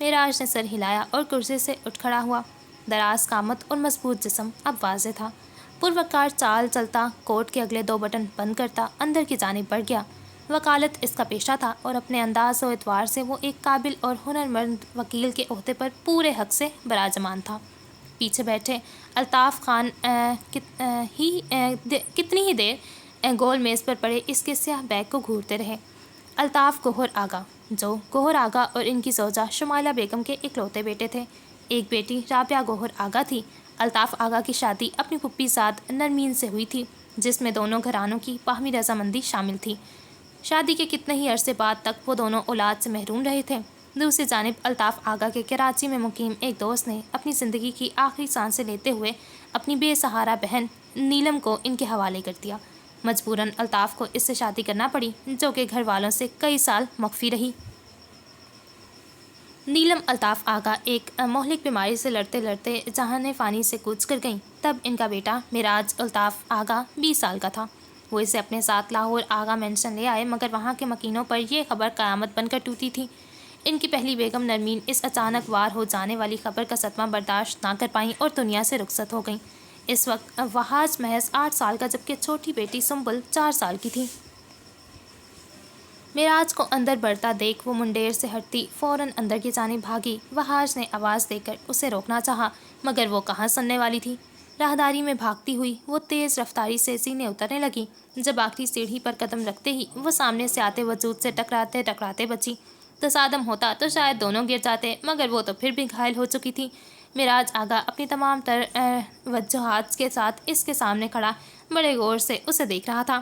معراج نے سر ہلایا اور کرسی سے اٹھ کھڑا ہوا۔ دراز قامت اور مضبوط جسم اب واضح تھا۔ پروکار چال چلتا، کوٹ کے اگلے 2 بٹن بند کرتا، اندر کی جانب بڑھ گیا۔ وکالت اس کا پیشہ تھا اور اپنے انداز و اعتبار سے وہ ایک قابل اور ہنرمند وکیل کے عہدے پر پورے حق سے براجمان تھا۔ پیچھے بیٹھے الطاف خان کتنی ہی دیر گول میز پر پڑے اس کے سیاہ بیگ کو گھورتے رہے۔ الطاف گوہر آغا، جو گوہر آغا اور ان کی زوجہ شمائلہ بیگم کے اکلوتے بیٹے تھے۔ ایک بیٹی رابعہ گوہر آغا تھی۔ الطاف آغا کی شادی اپنی پھپھی زاد نرمین سے ہوئی تھی، جس میں دونوں گھرانوں کی باہمی رضامندی شامل تھی۔ شادی کے کتنے ہی عرصے بعد تک وہ دونوں اولاد سے محروم رہے تھے۔ دوسری جانب الطاف آغا کے کراچی میں مقیم ایک دوست نے اپنی زندگی کی آخری سانسیں لیتے ہوئے اپنی بے سہارا بہن نیلم کو ان کے حوالے کر دیا۔ مجبوراً الطاف کو اس سے شادی کرنا پڑی، جو کہ گھر والوں سے کئی سال مخفی رہی۔ نیلم الطاف آغا ایک مہلک بیماری سے لڑتے لڑتے جہان فانی سے کوچ کر گئیں۔ تب ان کا بیٹا معراج الطاف آغا 20 سال کا تھا۔ وہ اسے اپنے ساتھ لاہور آغا مینشن لے آئے، مگر وہاں کے مکینوں پر یہ خبر قیامت بن کر ٹوٹی تھی۔ ان کی پہلی بیگم نرمین اس اچانک وار ہو جانے والی خبر کا صدمہ برداشت نہ کر پائیں اور دنیا سے رخصت ہو گئیں۔ اس وقت وہاج محض 8 سال کا، جبکہ چھوٹی بیٹی سنبل 4 سال کی تھی۔ معراج کو اندر بڑھتا دیکھ وہ منڈیر سے ہٹتی فوراً اندر کی جانب بھاگی۔ وہاج نے آواز دے کر اسے روکنا چاہا، مگر وہ کہاں سننے والی تھی۔ راہداری میں بھاگتی ہوئی وہ تیز رفتاری سے سینے اترنے لگی۔ جب آخری سیڑھی پر قدم رکھتے ہی وہ سامنے سے آتے وجود سے ٹکراتے ٹکراتے بچی۔ تصادم ہوتا تو شاید دونوں گر جاتے، مگر وہ تو پھر بھی گھائل ہو چکی تھی۔ معراج آغا اپنی تمام تر وجوہات کے ساتھ اس کے سامنے کھڑا بڑے غور سے اسے دیکھ رہا تھا۔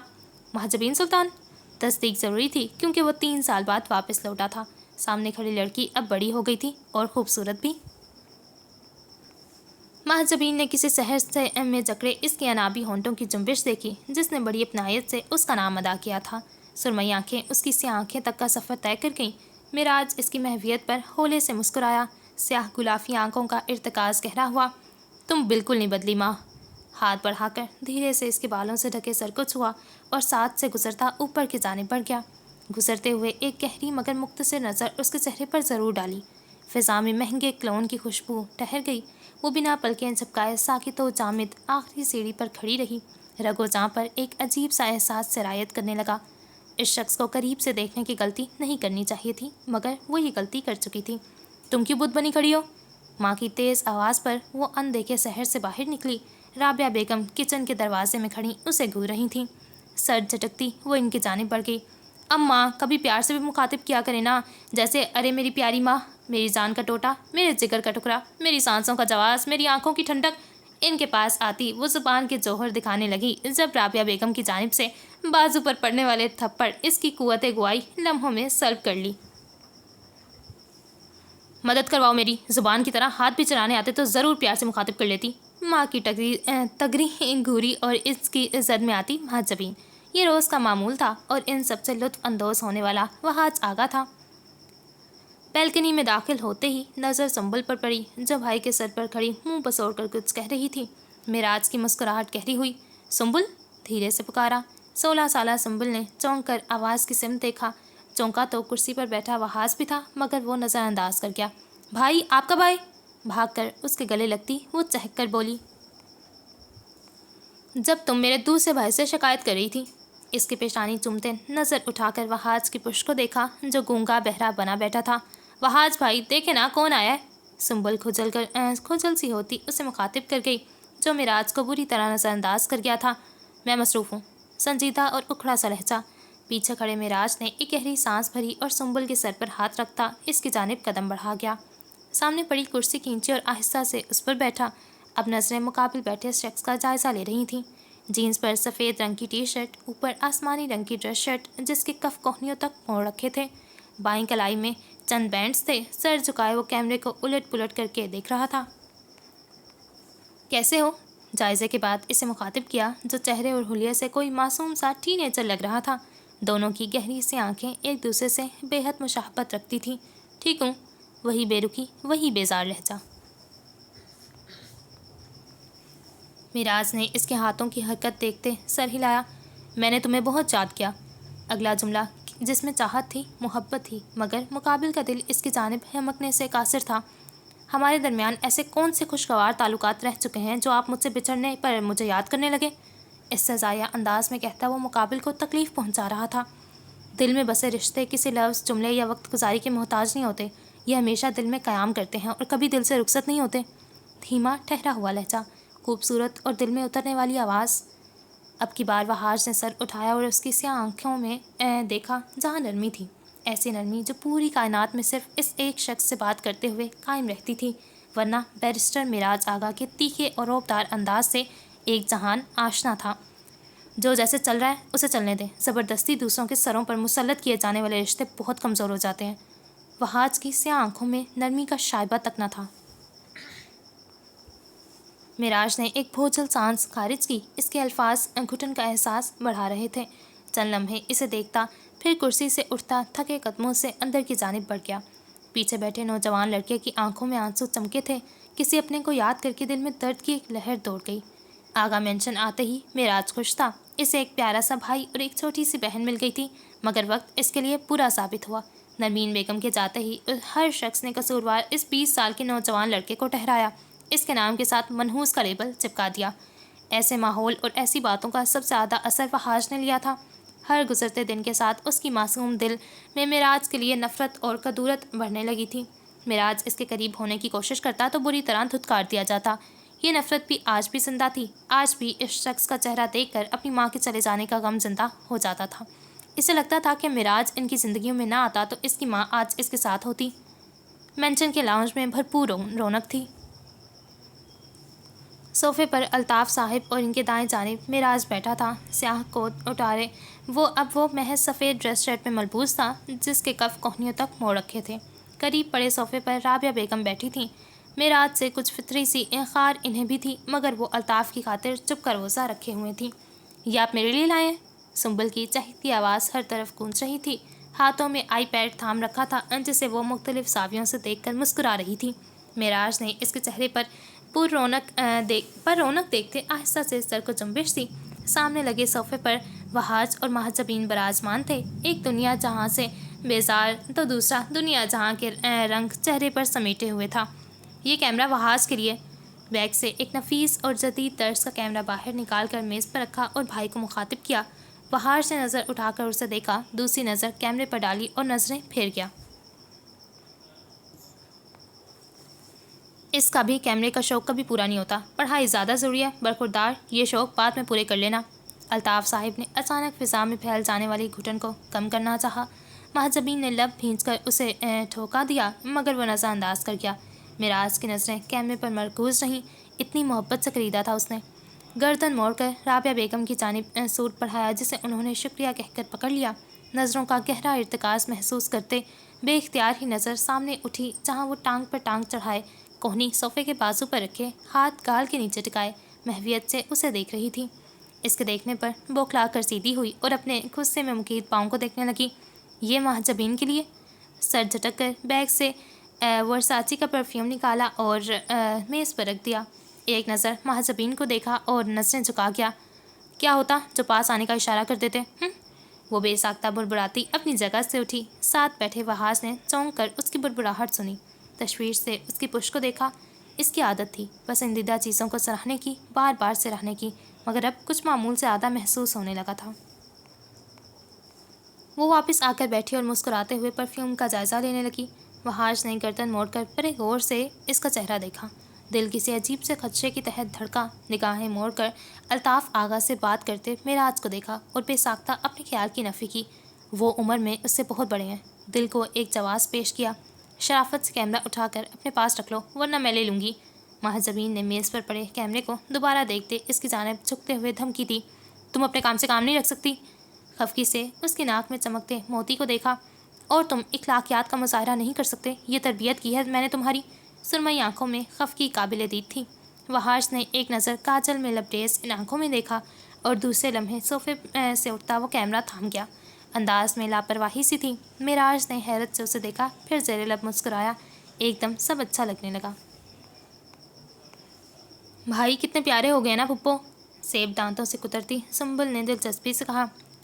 مہاجبین سلطان؟ تصدیق ضروری تھی، کیونکہ وہ 3 سال بعد واپس لوٹا تھا۔ سامنے کھڑی لڑکی اب بڑی ہو گئی تھی اور خوبصورت بھی۔ مہاجبین نے کسی سحر سے میں جکڑے اس کی انابی ہونٹوں کی جنبش دیکھی، جس نے بڑی اپنائیت سے اس کا نام ادا کیا تھا۔ سرمئی آنکھیں اس کی سیاہ آنکھیں تک کا سفر طے کر گئیں۔ معراج اس کی محویت پر ہولے سے مسکرایا۔ سیاہ گلافی آنکھوں کا ارتکاز گہرا ہوا۔ تم بالکل نہیں بدلی ماں۔ ہاتھ بڑھا کر دھیرے سے اس کے بالوں سے ڈھکے سر کو چھوا اور ساتھ سے گزرتا اوپر کی جانب بڑھ گیا۔ گزرتے ہوئے ایک گہری مگر مختصر نظر اس کے چہرے پر ضرور ڈالی۔ فضا میں مہنگے کلون کی خوشبو ٹھہر گئی۔ وہ بنا پلکیں جھپکائے ساکت و جامد آخری سیڑھی پر کھڑی رہی۔ رگ و جاں پر ایک عجیب سا احساس سرایت کرنے لگا۔ اس شخص کو قریب سے دیکھنے کی غلطی نہیں کرنی چاہیے تھی، مگر وہ یہ غلطی کر چکی تھی۔ تم کیوں بت بنی کھڑی ہو؟ ماں کی تیز آواز پر وہ اندیکھے شہر سے باہر نکلی۔ رابعہ بیگم کچن کے دروازے میں کھڑی اسے گھور رہی تھیں۔ سر جھٹکتی وہ ان کی جانب بڑھ گئی۔ اماں، کبھی پیار سے بھی مخاطب کیا کرے نا، جیسے ارے میری پیاری ماں، میری جان کا ٹوٹا، میرے جگر کا ٹکڑا، میری سانسوں کا جواز، میری آنکھوں کی ٹھنڈک۔ ان کے پاس آتی وہ زبان کے جوہر دکھانے لگی، جب رابعہ بیگم کی جانب سے بازو پر پڑنے والے تھپڑ اس کی قوت گوائی لمحوں میں سلب کر لی۔ مدد کرواؤ میری، زبان کی طرح ہاتھ بھی چلانے آتے تو ضرور پیار سے مخاطب کر لیتی۔ ماں کی تگری گھوری اور اس کی زد میں آتی مہاجبین۔ یہ روز کا معمول تھا اور ان سب سے لطف اندوز ہونے والا وہاج آغا تھا۔ بیلکنی میں داخل ہوتے ہی نظر سنبل پر پڑی، جو بھائی کے سر پر کھڑی منہ پسوڑ کر کچھ کہہ رہی تھی۔ معراج کی مسکراہٹ گہری ہوئی۔ سنبل؟ دھیرے سے پکارا۔ 16 سالہ سنبل نے چونک کر آواز کی سمت دیکھا۔ چونکا تو کرسی پر بیٹھا وہاج بھی تھا، مگر وہ نظر انداز کر گیا۔ بھائی، آپ کب آئے؟ بھاگ کر اس کے گلے لگتی وہ چہک کر بولی، جب تم میرے دوسرے بھائی سے شکایت کر رہی تھی۔ اس کی پیشانی چومتے نظر اٹھا کر وہاج کی پشت کو دیکھا، جو گونگا بہرا بنا بیٹھا تھا۔ وہاج بھائی، دیکھے نا کون آیا ہے؟ سنبل کھجل سی ہوتی اسے مخاطب کر گئی، جو معراج کو بری طرح نظر انداز کر گیا تھا۔ میں مصروف ہوں۔ سنجیدہ اور اکھڑا سا لہجہ۔ پیچھے کھڑے معراج نے ایک گہری سانس بھری اور سنبل کے سر پر ہاتھ رکھتا اس کی جانب قدم بڑھا گیا۔ سامنے پڑی کرسی کھینچی اور آہستہ سے اس پر بیٹھا۔ اب نظریں مقابل بیٹھے شخص کا جائزہ لے رہی تھیں۔ جینس پر سفید رنگ کی ٹی شرٹ، اوپر آسمانی رنگ کی ڈریس شرٹ جس کے کف کوہنیوں تک موڑ رکھے تھے۔ بائیں کلائی میں چند بینڈز تھے۔ سر جھکائے وہ کیمرے کو الٹ پلٹ کر کے دیکھ رہا تھا۔ کیسے ہو؟ جائزے کے بعد اسے مخاطب کیا، جو چہرے اور حلیے سے کوئی معصوم سا ٹین ایجر لگ رہا تھا۔ دونوں کی گہری سی آنکھیں ایک دوسرے سے بے حد مشابہت رکھتی تھیں۔ ٹھیک ہوں۔ وہی بے رخی، وہی بیزار لہجہ۔ معراج نے اس کے ہاتھوں کی حرکت دیکھتے سر ہلایا۔ میں نے تمہیں بہت یاد کیا۔ اگلا جملہ جس میں چاہت تھی، محبت تھی، مگر مقابل کا دل اس کی جانب ہمکنے سے قاصر تھا۔ ہمارے درمیان ایسے کون سے خوشگوار تعلقات رہ چکے ہیں جو آپ مجھ سے بچھڑنے پر مجھے یاد کرنے لگے؟ استہزائیہ انداز میں کہتا وہ مقابل کو تکلیف پہنچا رہا تھا۔ دل میں بسے رشتے کسی لفظ، جملے یا وقت گزاری کے محتاج نہیں ہوتے، یہ ہمیشہ دل میں قیام کرتے ہیں اور کبھی دل سے رخصت نہیں ہوتے۔ دھیما ٹھہرا ہوا لہجہ، خوبصورت اور دل میں اترنے والی آواز۔ اب کی بار وحاج نے سر اٹھایا اور اس کی سیاہ آنکھوں میں دیکھا جہاں نرمی تھی، ایسی نرمی جو پوری کائنات میں صرف اس ایک شخص سے بات کرتے ہوئے قائم رہتی تھی، ورنہ بیرسٹر معراج آغا کے تیکھے اور رعبدار انداز سے ایک جہان آشنا تھا۔ جو جیسے چل رہا ہے اسے چلنے دیں، زبردستی دوسروں کے سروں پر مسلط کیے جانے والے رشتے بہت کمزور ہو جاتے ہیں۔ وحاج کی سیاہ آنکھوں میں نرمی کا شائبہ تک نہ تھا۔ معراج نے ایک بھوجھل سانس خارج کی، اس کے الفاظ گھٹن کا احساس بڑھا رہے تھے۔ چند لمحے اسے دیکھتا، پھر کرسی سے اٹھتا تھکے قدموں سے اندر کی جانب بڑھ گیا۔ پیچھے بیٹھے نوجوان لڑکے کی آنکھوں میں آنسو چمکے تھے، کسی اپنے کو یاد کر کے دل میں درد کی ایک لہر دوڑ گئی۔ آغا مینشن آتے ہی معراج خوش تھا، اسے ایک پیارا سا بھائی اور ایک چھوٹی سی بہن مل گئی تھی، مگر وقت اس کے لیے برا ثابت ہوا۔ نرمین بیگم کے جاتے ہی ہر شخص نے قصوروار اس 20 سال کے نوجوان لڑکے کو ٹھہرایا، اس کے نام کے ساتھ منحوس کا لیبل چپکا دیا۔ ایسے ماحول اور ایسی باتوں کا سب سے زیادہ اثر وحاج نے لیا تھا۔ ہر گزرتے دن کے ساتھ اس کی معصوم دل میں معراج کے لیے نفرت اور کدورت بڑھنے لگی تھی۔ معراج اس کے قریب ہونے کی کوشش کرتا تو بری طرح دھتکار دیا جاتا۔ یہ نفرت بھی آج بھی زندہ تھی، آج بھی اس شخص کا چہرہ دیکھ کر اپنی ماں کے چلے جانے کا غم زندہ ہو جاتا تھا۔ اسے لگتا تھا کہ معراج ان کی زندگیوں میں نہ آتا تو اس کی ماں آج اس کے ساتھ ہوتی۔ مینشن کے لاؤنج میں بھرپور رونق تھی۔ صوفے پر الطاف صاحب اور ان کے دائیں جانب معراج بیٹھا تھا، سیاہ کوٹ اتارے وہ محض سفید ڈریس شرٹ میں ملبوس تھا، جس کے کف کوہنیوں تک موڑ رکھے تھے۔ قریب پڑے صوفے پر رابعہ بیگم بیٹھی تھیں۔ معراج سے کچھ فطری سی خار انہیں بھی تھی، مگر وہ الطاف کی خاطر چپ کر روزہ رکھے ہوئے تھیں۔ یہ آپ میرے لیے لائے ہیں؟ سنبل کی چہکتی آواز ہر طرف گونج رہی تھی۔ ہاتھوں میں آئی پیڈ تھام رکھا تھا، جسے وہ مختلف زاویوں سے دیکھ کر مسکرا رہی تھی۔ معراج نے اس کے چہرے پر رونق دیکھتے آہستہ سے سر کو جنبش دی۔ سامنے لگے صوفے پر وحاج اور محجبین براجمان تھے، ایک دنیا جہاں سے بیزار تو دوسرا دنیا جہاں کے رنگ چہرے پر سمیٹے ہوئے تھا۔ یہ کیمرہ وحاج کے لیے۔ بیگ سے ایک نفیس اور جدید طرز کا کیمرہ باہر نکال کر میز پر رکھا اور بھائی کو مخاطب کیا۔ وحاج نے نظر اٹھا کر اسے دیکھا، دوسری نظر کیمرے پر ڈالی اور نظریں پھیر گیا۔ اس کا بھی کیمرے کا شوق کبھی پورا نہیں ہوتا، پڑھائی زیادہ ضروری ہے برخوردار، یہ شوق بعد میں پورے کر لینا۔ الطاف صاحب نے اچانک فضا میں پھیل جانے والی گھٹن کو کم کرنا چاہا۔ محجبین نے لب بھینچ کر اسے ٹھوکا دیا، مگر وہ نظر انداز کر گیا۔ معراج کی نظریں کیمرے پر مرکوز رہیں، اتنی محبت سے خریدا تھا اس نے۔ گردن موڑ کر رابعہ بیگم کی جانب سوٹ بڑھایا، جسے انہوں نے شکریہ کہہ کر پکڑ لیا۔ نظروں کا گہرا ارتکاز محسوس کرتے بے اختیار ہی نظر سامنے اٹھی، جہاں وہ ٹانگ پر ٹانگ چڑھائے، کوہنی صوفے کے بازو پر رکھے، ہاتھ گال کے نیچے ٹکائے، محویت سے اسے دیکھ رہی تھی۔ اس کے دیکھنے پر بوکھلا کر سیدھی ہوئی اور اپنے غصے میں مکید پاؤں کو دیکھنے لگی۔ یہ محجبین کے لیے؟ سر جھٹک کر بیگ سے ورساچی کا پرفیوم نکالا اور میز پر رکھ دیا۔ ایک نظر محجبین کو دیکھا اور نظریں جھکا گیا۔ کیا ہوتا جو پاس آنے کا اشارہ کر دیتے؟ وہ بے ساختہ بربراتی اپنی جگہ سے اٹھی۔ ساتھ بیٹھے وحاج نے چونک کر اس کی بربراہٹ سنی، تشویش سے اس کی پشت کو دیکھا۔ اس کی عادت تھی پسندیدہ چیزوں کو سراہنے کی، بار بار سراہنے کی، مگر اب کچھ معمول سے زیادہ محسوس ہونے لگا تھا۔ وہ واپس آ کر بیٹھی اور مسکراتے ہوئے پرفیوم کا جائزہ لینے لگی۔ وحاج نے گردن موڑ کر بڑے غور سے اس کا چہرہ دیکھا۔ دل کسی عجیب سے خدشے کی تحت دھڑکا۔ نگاہیں موڑ کر الطاف آغا سے بات کرتے معراج کو دیکھا اور بے ساختہ اپنے خیال کی نفی کی۔ وہ عمر میں اس سے بہت بڑے ہیں۔ دل کو ایک جواز پیش کیا، شرافت سے کیمرہ اٹھا کر اپنے پاس رکھ لو ورنہ میں لے لوں گی۔ محجبین نے میز پر پڑے کیمرے کو دوبارہ دیکھتے اس کی جانب جھکتے ہوئے دھمکی دی۔ تم اپنے کام سے کام نہیں رکھ سکتی؟ خفگی سے اس کی ناک میں چمکتے موتی کو دیکھا۔ اور تم اخلاقیات کا مظاہرہ نہیں کر سکتے؟ یہ تربیت کی ہے میں نے تمہاری؟ سرمئی آنکھوں میں خفگی قابل دید تھی۔ وحاج نے ایک نظر کاجل میں لبریز ان آنکھوں میں دیکھا اور دوسرے لمحے صوفے سے اٹھتا وہ کیمرہ تھام گیا۔ انداز میں لاپرواہی سی تھی۔ معراج نے حیرت سے اسے دیکھا، پھر زیر لب مسکرایا۔ ایک دم سب اچھا لگنے لگا۔ بھائی کتنے پیارے ہو گئے نا پھپھو، سیب دانتوں سے کترتی سنبل نے دلچسپی سے کہا۔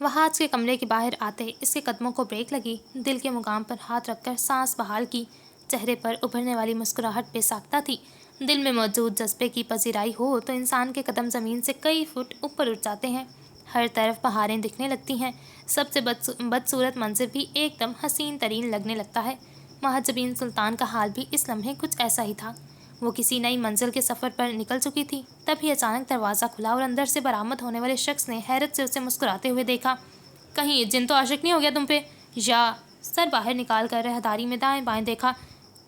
وہاج کے کمرے کے باہر آتے اس کے قدموں کو بریک لگی، دل کے مقام پر ہاتھ رکھ کر سانس بحال کی، چہرے پر ابھرنے والی مسکراہٹ بے ساختہ تھی۔ دل میں موجود جذبے کی پذیرائی ہو تو انسان کے قدم زمین سے کئی فٹ اوپر اٹھ جاتے ہیں، ہر طرف بہاریں دکھنے لگتی ہیں، سب سے بدصورت منظر بھی ایک دم حسین ترین لگنے لگتا ہے۔ محجبین سلطان کا حال بھی اس لمحے کچھ ایسا ہی تھا۔ وہ کسی نئی منزل کے سفر پر نکل چکی تھی، تبھی اچانک دروازہ کھلا اور اندر سے برآمد ہونے والے شخص نے حیرت سے اسے مسکراتے ہوئے دیکھا۔ کہیں جن تو عاشق نہیں ہو گیا تم پہ؟ یا سر باہر نکال کر راہداری میں دائیں بائیں دیکھا،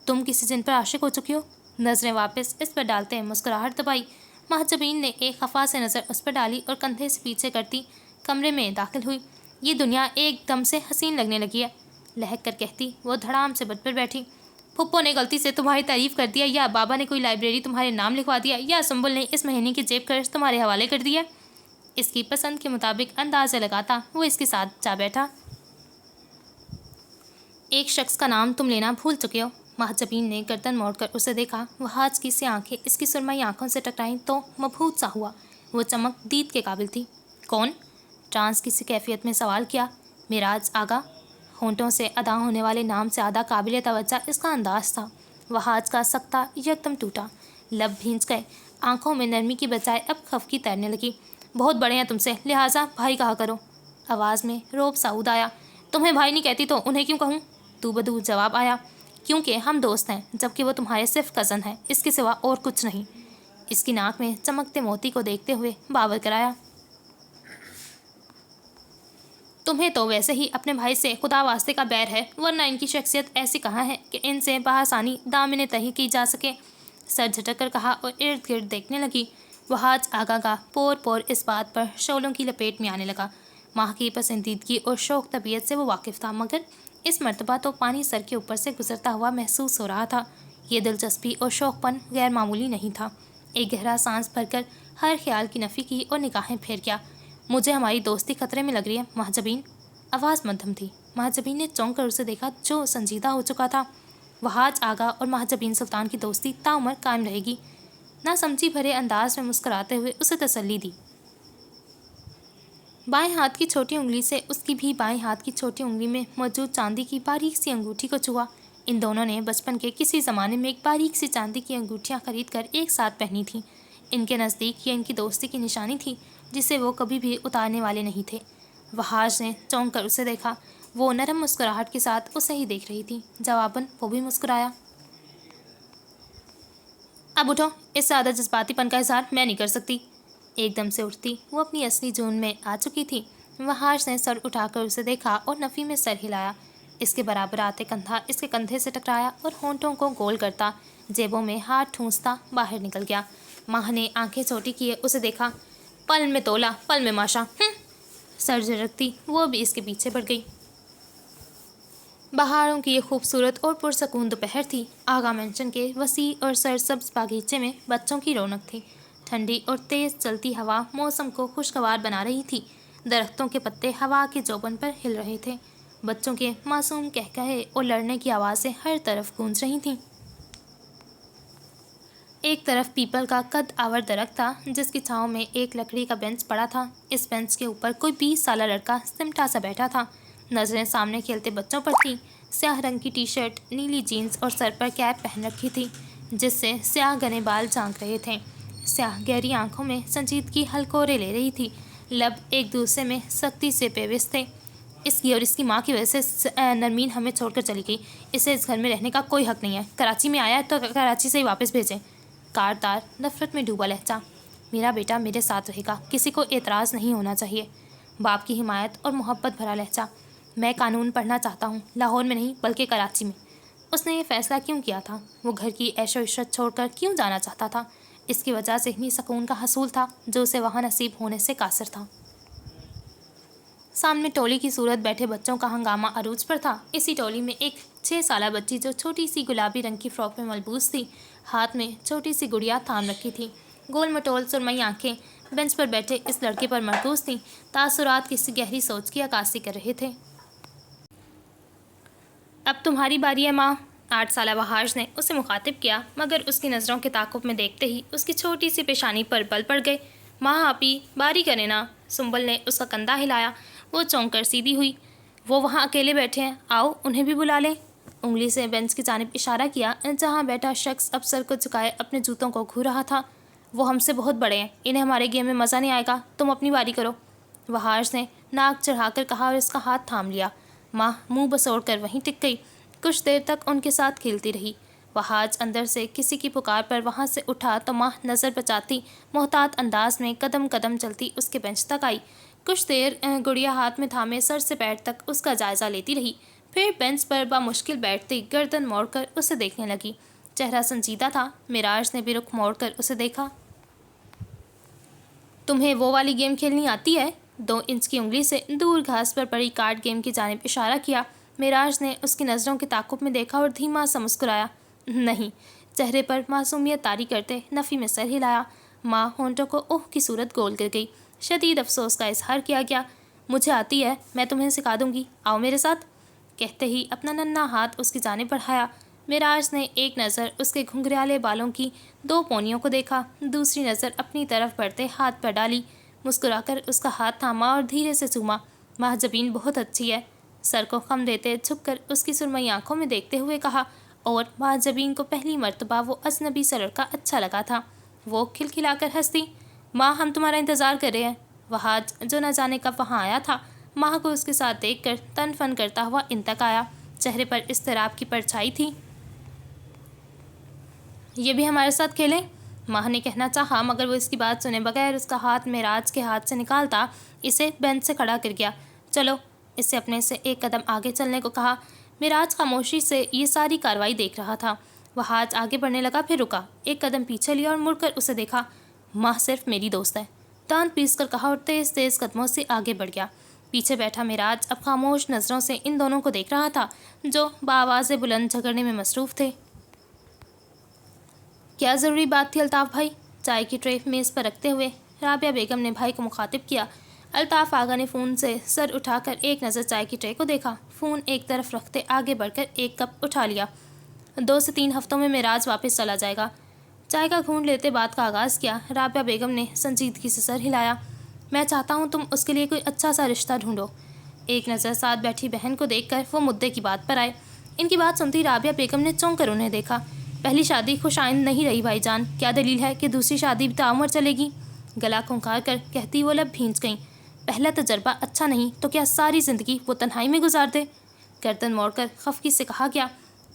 تم کسی جن پر عاشق ہو چکی ہو؟ نظریں واپس اس پر ڈالتے مسکراہٹ دبائی۔ محجبین نے ایک خفا سے نظر اس پر ڈالی اور کندھے سے پیچھے کرتی کمرے میں داخل ہوئی۔ یہ دنیا ایک دم سے حسین لگنے لگی ہے، لہک کر کہتی وہ دھڑام سے بت پر بیٹھی۔ پھپھو نے غلطی سے تمہاری تعریف کر دیا، یا بابا نے کوئی لائبریری تمہارے نام لکھوا دیا، یا سنبل نے اس مہینے کی جیب خرچ تمہارے حوالے کر دیا؟ اس کی پسند کے مطابق اندازے لگاتا وہ اس کے ساتھ جا بیٹھا۔ ایک شخص کا نام تم لینا بھول چکے ہو۔ محجبین نے گردن موڑ کر اسے دیکھا۔ وہاج کی سی آنکھیں اس کی سرمئی آنکھوں سے ٹکرائیں تو مبہوت سا ہوا، وہ چمک دید کے قابل تھی۔ کون؟ ٹرانس کسی کیفیت میں سوال کیا۔ معراج آغا۔ ہونٹوں سے ادا ہونے والے نام سے زیادہ قابل توجہ اس کا انداز تھا۔ وہاج کا سکتہ یکدم ٹوٹا، لب بھینچ گئے، آنکھوں میں نرمی کی بجائے اب خفگی تیرنے لگی۔ بہت بڑے ہیں تم سے، لہٰذا بھائی کہا کرو۔ آواز میں روب سعود آیا۔ تمہیں بھائی نہیں کہتی تو انہیں کیوں کہوں؟ تو بدو جواب آیا۔ کیونکہ ہم دوست ہیں، جبکہ وہ تمہارے صرف کزن ہیں، اس کے سوا اور کچھ نہیں۔ اس کی ناک میں چمکتے موتی کو دیکھتے ہوئے باور کرایا۔ تمہیں تو ویسے ہی اپنے بھائی سے خدا واسطے کا بیر ہے، ورنہ ان کی شخصیت ایسی کہاں ہے کہ ان سے بآسانی دامن تہی کی جا سکے؟ سر جھٹک کر کہا اور ارد گرد دیکھنے لگی۔ وہاج آغا کا پور پور اس بات پر شعلوں کی لپیٹ میں آنے لگا۔ ماں کی پسندیدگی اور شوق طبیعت سے وہ واقف تھا، مگر اس مرتبہ تو پانی سر کے اوپر سے گزرتا ہوا محسوس ہو رہا تھا۔ یہ دلچسپی اور شوق پن غیر معمولی نہیں تھا۔ ایک گہرا سانس بھر کر ہر خیال کی نفی کی اور نگاہیں پھیر کیا۔ مجھے ہماری دوستی خطرے میں لگ رہی ہے محجبین۔ آواز مدھم تھی۔ محجبین نے چونک کر اسے دیکھا جو سنجیدہ ہو چکا تھا۔ وہاج آغا اور محجبین سلطان کی دوستی تاعمر قائم رہے گی۔ نہ سمجھی بھرے انداز میں مسکراتے ہوئے اسے تسلی دی۔ بائیں ہاتھ کی چھوٹی انگلی سے اس کی بھی بائیں ہاتھ کی چھوٹی انگلی میں موجود چاندی کی باریک سی انگوٹھی کو چھوا۔ ان دونوں نے بچپن کے کسی زمانے میں ایک باریک سی چاندی کی انگوٹھیاں خرید کر ایک ساتھ پہنی تھیں۔ ان کے نزدیک یہ ان کی دوستی کی نشانی تھی، جسے وہ کبھی بھی اتارنے والے نہیں تھے۔ وہاج نے چونک کر اسے دیکھا۔ وہ نرم مسکراہٹ کے ساتھ اسے ہی دیکھ رہی تھی۔ جواباً وہ بھی مسکرایا۔ اب اٹھو، اس سے زیادہ جذباتی پن کا اظہار میں نہیں کر سکتی۔ ایک دم سے اٹھتی وہ اپنی اصلی جون میں آ چکی تھی۔ وہاج نے سر اٹھا کر اسے دیکھا اور نفی میں سر ہلایا۔ اس کے برابر آتے کندھا اس کے کندھے سے ٹکرایا اور ہونٹوں کو گول کرتا، جیبوں میں ہاتھ ٹھونستا باہر نکل گیا۔ ماں نے آنکھیں چھوٹی کیے اسے دیکھا۔ پل میں تولا، پل میں ماشا۔ سر جھٹکتی وہ بھی اس کے پیچھے پڑ گئی۔ بہاروں کی یہ خوبصورت اور پرسکون دوپہر تھی۔ آغا مینشن کے وسیع اور سرسبز باغیچے میں بچوں کی رونق تھی۔ ٹھنڈی اور تیز چلتی ہوا موسم کو خوشگوار بنا رہی تھی۔ درختوں کے پتے ہوا کے جوبن پر ہل رہے تھے۔ بچوں کے معصوم کہکہے اور لڑنے کی آوازیں ہر طرف گونج رہی تھیں۔ ایک طرف پیپل کا قد آور درخت تھا، جس کی چھاؤں میں ایک لکڑی کا بینچ پڑا تھا۔ اس بینچ کے اوپر کوئی 20 سالہ لڑکا سمٹا سا بیٹھا تھا۔ نظریں سامنے کھیلتے بچوں پر تھیں۔ سیاہ رنگ کی ٹی شرٹ، نیلی جینز اور سر پر کیپ پہن رکھی تھی، جس سے سیاہ گھنے بال جھانک رہے تھے۔ سیاہ گہری آنکھوں میں سنجیدگی ہلکورے لے رہی تھی، لب ایک دوسرے میں سختی سے پیوست تھے۔ اس کی اور اس کی ماں کی وجہ سے نرمین ہمیں چھوڑ کر چلی گئی۔ اسے اس گھر میں رہنے کا کوئی حق نہیں ہے۔ کراچی میں آیا ہے تو کراچی سے ہی واپس بھیجیں۔ کارتار نفرت میں ڈوبا لہجہ۔ میرا بیٹا میرے ساتھ رہے گا، کسی کو اعتراض نہیں ہونا چاہیے۔ باپ کی حمایت اور محبت بھرا لہجہ۔ میں قانون پڑھنا چاہتا ہوں، لاہور میں نہیں بلکہ کراچی میں۔ اس نے یہ فیصلہ کیوں کیا تھا؟ وہ گھر کی عیش و عشرت چھوڑ کر کیوں جانا چاہتا تھا؟ اس کی وجہ ذہنی سکون کا حصول تھا، جو اسے وہاں نصیب ہونے سے قاصر تھا۔ سامنے ٹولی کی صورت بیٹھے بچوں کا ہنگامہ عروج پر تھا۔ اسی ٹولی میں ایک 6 سالہ بچی جو چھوٹی سی گلابی رنگ کی فراک میں ملبوس تھی، ہاتھ میں چھوٹی سی گڑیا تھام رکھی تھی۔ گول مٹول سرمئی آنکھیں بینچ پر بیٹھے اس لڑکے پر مرکوز تھیں۔ تاثرات کسی گہری سوچ کی عکاسی کر رہے تھے۔ اب تمہاری باری ہے ماں، 8 سالہ وہاج نے اسے مخاطب کیا، مگر اس کی نظروں کے تعاقب میں دیکھتے ہی اس کی چھوٹی سی پیشانی پر بل پڑ گئے۔ ماں آپی باری کرے نا۔ سنبل نے اس کا کندھا ہلایا۔ وہ چونک کر سیدھی ہوئی۔ وہ وہاں اکیلے بیٹھے ہیں، آؤ انہیں بھی بلا لیں۔ انگلی سے بینچ کی جانب اشارہ کیا جہاں بیٹھا شخص اب سر کو جھکائے اپنے جوتوں کو گھو رہا تھا۔ وہ ہم سے بہت بڑے ہیں، انہیں ہمارے گیم میں مزہ نہیں آئے گا، تم اپنی باری کرو، وہاج نے ناک چڑھا کر کہا اور اس کا ہاتھ تھام لیا۔ ماں منہ بسوڑ کر وہیں ٹک گئی، کچھ دیر تک ان کے ساتھ کھیلتی رہی۔ وہاج اندر سے کسی کی پکار پر وہاں سے اٹھا تو ماں نظر بچاتی محتاط انداز میں قدم قدم چلتی اس کے بینچ تک آئی۔ کچھ دیر گڑیا ہاتھ میں تھامے سر سے پیر تک اس کا جائزہ لیتی رہی، پھر بینچ پر بامشکل بیٹھتی گردن موڑ کر اسے دیکھنے لگی۔ چہرہ سنجیدہ تھا۔ معراج نے بھی رخ موڑ کر اسے دیکھا۔ تمہیں وہ والی گیم کھیلنی آتی ہے؟ 2 انچ کی انگلی سے دور گھاس پر پڑی کارڈ گیم کی جانب اشارہ کیا۔ معراج نے اس کی نظروں کے تعاقب میں دیکھا اور دھیما سا مسکرایا۔ نہیں، چہرے پر معصومیت طاری کرتے نفی میں سر ہلایا۔ ماں ہونٹوں کو اوہ کی صورت گول گر گئی۔ شدید افسوس کا اظہار کیا گیا۔ مجھے آتی ہے، میں تمہیں سکھا دوں گی، آؤ میرے ساتھ، کہتے ہی اپنا ننھا ہاتھ اس کی جانب بڑھایا۔ معراج نے ایک نظر اس کے گھنگریالے بالوں کی 2 پونیوں کو دیکھا، دوسری نظر اپنی طرف بڑھتے ہاتھ پر ڈالی، مسکرا کر اس کا ہاتھ تھاما اور دھیرے سے چوما۔ ماں جبین بہت اچھی ہے، سر کو خم دیتے جھک کر اس کی سرمئی آنکھوں میں دیکھتے ہوئے کہا، اور ماں جبین کو پہلی مرتبہ وہ اجنبی سا لڑکا اچھا لگا تھا۔ وہ کھلکھلا کر ہنسی۔ ماں ہم تمہارا انتظار کر رہے ہیں۔ وہاج جو نہ جانے کب وہاں آیا تھا، ماں کو اس کے ساتھ دیکھ کر تن فن کرتا ہوا ان تک آیا۔ چہرے پر اضطراب کی پرچھائی تھی۔ یہ بھی ہمارے ساتھ کھیلیں؟ ماں نے کہنا چاہا مگر وہ اس کی بات سنے بغیر اس کا ہاتھ معراج کے ہاتھ سے نکالتا اسے بینچ سے کھڑا کر گیا۔ چلو، اس سے اپنے سے ایک قدم آگے چلنے کو کہا۔ معراج خاموشی سے یہ ساری کارروائی دیکھ رہا تھا۔ وہاج آگے بڑھنے لگا، پھر رکا، ایک قدم پیچھے لیا اور مڑ کر اسے دیکھا۔ ماں صرف میری دوست ہے، دانت پیس کر کہا اور تیز تیز قدموں سے آگے بڑھ گیا۔ پیچھے بیٹھا معراج اب خاموش نظروں سے ان دونوں کو دیکھ رہا تھا جو بآواز بلند جھگڑنے میں مصروف تھے۔ کیا ضروری بات تھی الطاف بھائی؟ چائے کی ٹرے میز پر رکھتے ہوئے رابعہ بیگم نے بھائی کو مخاطب کیا۔ الطاف آغا نے فون سے سر اٹھا کر ایک نظر چائے کی ٹرے کو دیکھا، فون ایک طرف رکھتے آگے بڑھ کر ایک کپ اٹھا لیا۔ 2 سے 3 ہفتوں میں معراج واپس چلا جائے گا۔ چائے کا گھونٹ لیتے بات کا آغاز کیا۔ رابعہ بیگم نے سنجیدگی سے سر ہلایا۔ میں چاہتا ہوں تم اس کے لیے کوئی اچھا سا رشتہ ڈھونڈو۔ ایک نظر ساتھ بیٹھی بہن کو دیکھ کر وہ مدعے کی بات پر آئے۔ ان کی بات سنتی رابعہ بیگم نے چونک کر انہیں دیکھا۔ پہلی شادی خوش آئند نہیں رہی بھائی جان، کیا دلیل ہے کہ دوسری شادی بھی تعمر چلے گی؟ گلا کھنکھار کر کہتی وہ لب بھینچ گئیں۔ پہلا تجربہ اچھا نہیں تو کیا ساری زندگی وہ تنہائی میں گزار دے؟ گردن موڑ کر خفگی سے کہا گیا،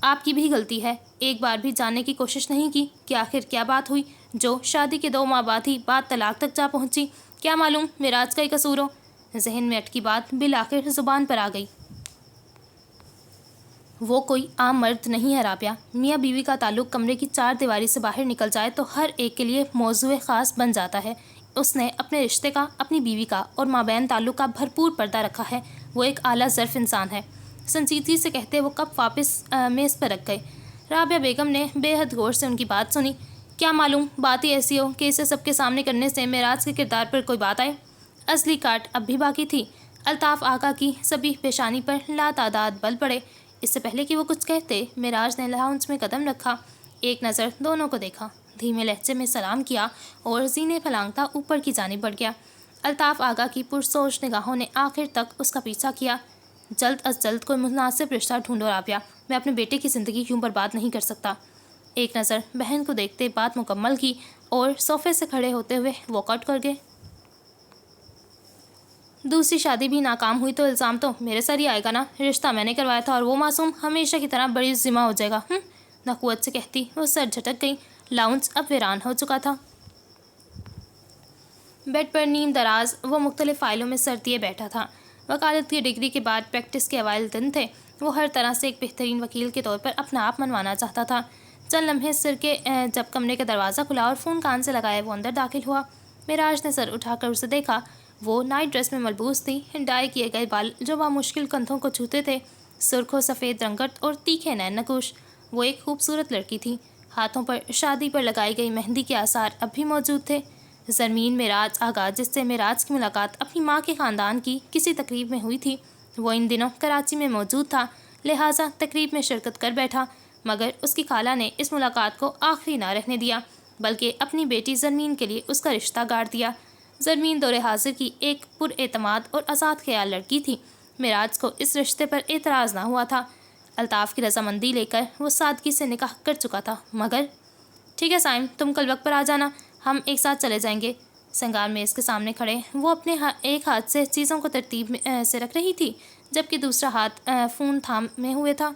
آپ کی بھی غلطی ہے، ایک بار بھی جاننے کی کوشش نہیں کی کہ آخر کیا بات ہوئی جو شادی کے 2 ماہ بعد ہی بات طلاق تک جا پہنچی؟ کیا معلوم معراج کا ہی قصور ہو؟ ذہن میں اٹکی بات بالآخر زبان پر آ گئی۔ وہ کوئی عام مرد نہیں ہے رابعہ، میاں بیوی کا تعلق کمرے کی 4 دیواری سے باہر نکل جائے تو ہر ایک کے لیے موضوع خاص بن جاتا ہے۔ اس نے اپنے رشتے کا، اپنی بیوی کا اور مابین تعلق کا بھرپور پردہ رکھا ہے، وہ ایک اعلیٰ ظرف انسان ہے۔ سنجیدگی سے کہتے وہ کپ واپس میز پر رکھ گئے۔ رابعہ بیگم نے بے حد غور سے ان کی بات سنی۔ کیا معلوم بات ہی ایسی ہو کہ اسے سب کے سامنے کرنے سے معراج کے کردار پر کوئی بات آئے۔ اصلی کاٹ اب بھی باقی تھی۔ الطاف آقا کی سبیح پیشانی پر لاتعداد بل پڑے۔ اس سے پہلے کہ وہ کچھ کہتے معراج نے لاؤنج میں قدم رکھا، ایک نظر دونوں کو دیکھا، دھیمے لہجے میں سلام کیا اور زینے پھلانگتا اوپر کی جانب بڑھ گیا۔ الطاف آقا کی پرسوچ نگاہوں نے آخر تک اس کا پیچھا کیا۔ جلد از جلد کوئی مناسب رشتہ ڈھونڈو رابعہ، میں اپنے بیٹے کی زندگی یوں برباد نہیں کر سکتا۔ ایک نظر بہن کو دیکھتے بات مکمل کی اور صوفے سے کھڑے ہوتے ہوئے واک آؤٹ کر گئے۔ دوسری شادی بھی ناکام ہوئی تو الزام تو میرے سر ہی آئے گا نا، رشتہ میں نے کروایا تھا اور وہ معصوم ہمیشہ کی طرح بڑی ذمہ ہو جائے گا۔ نخوت سے کہتی وہ سر جھٹک گئی۔ لاؤنج اب ویران ہو چکا تھا۔ بیڈ پر نیم دراز وہ مختلف فائلوں میں سر دیے بیٹھا تھا۔ وکالت کی ڈگری کے بعد پریکٹس کے اوائل دن تھے۔ وہ ہر طرح سے ایک بہترین وکیل کے طور پر اپنا آپ منوانا چاہتا تھا۔ چند لمحے سر کے جب کمرے کا دروازہ کھلا اور فون کان سے لگائے وہ اندر داخل ہوا۔ معراج نے سر اٹھا کر اسے دیکھا۔ وہ نائٹ ڈریس میں ملبوس تھی، ڈائی کیے گئے بال جو بامشکل کندھوں کو چھوتے تھے، سرخ و سفید رنگت اور تیکھے نین نقوش۔ وہ ایک خوبصورت لڑکی تھی۔ ہاتھوں پر شادی پر لگائی گئی مہندی کے آثار اب بھی موجود تھے۔ زرمین معراج آغا، جس سے معراج کی ملاقات اپنی ماں کے خاندان کی کسی تقریب میں ہوئی تھی، وہ ان دنوں کراچی میں موجود تھا، لہٰذا تقریب میں شرکت کر بیٹھا، مگر اس کی خالہ نے اس ملاقات کو آخری نہ رہنے دیا، بلکہ اپنی بیٹی زرمین کے لیے اس کا رشتہ گاڑ دیا۔ زرمین دور حاضر کی ایک پر اعتماد اور آزاد خیال لڑکی تھی۔ معراج کو اس رشتے پر اعتراض نہ ہوا تھا۔ الطاف کی رضامندی لے کر وہ سادگی سے نکاح کر چکا تھا، مگر ٹھیک ہے سائم، تم کل وقت پر آ جانا، ہم ایک ساتھ چلے جائیں گے۔ سنگار میز کے سامنے کھڑے وہ اپنے ایک ہاتھ سے چیزوں کو ترتیب سے رکھ رہی تھی، جبکہ دوسرا ہاتھ فون تھامے ہوئے تھا۔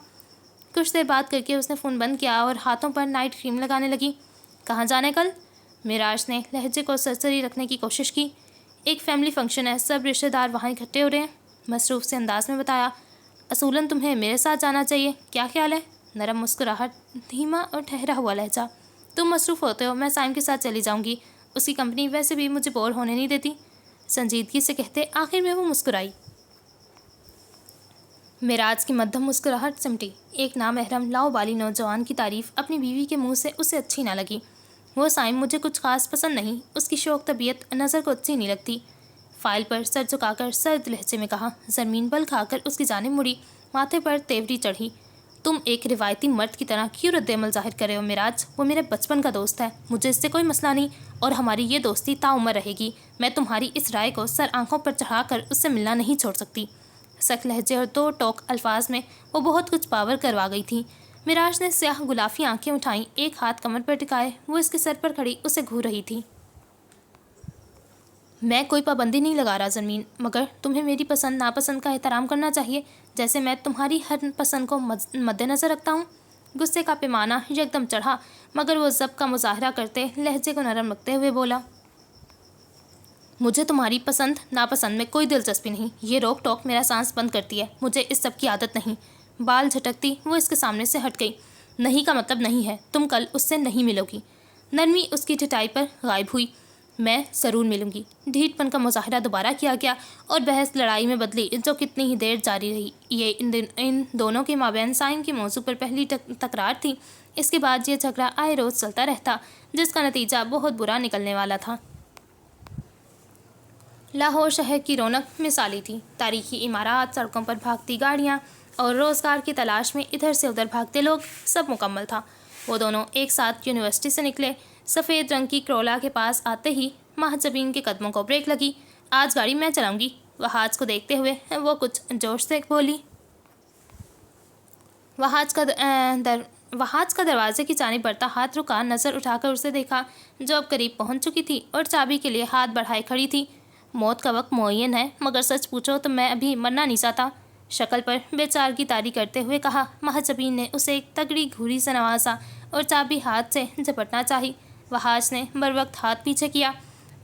کچھ دیر بات کر کے اس نے فون بند کیا اور ہاتھوں پر نائٹ کریم لگانے لگی۔ کہاں جانے کل؟ معراج نے لہجے کو سرسری رکھنے کی کوشش کی۔ ایک فیملی فنکشن ہے، سب رشتہ دار وہاں اکٹھے ہو رہے ہیں، مصروف سے انداز میں بتایا۔ اصولاً تمہیں میرے ساتھ جانا چاہیے، کیا خیال ہے؟ نرم مسکراہٹ، دھیما اور ٹھہرا ہوا لہجہ۔ تم مصروف ہوتے ہو، میں سائم کے ساتھ چلی جاؤں گی، اس کی کمپنی ویسے بھی مجھے بور ہونے نہیں دیتی، سنجیدگی سے کہتے آخر میں وہ مسکرائی۔ معراج کی مدھم مسکراہٹ سمٹی۔ ایک نامحرم لاؤبالی نوجوان کی تعریف اپنی بیوی کے منہ سے اسے اچھی نہ لگی۔ وہ سائم مجھے کچھ خاص پسند نہیں، اس کی شوق طبیعت نظر کو اچھی نہیں لگتی، فائل پر سر جھکا کر سرد لہجے میں کہا۔ زرمین بل کھا کر اس کی جانب مڑی، ماتھے پر تیوری چڑھی۔ تم ایک روایتی مرد کی طرح کیوں رد عمل ظاہر کر رہے ہو معراج؟ وہ میرے بچپن کا دوست ہے، مجھے اس سے کوئی مسئلہ نہیں، اور ہماری یہ دوستی تاعمر رہے گی۔ میں تمہاری اس رائے کو سر آنکھوں پر چڑھا کر اس سے ملنا نہیں چھوڑ سکتی۔ سخت لہجے اور دو ٹوک الفاظ میں وہ بہت کچھ پاور کروا گئی تھی۔ معراج نے سیاہ گلافی آنکھیں اٹھائیں، ایک ہاتھ کمر پر ٹکائے وہ اس کے سر پر کھڑی اسے گھور رہی تھی۔ میں کوئی پابندی نہیں لگا رہا زرمین، مگر تمہیں میری پسند ناپسند کا احترام کرنا چاہیے، جیسے میں تمہاری ہر پسند کو مد نظر رکھتا ہوں۔ غصے کا پیمانہ یکدم چڑھا، مگر وہ ضبط کا مظاہرہ کرتے لہجے کو نرم رکھتے ہوئے بولا۔ مجھے تمہاری پسند ناپسند میں کوئی دلچسپی نہیں، یہ روک ٹوک میرا سانس بند کرتی ہے، مجھے اس سب کی عادت نہیں۔ بال جھٹکتی وہ اس کے سامنے سے ہٹ گئی۔ نہیں کا مطلب نہیں ہے، تم کل اس سے نہیں ملو گی۔ نرمی اس کی ٹھٹائی پر غائب ہوئی۔ میں ضرور ملوں گی۔ ڈھیٹ پن کا مظاہرہ دوبارہ کیا گیا اور بحث لڑائی میں بدلی جو کتنی ہی دیر جاری رہی۔ یہ ان دونوں کے مابین سائم کے موضوع پر پہلی تکرار تھی۔ اس کے بعد یہ جھگڑا آئے روز چلتا رہتا، جس کا نتیجہ بہت برا نکلنے والا تھا۔ لاہور شہر کی رونق مثالی تھی۔ تاریخی عمارات، سڑکوں پر بھاگتی گاڑیاں اور روزگار کی تلاش میں ادھر سے ادھر بھاگتے لوگ، سب مکمل تھا۔ وہ دونوں ایک ساتھ یونیورسٹی سے نکلے۔ سفید رنگ کی کرولا کے پاس آتے ہی مہجبین کے قدموں کو بریک لگی۔ آج گاڑی میں چلاؤں گی، وہاج کو دیکھتے ہوئے وہ کچھ جوش سے بولی۔ وہاج کا دروازے کی جانب بڑھتا ہاتھ رکا، نظر اٹھا کر اسے دیکھا جو اب قریب پہنچ چکی تھی اور چابی کے لیے ہاتھ بڑھائے کھڑی تھی۔ موت کا وقت معین ہے، مگر سچ پوچھو تو میں ابھی مرنا نہیں چاہتا، شکل پر بے چارگی طاری کرتے ہوئے کہا۔ مہجبین نے اسے ایک تگڑی گھوری سے نوازا اور چابی ہاتھ سے جھپٹنا چاہی۔ وہاج نے بروقت ہاتھ پیچھے کیا۔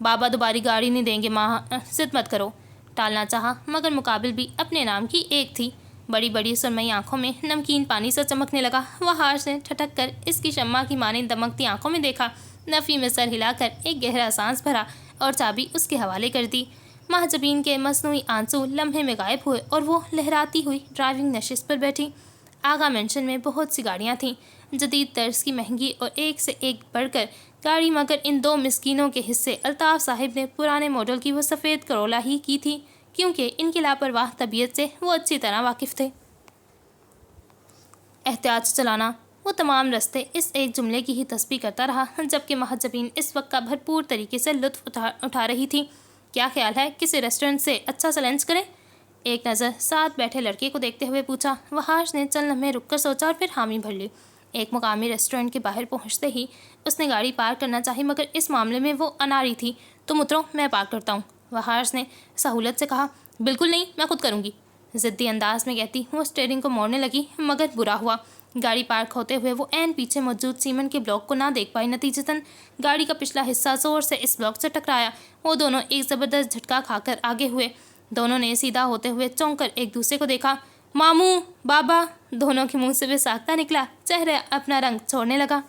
بابا دوباری گاڑی نہیں دیں گے ماں، ضد مت کرو۔ ٹالنا چاہا، مگر مقابل بھی اپنے نام کی ایک تھی۔ بڑی بڑی سرمئی آنکھوں میں نمکین پانی سا چمکنے لگا۔ وہاج نے ٹھٹک کر اس کی شمع کی مانند دمکتی آنکھوں میں دیکھا، نفی میں سر ہلا کر ایک گہرا سانس بھرا اور چابی اس کے حوالے کر دی۔ مہجبین کے مصنوعی آنسو لمحے میں غائب ہوئے اور وہ لہراتی ہوئی ڈرائیونگ نشست پر بیٹھی۔ آغا مینشن میں بہت سی گاڑیاں تھیں، جدید طرز کی مہنگی اور ایک سے ایک بڑھ کر گاڑی، مگر ان دو مسکینوں کے حصے الطاف صاحب نے پرانے ماڈل کی وہ سفید کرولا ہی کی تھی، کیونکہ ان کی لاپرواہ طبیعت سے وہ اچھی طرح واقف تھے۔ احتیاط سے چلانا۔ وہ تمام رستے اس ایک جملے کی ہی تسبیح کرتا رہا، جبکہ مہجبین اس وقت کا بھرپور طریقے سے لطف اٹھا رہی تھی۔ کیا خیال ہے کسی ریسٹورنٹ سے اچھا سا لنچ کریں؟ ایک نظر ساتھ بیٹھے لڑکے کو دیکھتے ہوئے پوچھا۔ وہاج نے چند لمحے رک کر سوچا اور پھر حامی بھر لی۔ ایک مقامی ریسٹورنٹ کے باہر پہنچتے ہی اس نے گاڑی پارک کرنا چاہی، مگر اس معاملے میں وہ اناری تھی۔ تم اترو، میں پارک کرتا ہوں، وہاج نے سہولت سے کہا۔ بالکل نہیں، میں خود کروں گی، ضدی انداز میں کہتی وہ اسٹیئرنگ کو موڑنے لگی، مگر برا ہوا، گاڑی پارک ہوتے ہوئے وہ عین پیچھے موجود سیمنٹ کے بلاک کو نہ دیکھ پائی۔ نتیجتاً گاڑی کا پچھلا حصہ زور سے اس بلاک سے ٹکرایا۔ وہ دونوں ایک زبردست جھٹکا کھا کر آگے ہوئے۔ دونوں نے سیدھا ہوتے ہوئے چونک کر ایک دوسرے کو دیکھا۔ ماموں، بابا، دونوں کے منہ سے بے ساختہ نکلا، چہرہ اپنا رنگ چھوڑنے لگا۔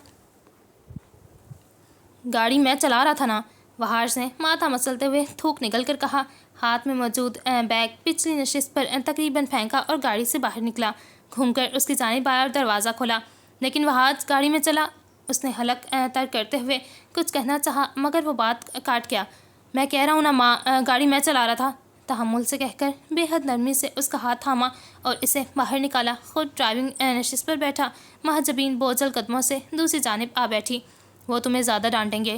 گاڑی میں چلا رہا تھا نا، وہاج نے ماتھا مسلتے ہوئے تھوک نکل کر کہا۔ ہاتھ میں موجود بیگ پچھلی نشست پر تقریباً پھینکا اور گاڑی سے باہر نکلا۔ گھوم کر اس کی جانب آیا اور دروازہ کھولا۔ لیکن وہاج گاڑی میں چلا، اس نے حلق تر کرتے ہوئے کچھ کہنا چاہا، مگر وہ بات کاٹ گیا۔ میں کہہ رہا ہوں نا ماں، گاڑی میں چلا رہا تھا، تحمل سے کہہ کر بے حد نرمی سے اس کا ہاتھ تھاما اور اسے باہر نکالا۔ خود ڈرائیونگ نشست پر بیٹھا۔ مہجبین بوجھل قدموں سے دوسری جانب آ بیٹھی۔ وہ تمہیں زیادہ ڈانٹیں گے،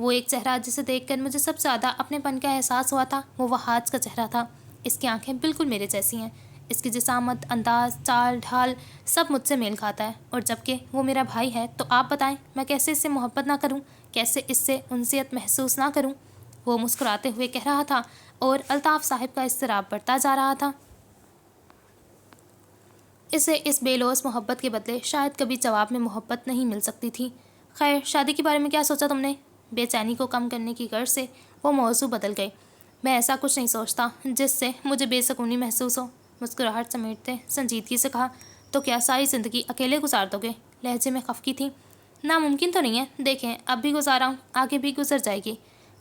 وہ ایک چہرہ جسے دیکھ کر مجھے سب سے زیادہ اپنے پن کا احساس ہوا تھا وہ وہاج کا چہرہ تھا۔ اس کی آنکھیں بالکل میرے جیسی ہیں، اس کی جسامت، انداز، چال ڈھال سب مجھ سے میل کھاتا ہے، اور جب کہ وہ میرا بھائی ہے تو آپ بتائیں میں کیسے اس سے محبت نہ کروں، کیسے اس سے انسیت محسوس نہ کروں؟ وہ مسکراتے ہوئے کہہ رہا تھا اور الطاف صاحب کا اضطراب بڑھتا جا رہا تھا۔ اسے اس بے لوث محبت کے بدلے شاید کبھی جواب میں محبت نہیں مل سکتی تھی۔ خیر، شادی کے بارے میں کیا سوچا تم نے؟ بے چینی کو کم کرنے کی غرض سے وہ موضوع بدل گئے۔ میں ایسا کچھ نہیں سوچتا جس سے مجھے بے سکونی محسوس ہو، مسکراہٹ سمیٹتے سنجیدگی سے کہا۔ تو کیا ساری زندگی اکیلے گزار دو گے؟ لہجے میں خفگی تھی۔ ناممکن تو نہیں ہے، دیکھیں اب بھی گزارا ہوں، آگے بھی گزر جائے گی۔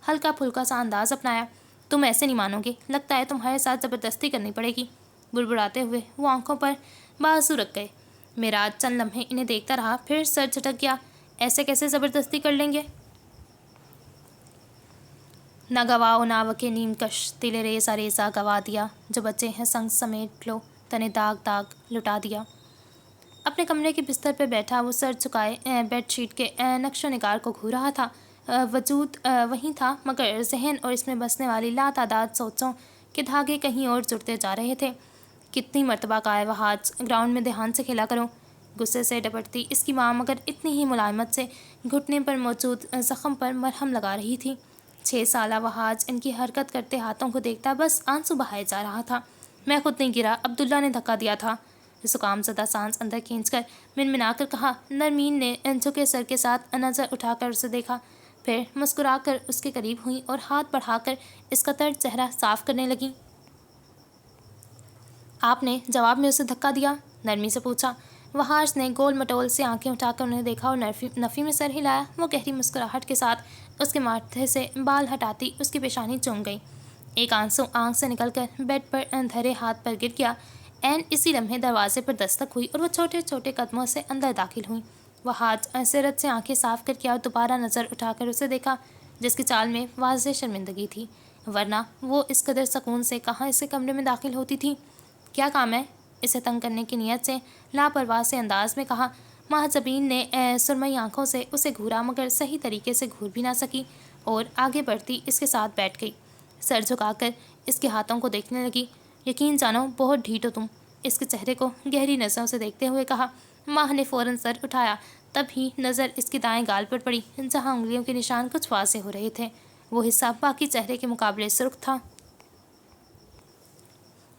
ہلکا پھلکا سا انداز اپنایا۔ تم ایسے نہیں مانو گے، لگتا ہے تمہارے ساتھ زبردستی کرنی پڑے گی۔ بڑبڑاتے ہوئے وہ آنکھوں پر بازو رکھ گئے۔ میراج چند لمحے انہیں دیکھتا رہا، پھر سر جھٹک گیا۔ ایسے کیسے زبردستی کر لیں گے؟ نہ گواؤ ناو کے نیم کش، دل ریزہ ریزہ گوا دیا، جو بچے ہیں سنگ سمیٹ لو، تنے داغ داغ لٹا دیا۔ اپنے کمرے کے بستر پر بیٹھا وہ سر جھکائے بیڈ شیٹ کے نقش و نگار کو گھو رہا تھا۔ وجود وہیں تھا، مگر ذہن اور اس میں بسنے والی لاتعداد سوچوں کے دھاگے کہیں اور جڑتے جا رہے تھے۔ کتنی مرتبہ کہا ہے وہاج، گراؤنڈ میں دھیان سے کھیلا کرو۔ غصے سے ڈپٹتی اس کی ماں مگر اتنی ہی ملائمت سے گھٹنے پر موجود زخم پر مرہم لگا رہی تھی۔ 6 سالہ وہاج ان کی حرکت کرتے ہاتھوں کو دیکھتا بس آنسو بہائے جا رہا تھا۔ میں خود نہیں گرا، عبداللہ نے دھکا دیا تھا۔ زکام زدہ سانس اندر کھینچ کر منمنا کر کہا۔ نرمین نے جھکے سر کے ساتھ نظر اٹھا کر اسے دیکھا، پھر مسکرا کر اس کے قریب ہوئیں اور ہاتھ بڑھا کر اس کا تر چہرہ صاف کرنے لگیں۔ آپ نے جواب میں اسے دھکا دیا؟ نرمی سے پوچھا۔ وہاج نے گول مٹول سے آنکھیں اٹھا کر انہیں دیکھا اور نفی میں سر ہلایا۔ وہ گہری مسکراہٹ کے ساتھ اس کے ماتھے سے بال ہٹاتی اس کی پیشانی چوم گئی۔ ایک آنسو آنکھ سے نکل کر بیڈ پر دھرے ہاتھ پر گر گیا۔ عین اسی لمحے دروازے پر دستک ہوئی اور وہ چھوٹے چھوٹے قدموں سے اندر داخل ہوئیں۔ وہاج سرت سے آنکھیں صاف کر کے اور دوبارہ نظر اٹھا کر اسے دیکھا، جس کی چال میں واضح شرمندگی تھی، ورنہ وہ اس قدر سکون سے کہاں اس کے کمرے میں داخل ہوتی تھی۔ کیا کام ہے؟ اسے تنگ کرنے کی نیت سے لاپرواہ سے انداز میں کہا۔ مہجبین نے سرمئی آنکھوں سے اسے گھورا مگر صحیح طریقے سے گھور بھی نہ سکی اور آگے بڑھتی اس کے ساتھ بیٹھ گئی۔ سر جھکا کر اس کے ہاتھوں کو دیکھنے لگی۔ یقین جانو بہت ڈھیٹ ہو تم، اس کے چہرے کو گہری نظروں سے دیکھتے ہوئے کہا۔ ماہ نے فوراً سر اٹھایا، تب ہی نظر اس کے دائیں گال پر پڑی جہاں انگلیوں کے نشان کچھ واضح ہو رہے تھے۔ وہ حصہ باقی چہرے کے مقابلے سرخ تھا۔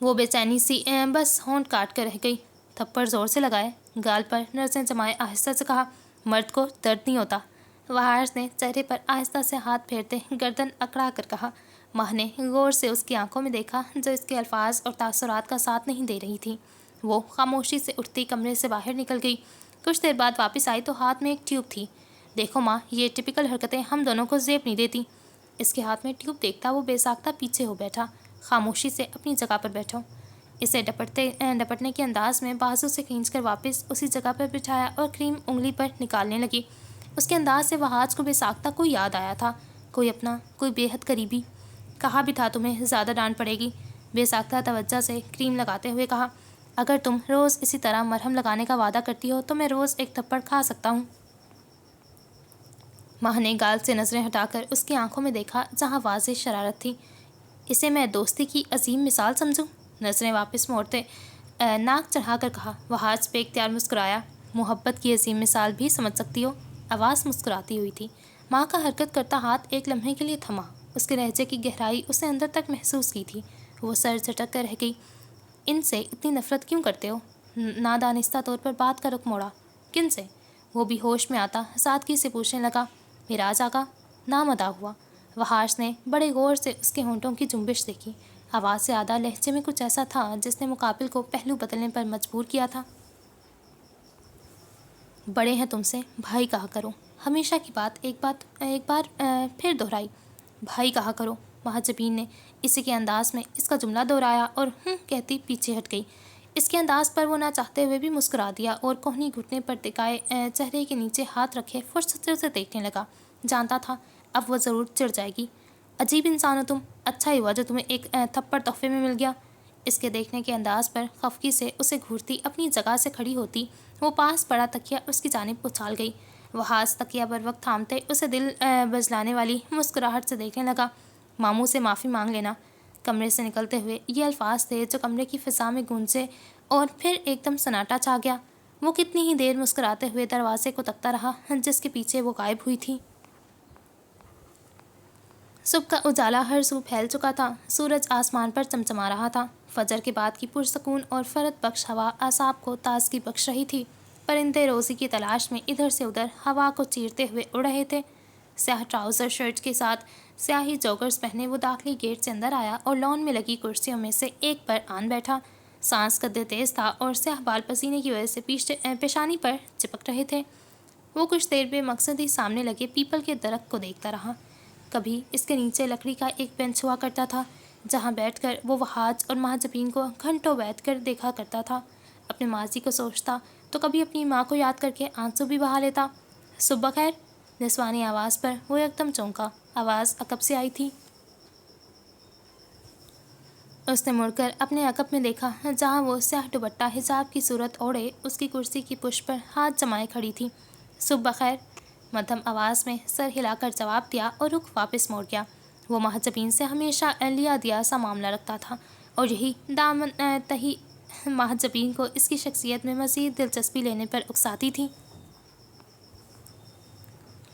وہ بے چینی سی بس ہونٹ کاٹ کر رہ گئی۔ تھپڑ زور سے لگائے، گال پر نظریں جمائے آہستہ سے کہا۔ مرد کو درد نہیں ہوتا۔ وہاج نے چہرے پر آہستہ سے ہاتھ پھیرتے گردن اکڑا کر کہا۔ ماہ نے غور سے اس کی آنکھوں میں دیکھا جو اس کے الفاظ اور تاثرات کا ساتھ نہیں دے رہی تھی۔ وہ خاموشی سے اٹھتی کمرے سے باہر نکل گئی۔ کچھ دیر بعد واپس آئی تو ہاتھ میں ایک ٹیوب تھی۔ دیکھو ماں، یہ ٹپیکل حرکتیں ہم دونوں کو زیب نہیں دیتی۔ اس کے ہاتھ میں ٹیوب دیکھتا وہ بے ساختہ پیچھے ہو بیٹھا۔ خاموشی سے اپنی جگہ پر بیٹھو۔ اسے ڈپٹنے کے انداز میں بازو سے کھینچ کر واپس اسی جگہ پر بٹھایا اور کریم انگلی پر نکالنے لگی۔ اس کے انداز سے وہاج کو بے ساختہ کوئی یاد آیا تھا، کوئی اپنا، کوئی بے حد قریبی۔ کہا بھی تھا تمہیں زیادہ ڈانٹ پڑے گی، بے ساختہ توجہ سے کریم لگاتے ہوئے کہا۔ اگر تم روز اسی طرح مرہم لگانے کا وعدہ کرتی ہو تو میں روز ایک تھپڑ کھا سکتا ہوں۔ ماہ نے گال سے نظریں ہٹا کر اس کی آنکھوں میں دیکھا جہاں واضح شرارت تھی۔ اسے میں دوستی کی عظیم مثال سمجھوں؟ نظریں واپس موڑتے ناک چڑھا کر کہا۔ وہاج بے اختیار مسکرایا۔ محبت کی عظیم مثال بھی سمجھ سکتی ہو؟ آواز مسکراتی ہوئی تھی۔ ماں کا حرکت کرتا ہاتھ ایک لمحے کے لیے تھما۔ اس کے لہجے کی گہرائی اسے اندر تک محسوس کی تھی۔ وہ سر جھٹک کر رہ گئی۔ ان سے اتنی نفرت کیوں کرتے ہو؟ نادانستہ طور پر بات کا رخ موڑا۔ کن سے؟ وہ بھی ہوش میں آتا سادگی سے پوچھنے لگا۔ میراج آقا۔ نام ادا ہوا۔ وہاج نے بڑے غور سے اس کے ہونٹوں کی جنبش دیکھی۔ آواز سے آدھا لہجے میں کچھ ایسا تھا جس نے مقابل کو پہلو بدلنے پر مجبور کیا تھا۔ بڑے ہیں تم سے، بھائی کہا کرو۔ ہمیشہ کی بات ایک بار پھر دہرائی۔ بھائی کہا کرو۔ مہجبین نے اسی کے انداز میں اس کا جملہ دہرایا اور کہتی پیچھے ہٹ گئی۔ اس کے انداز پر وہ نہ چاہتے ہوئے بھی مسکرا دیا اور کوہنی گھٹنے پر ٹکائے چہرے کے نیچے ہاتھ رکھے فرصت سے اسے دیکھنے لگا۔ جانتا تھا اب وہ ضرور چڑھ جائے گی۔ عجیب انسان ہو تم، اچھا ہی ہوا جو تمہیں ایک تھپڑ تحفے میں مل گیا۔ اس کے دیکھنے کے انداز پر خفگی سے اسے گھورتی اپنی جگہ سے کھڑی ہوتی وہ پاس پڑا تکیہ اس کی جانب اچھال گئی۔ وہ ہاتھ تکیہ بر وقت تھامتے اسے دل بجلانے والی مسکراہٹ سے دیکھنے لگا۔ ماموں سے معافی مانگ لینا۔ کمرے سے نکلتے ہوئے یہ الفاظ تھے جو کمرے کی فضا میں گونجے اور پھر ایک دم سناٹا چھا گیا۔ وہ کتنی ہی دیر مسکراتے ہوئے دروازے کو تکتا رہا جس کے پیچھے وہ غائب ہوئی تھی۔ صبح کا اجالا ہر سو پھیل چکا تھا۔ سورج آسمان پر چمچما رہا تھا۔ فجر کے بعد کی پرسکون اور فرد بخش ہوا اعصاب کو تازگی بخش رہی تھی۔ پرندے روزی کی تلاش میں ادھر سے ادھر ہوا کو چیرتے ہوئے اڑ رہے تھے۔ سیاہ ٹراؤزر شرٹ کے ساتھ سیاہی جوگرز پہنے وہ داخلی گیٹ سے اندر آیا اور لان میں لگی کرسیوں میں سے ایک پر آن بیٹھا۔ سانس قد تیز تھا اور سیاہ بال پسینے کی وجہ سے پیشانی پر چپک رہے تھے۔ وہ کچھ دیر بے مقصد ہی سامنے لگے پیپل کے درخت کو دیکھتا رہا۔ کبھی اس کے نیچے لکڑی کا ایک بینچ ہوا کرتا تھا جہاں بیٹھ کر وہ وحاج اور مہاجبین کو گھنٹوں بیٹھ کر دیکھا کرتا تھا۔ اپنے ماضی کو سوچتا تو کبھی اپنی ماں کو یاد کر کے آنسو بھی بہا لیتا۔ صبح خیر، نسوانی آواز پر وہ ایک دم چونکا۔ آواز عقب سے آئی تھی۔ اس نے مڑ کر اپنے عقب میں دیکھا جہاں وہ سیاہ دوپٹہ حجاب کی صورت اوڑھے اس کی کرسی کی پشت پر ہاتھ جمائے کھڑی تھی۔ صبح خیر، مدھم آواز میں سر ہلا کر جواب دیا اور رخ واپس موڑ گیا۔ وہ مہاجبین سے ہمیشہ لیا دیا سا معاملہ رکھتا تھا اور یہی دامن تہی مہاجبین کو اس کی شخصیت میں مزید دلچسپی لینے پر اکساتی تھی۔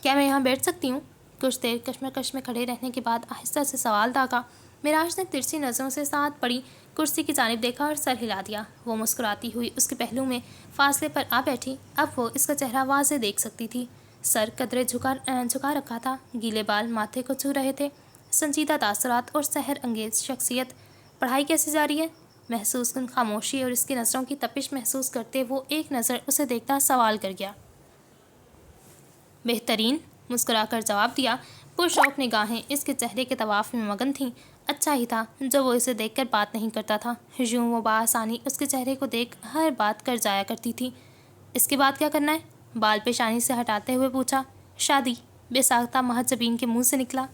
کیا میں یہاں بیٹھ سکتی ہوں؟ کچھ دیر کشمکش میں کھڑے رہنے کے بعد آہستہ سے سوال داغا۔ معراج نے ترچھی نظروں سے ساتھ پڑی کرسی کی جانب دیکھا اور سر ہلا دیا۔ وہ مسکراتی ہوئی اس کے پہلو میں فاصلے پر آ بیٹھی۔ اب وہ اس کا چہرہ واضح دیکھ سکتی تھی۔ سر قدرے جھکا رکھا تھا۔ گیلے بال ماتھے کو چھو رہے تھے۔ سنجیدہ تاثرات اور سحر انگیز شخصیت۔ پڑھائی کیسی جاری ہے؟ محسوس کن خاموشی اور اس کی نظروں کی تپش محسوس کرتے وہ ایک نظر اسے دیکھتا سوال کر گیا۔ بہترین، مسکرا کر جواب دیا۔ پرشوق نگاہیں اس کے چہرے کے طواف میں مگن تھیں۔ اچھا ہی تھا جو وہ اسے دیکھ کر بات نہیں کرتا تھا۔ یوں وہ بآسانی اس کے چہرے کو دیکھ ہر بات کر جایا کرتی تھی۔ اس کے بعد کیا کرنا ہے؟ بال پیشانی سے ہٹاتے ہوئے پوچھا۔ شادی، بے ساختہ مہاجبین کے منہ سے نکلا۔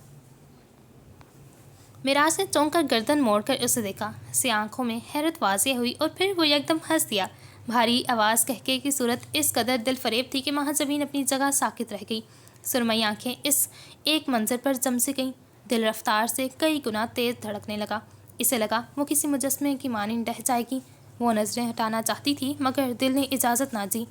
معراج نے چونک کر گردن موڑ کر اسے دیکھا۔ سیاہ آنکھوں میں حیرت واضح ہوئی اور پھر وہ یکدم ہنس دیا۔ بھاری آواز کہکے کی صورت اس قدر دل فریب تھی کہ مہاجبین اپنی جگہ ساکت رہ گئی۔ سرمئی آنکھیں اس ایک منظر پر جم سے گئیں۔ دل رفتار سے کئی گنا تیز دھڑکنے لگا۔ اسے لگا وہ کسی مجسمے کی مانند ڈہ جائے گی۔ وہ نظریں ہٹانا چاہتی تھی مگر دل نے اجازت نہ دی۔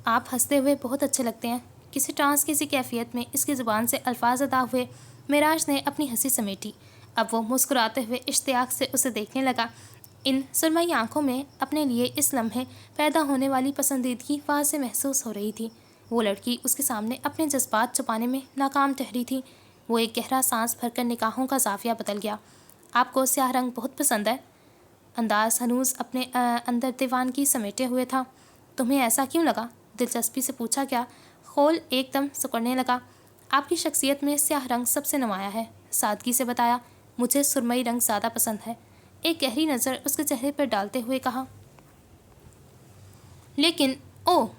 آپ ہنستے ہوئے بہت اچھے لگتے ہیں۔ کسی ٹرانس کسی کیفیت میں اس کی زبان سے الفاظ ادا ہوئے۔ معراج نے اپنی ہنسی سمیٹی۔ اب وہ مسکراتے ہوئے اشتیاق سے اسے دیکھنے لگا۔ ان سرمئی آنکھوں میں اپنے لیے اس لمحے پیدا ہونے والی پسندیدگی واضح محسوس ہو رہی تھی۔ وہ لڑکی اس کے سامنے اپنے جذبات چھپانے میں ناکام ٹھہری تھی۔ وہ ایک گہرا سانس بھر کر نگاہوں کا زاویہ بدل گیا۔ آپ کو سیاہ رنگ بہت پسند ہے؟ انداز ہنوز اپنے اندر دیوانگی سمیٹے ہوئے تھا۔ تمہیں ایسا کیوں لگا؟ دلچسپی سے پوچھا گیا۔ خول ایک دم سکڑنے لگا۔ آپ کی شخصیت میں سیاہ رنگ سب سے نمایاں ہے، سادگی سے بتایا۔ مجھے سرمئی رنگ زیادہ پسند ہے، ایک گہری نظر اس کے چہرے پر ڈالتے ہوئے کہا۔ لیکن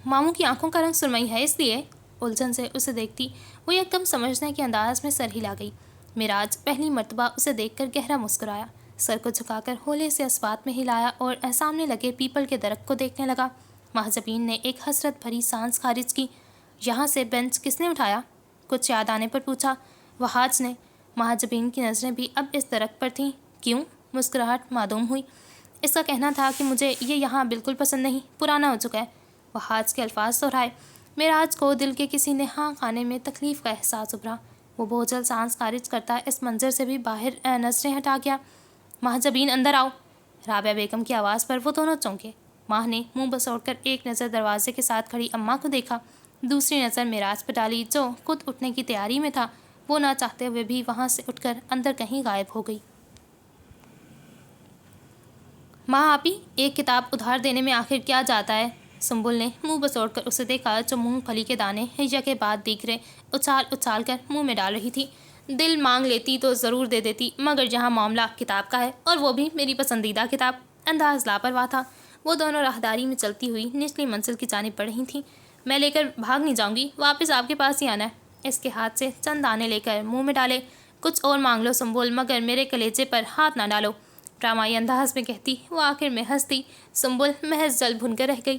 ماموں کی آنکھوں کا رنگ سرمئی ہے اس لیے؟ الجھن سے اسے دیکھتی وہ یکدم سمجھنے کے انداز میں سر ہلا گئی۔ معراج پہلی مرتبہ اسے دیکھ کر گہرا مسکرایا، سر کو جھکا کر ہولے سے اسبات میں ہلایا اور سامنے لگے پیپل کے درخت کو دیکھنے لگا۔ مہاجبین نے ایک حسرت بھری سانس خارج کی۔ یہاں سے بینچ کس نے اٹھایا؟ کچھ یاد آنے پر پوچھا۔ وحاج نے۔ مہاجبین کی نظریں بھی اب اس درخت پر تھیں۔ کیوں؟ مسکراہٹ معدوم ہوئی۔ اس کا کہنا تھا کہ مجھے یہ یہاں بالکل پسند نہیں، پرانا ہو چکا ہے۔ وحاج کے الفاظ دہرائے۔ معراج کو دل کے کسی نہاں خانے میں تکلیف کا احساس ابھرا۔ وہ بوجھل سانس خارج کرتا اس منظر سے بھی باہر نظریں ہٹا گیا۔ مہاجبین اندر آؤ۔ رابعہ بیگم کی آواز پر وہ دونوں چونکے۔ ماہ نے منہ بسوڑ کر ایک نظر دروازے کے ساتھ کھڑی اماں کو دیکھا، دوسری نظر معراج پر ڈالی جو خود اٹھنے کی تیاری میں تھا۔ وہ نہ چاہتے ہوئے بھی وہاں سے اٹھ کر اندر کہیں غائب ہو گئی۔ ماں آپی، ایک کتاب ادھار دینے میں آخر کیا جاتا ہے؟ سنبل نے منہ بسوڑ کر اسے دیکھا جو مونگ پھلی کے دانے یکے بعد دیگرے اچھال اچھال کر منہ میں ڈال رہی تھی۔ دل مانگ لیتی تو ضرور دے دیتی مگر یہاں معاملہ کتاب کا ہے اور وہ بھی میری پسندیدہ کتاب۔ انداز لاپرواہ تھا۔ وہ دونوں راہداری میں چلتی ہوئی نچلی منزل کی جانب بڑھ رہی تھیں۔ میں لے کر بھاگ نہیں جاؤں گی، واپس آپ کے پاس ہی آنا ہے۔ اس کے ہاتھ سے چند دانے لے کر منہ میں ڈالے۔ کچھ اور مانگ لو سنبل مگر میرے کلیجے پر ہاتھ نہ ڈالو، ڈرامائی انداز میں کہتی وہ آخر میں ہنستی۔ سنبل محض جل بھن کر رہ گئی۔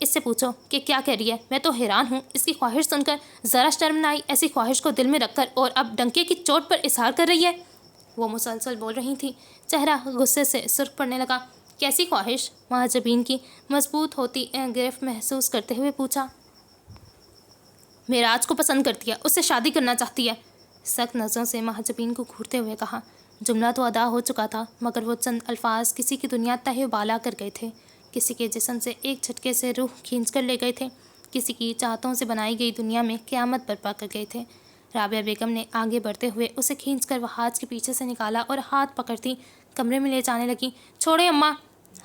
اس سے پوچھو کہ کیا کہہ رہی ہے۔ میں تو حیران ہوں، اس کی خواہش سن کر ذرا شرم نہ آئی؟ ایسی خواہش کو دل میں رکھ کر اور اب ڈنکے کی چوٹ پر اظہار کر رہی ہے۔ وہ مسلسل بول رہی تھی، چہرہ غصے سے سرخ پڑنے لگا۔ کیسی خواہش؟ مہاجبین کی مضبوط ہوتی گرفت محسوس کرتے ہوئے پوچھا۔ معراج کو پسند کرتی ہے، اس سے شادی کرنا چاہتی ہے، سخت نظروں سے مہاجبین کو گھورتے ہوئے کہا۔ جملہ تو ادا ہو چکا تھا، مگر وہ چند الفاظ کسی کی دنیا تہہ و بالا کر گئے تھے، کسی کے جسم سے ایک جھٹکے سے روح کھینچ کر لے گئے تھے، کسی کی چاہتوں سے بنائی گئی دنیا میں قیامت برپا کر گئے تھے۔ رابعہ بیگم نے آگے بڑھتے ہوئے اسے کھینچ کر وہاج کے پیچھے سے نکالا اور ہاتھ پکڑتی کمرے میں لے جانے لگی۔ چھوڑیں اماں!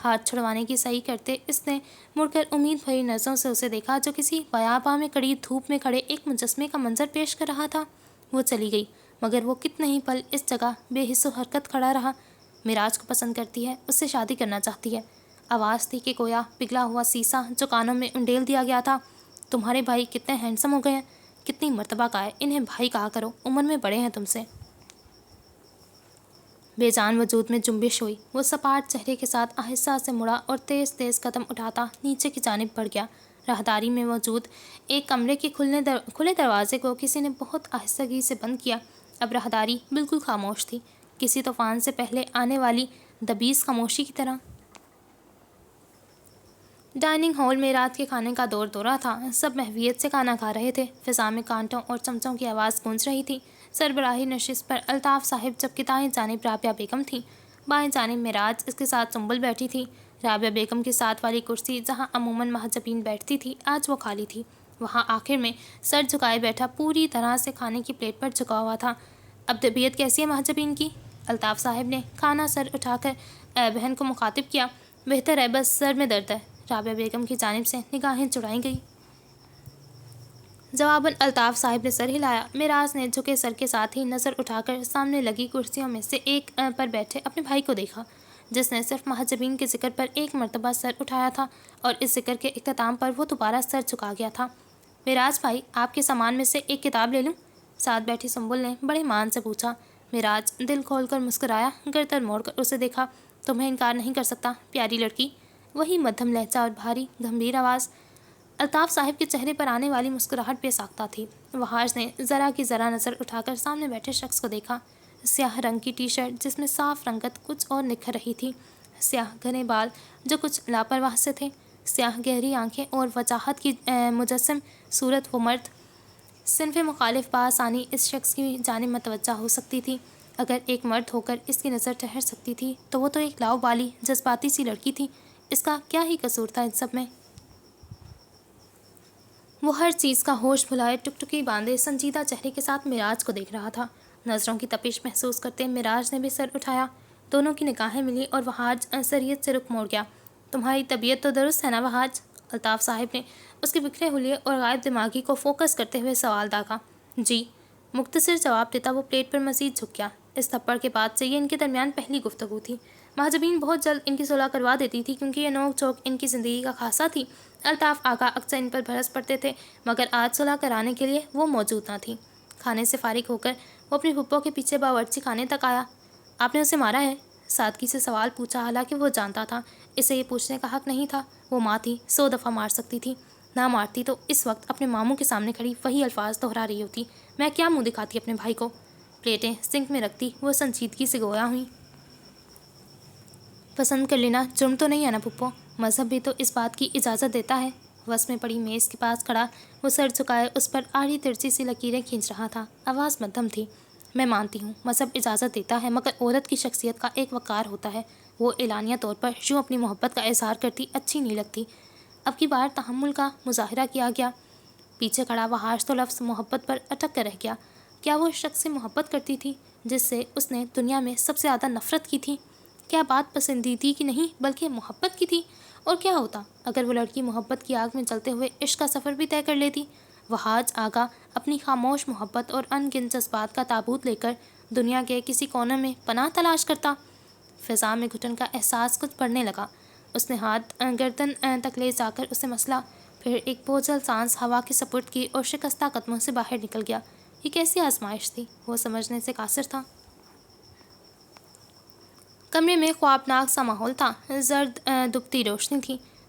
ہاتھ چھڑوانے کی صحیح کرتے اس نے مڑ کر امید بھری نظروں سے اسے دیکھا، جو کسی بیاباں میں کڑی دھوپ میں کھڑے ایک مجسمے کا منظر پیش کر رہا تھا۔ وہ چلی گئی، مگر وہ کتنے ہی پل اس جگہ بے حس و حرکت کھڑا رہا۔ معراج کو پسند کرتی ہے، اس سے شادی کرنا چاہتی ہے۔ آواز تھی کہ گویا پگھلا ہوا سیسا جو کانوں میں انڈیل دیا گیا تھا۔ تمہارے بھائی کتنے ہینڈسم ہو گئے ہیں، کتنی مرتبہ کہا ہے انہیں بھائی کہا کرو، عمر میں بڑے ہیں تم سے۔ بے جان وجود میں جنبش ہوئی، وہ سپاٹ چہرے کے ساتھ آہستہ سے مڑا اور تیز تیز قدم اٹھاتا نیچے کی جانب بڑھ گیا۔ راہداری میں موجود ایک کمرے کے کھلے دروازے کو کسی نے بہت آہستگی سے بند کیا۔ اب راہداری بالکل خاموش تھی، کسی طوفان سے پہلے آنے والی دبیس خاموشی کی طرح۔ ڈائننگ ہال میں رات کے کھانے کا دور دورہ تھا، سب محویت سے کھانا کھا رہے تھے، فضا میں کانٹوں اور چمچوں کی آواز گونج رہی تھی۔ سربراہی نشست پر الطاف صاحب جبکہ دائیں جانب رابعہ بیگم تھیں، بائیں جانب معراج اس کے ساتھ سنبل بیٹھی تھی۔ رابعہ بیگم کے ساتھ والی کرسی جہاں عموماً مہاجبین بیٹھتی تھی آج وہ خالی تھی۔ وہاں آخر میں سر جھکائے بیٹھا پوری طرح سے کھانے کی پلیٹ پر جھکا ہوا تھا۔ اب طبیعت کیسی ہے مہاجبین کی؟ الطاف صاحب نے کھانا سر اٹھا کر بہن کو مخاطب کیا۔ بہتر ہے، بس سر میں درد ہے، رابعہ بیگم کی جانب سے نگاہیں چڑھائی گئی۔ جواباً الطاف صاحب نے سر ہلایا۔ معراج نے جھکے سر کے ساتھ ہی نظر اٹھا کر سامنے لگی کرسیوں میں سے ایک پر بیٹھے اپنے بھائی کو دیکھا، جس نے صرف مہاجبین کے ذکر پر ایک مرتبہ سر اٹھایا تھا اور اس ذکر کے اختتام پر وہ دوبارہ سر جھکا گیا تھا۔ معراج بھائی، آپ کے سامان میں سے ایک کتاب لے لوں؟ ساتھ بیٹھی سنبل نے بڑے مان سے پوچھا۔ معراج دل کھول کر مسکرایا، گردن موڑ کر اسے دیکھا۔ تمہیں انکار نہیں کر سکتا پیاری لڑکی۔ وہی مدھم لہجہ اور بھاری گمبھیر آواز۔ الطاف صاحب کے چہرے پر آنے والی مسکراہٹ بے ساختہ تھی۔ وہاج نے ذرا کی ذرا نظر اٹھا کر سامنے بیٹھے شخص کو دیکھا۔ سیاہ رنگ کی ٹی شرٹ جس میں صاف رنگت کچھ اور نکھر رہی تھی، سیاہ گھنے بال جو کچھ لاپرواہ سے تھے، سیاہ گہری آنکھیں اور وجاہت کی مجسم صورت۔ وہ مرد صنف مخالف بآسانی اس شخص کی جانب متوجہ ہو سکتی تھی۔ اگر ایک مرد ہو کر اس کی نظر ٹھہر سکتی تھی تو وہ تو ایک لاؤ بالی جذباتی سی لڑکی تھی، اس کا کیا ہی قصور تھا ان سب میں؟ وہ ہر چیز کا ہوش بھلائے ٹکٹکی باندھے سنجیدہ چہرے کے ساتھ معراج کو دیکھ رہا تھا۔ نظروں کی تپش محسوس کرتے معراج نے بھی سر اٹھایا، دونوں کی نگاہیں ملی اور وہاج سریت سے رخ موڑ گیا۔ تمہاری طبیعت تو درست ہے نا وہاج؟ الطاف صاحب نے اس کے بکھرے حلیے اور غائب دماغی کو فوکس کرتے ہوئے سوال داغا۔ جی، مختصر جواب دیتا وہ پلیٹ پر مزید جھک گیا۔ اس تھپڑ کے بعد سے یہ ان کے درمیان پہلی گفتگو تھی۔ مہاجبین بہت جلد ان کی صلح کروا دیتی تھی کیونکہ یہ نوک جھوک ان کی زندگی کا خاصہ تھی۔ الطاف آقا اکثر ان پر بھرس پڑتے تھے، مگر آج صلح کرانے کے لیے وہ موجود نہ تھی۔ کھانے سے فارغ ہو کر وہ اپنی پھپھو کے پیچھے باورچی خانے تک آیا۔ آپ نے اسے مارا ہے؟ سادگی سے سوال پوچھا، حالانکہ وہ جانتا تھا اسے یہ پوچھنے کا حق نہیں تھا۔ وہ ماں تھی، 100 دفعہ مار سکتی تھی، نہ مارتی تو اس وقت اپنے ماموں کے سامنے کھڑی وہی الفاظ دہرا رہی ہوتی۔ میں کیا منہ دکھاتی اپنے بھائی کو؟ پلیٹیں سنک میں رکھتی وہ سنجیدگی سے گویا ہوئی۔ پسند کر لینا جرم تو نہیں ہے نا پھپھو؟ مذہب بھی تو اس بات کی اجازت دیتا ہے۔ وس میں پڑی میز کے پاس کھڑا وہ سر جھکائے اس پر آڑی ترچی سی لکیریں کھینچ رہا تھا۔ آواز مدھم تھی۔ میں مانتی ہوں مذہب اجازت دیتا ہے، مگر عورت کی شخصیت کا ایک وقار ہوتا ہے، وہ اعلانیہ طور پر یوں اپنی محبت کا اظہار کرتی اچھی نہیں لگتی۔ اب کی بار تحمل کا مظاہرہ کیا گیا۔ پیچھے کھڑا وہاج تو لفظ محبت پر اٹک کر رہ گیا۔ کیا وہ اس شخص سے محبت کرتی تھی جس سے اس نے دنیا میں سب سے زیادہ نفرت کی تھی؟ کیا بات پسندیدگی کی نہیں بلکہ محبت کی تھی؟ اور کیا ہوتا اگر وہ لڑکی محبت کی آگ میں جلتے ہوئے عشق کا سفر بھی طے کر لیتی؟ وہاج آگا اپنی خاموش محبت اور ان گن جذبات کا تابوت لے کر دنیا کے کسی کونے میں پناہ تلاش کرتا۔ فضا میں گھٹن کا احساس کچھ بڑھنے لگا۔ اس نے ہاتھ گردن تک لے جا کر اسے مسلا، پھر ایک بوجھل سانس ہوا کے سپرد کی اور شکستہ قدموں سے باہر نکل گیا۔ یہ کیسی آزمائش تھی؟ وہ سمجھنے سے قاصر تھا۔ کمرے میں خوابناک سا ماحول تھا، زرد دبتی روشنی تھی،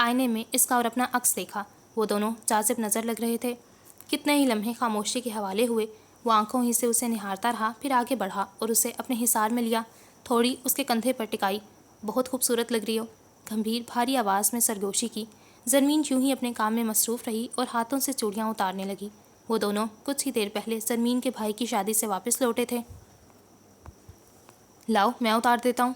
آئینے میں اس کا اور اپنا عکس دیکھا۔ وہ دونوں جاذب نظر لگ رہے تھے۔ کتنے ہی لمحے خاموشی کے حوالے ہوئے۔ وہ آنکھوں ہی سے اسے نہارتا رہا، پھر آگے بڑھا اور اسے اپنے حصار میں لیا، تھوڑی اس کے کندھے پر ٹکائی۔ بہت خوبصورت لگ رہی ہو، گمبھیر بھاری آواز میں سرگوشی کی۔ زرمین یوں ہی اپنے کام میں مصروف رہی اور ہاتھوں سے چوڑیاں اتارنے لگی۔ وہ دونوں کچھ ہی دیر پہلے زرمین کے بھائی کی شادی سے واپس لوٹے تھے۔ لاؤ میں اتار دیتا ہوں۔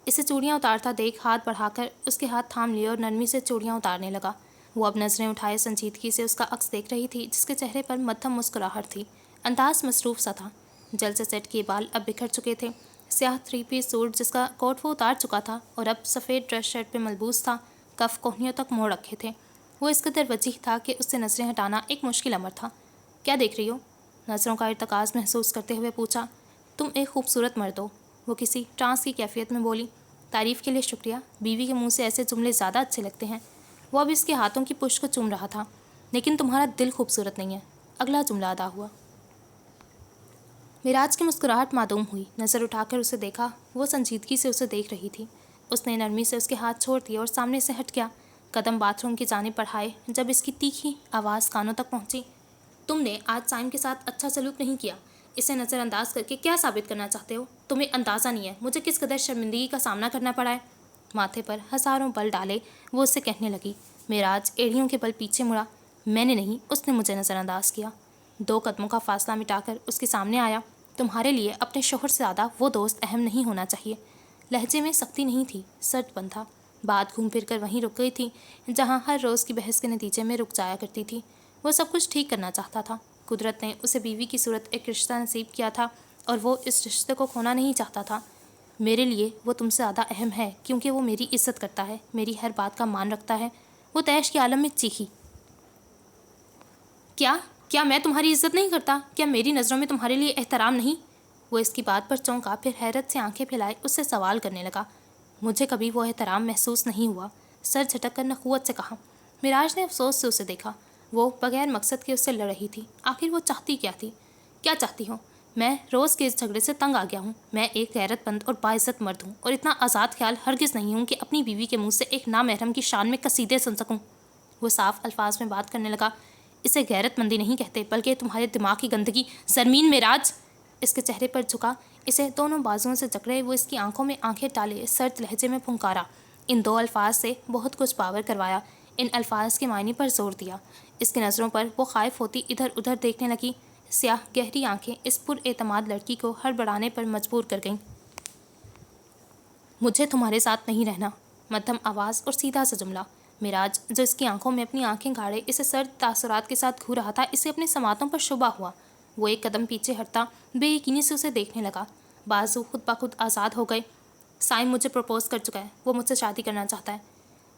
اسے چوڑیاں اتارتا دیکھ ہاتھ بڑھا کر اس کے ہاتھ تھام لیے اور نرمی سے چوڑیاں اتارنے لگا۔ وہ اب نظریں اٹھائے سنجیدگی سے اس کا عکس دیکھ رہی تھی، جس کے چہرے پر مدھم مسکراہٹ تھی۔ انداز مصروف سا تھا۔ جل سے سیٹ کیے بال اب بکھر چکے تھے۔ سیاہ 3 پیس سوٹ جس کا کوٹ وہ اتار چکا تھا اور اب سفید ڈریس شرٹ پہ ملبوس تھا، کف کوہنیوں تک موڑ رکھے تھے۔ وہ اس قدر وجیح تھا کہ اس سے نظریں ہٹانا ایک مشکل امر تھا۔ کیا دیکھ رہی ہو؟ نظروں کا ارتکاز محسوس کرتے ہوئے پوچھا۔ تم ایک خوبصورت مرد ہو، وہ کسی ٹرانس کی کیفیت میں بولی۔ تعریف کے لیے شکریہ، بیوی کے منہ سے ایسے جملے زیادہ اچھے لگتے ہیں۔ وہ اب اس کے ہاتھوں کی پشت کو چوم رہا تھا۔ لیکن تمہارا دل خوبصورت نہیں ہے۔ اگلا جملہ ادا ہوا۔ معراج کی مسکراہٹ معدوم ہوئی۔ نظر اٹھا کر اسے دیکھا، وہ سنجیدگی سے اسے دیکھ رہی تھی۔ اس نے نرمی سے اس کے ہاتھ چھوڑ دیے اور سامنے سے ہٹ گیا، قدم باتھ روم کی جانب بڑھائے۔ جب اس کی تیکھی آواز کانوں تک پہنچی، تم نے آج سائم کے ساتھ اچھا سلوک نہیں کیا، اسے نظر انداز کر کے کیا ثابت کرنا چاہتے ہو؟ تمہیں اندازہ نہیں ہے مجھے کس قدر شرمندگی کا سامنا کرنا پڑا ہے۔ ماتھے پر ہزاروں بل ڈالے وہ اس سے کہنے لگی۔ معراج ایڑیوں کے بل پیچھے مڑا۔ میں نے نہیں، اس نے مجھے نظر انداز کیا۔ 2 قدموں کا فاصلہ مٹا کر اس کے سامنے آیا۔ تمہارے لیے اپنے شوہر سے زیادہ وہ دوست اہم نہیں ہونا چاہیے۔ لہجے میں سختی نہیں تھی، سرد پن تھا۔ بات گھوم پھر کر وہیں رک گئی تھی جہاں ہر روز کی بحث کے نتیجے میں رک جایا کرتی تھی۔ وہ سب کچھ ٹھیک کرنا چاہتا تھا۔ قدرت نے اسے بیوی کی صورت ایک رشتہ نصیب کیا تھا اور وہ اس رشتے کو کھونا نہیں چاہتا تھا۔ میرے لیے وہ تم سے زیادہ اہم ہے کیونکہ وہ میری عزت کرتا ہے، میری ہر بات کا مان رکھتا ہے۔ وہ تیش کے عالم میں چیخی۔ کیا میں تمہاری عزت نہیں کرتا؟ کیا میری نظروں میں تمہارے لیے احترام نہیں؟ وہ اس کی بات پر چونکا، پھر حیرت سے آنکھیں پھیلائے اس سے سوال کرنے لگا۔ مجھے کبھی وہ احترام محسوس نہیں ہوا، سر جھٹک کر نخوت سے کہا۔ معراج نے افسوس سے اسے دیکھا۔ وہ بغیر مقصد کے اس سے لڑ رہی تھی۔ آخر وہ چاہتی کیا تھی؟ کیا چاہتی ہو؟ میں روز کے اس جھگڑے سے تنگ آ گیا ہوں۔ میں ایک غیرت مند اور باعزت مرد ہوں اور اتنا آزاد خیال ہرگز نہیں ہوں کہ اپنی بیوی کے منہ سے ایک نامحرم کی شان میں قصیدے سن سکوں۔ وہ صاف الفاظ میں بات کرنے لگا۔ اسے غیرت مندی نہیں کہتے بلکہ تمہارے دماغ کی گندگی۔ زرمین معراج اس کے چہرے پر جھکا، اسے دونوں بازوؤں سے جکڑے وہ اس کی آنکھوں میں آنکھیں ڈالے سرد لہجے میں پھنکارا۔ ان 2 الفاظ سے بہت کچھ پاور کروایا، ان الفاظ کے معنی پر زور دیا۔ اس کی نظروں پر وہ خائف ہوتی ادھر ادھر دیکھنے لگی۔ سیاہ گہری آنکھیں اس پر اعتماد لڑکی کو ہڑبڑانے پر مجبور کر گئیں۔ مجھے تمہارے ساتھ نہیں رہنا۔ مدھم آواز اور سیدھا سا جملہ۔ معراج جو اس کی آنکھوں میں اپنی آنکھیں گاڑے اسے سرد تاثرات کے ساتھ گھو رہا تھا، اسے اپنے سماعتوں پر شبہ ہوا۔ وہ ایک قدم پیچھے ہٹتا بے یقینی سے اسے دیکھنے لگا۔ بازو خود بخود آزاد ہو گئے۔ سائم مجھے پرپوز کر چکا ہے، وہ مجھ سے شادی کرنا چاہتا ہے۔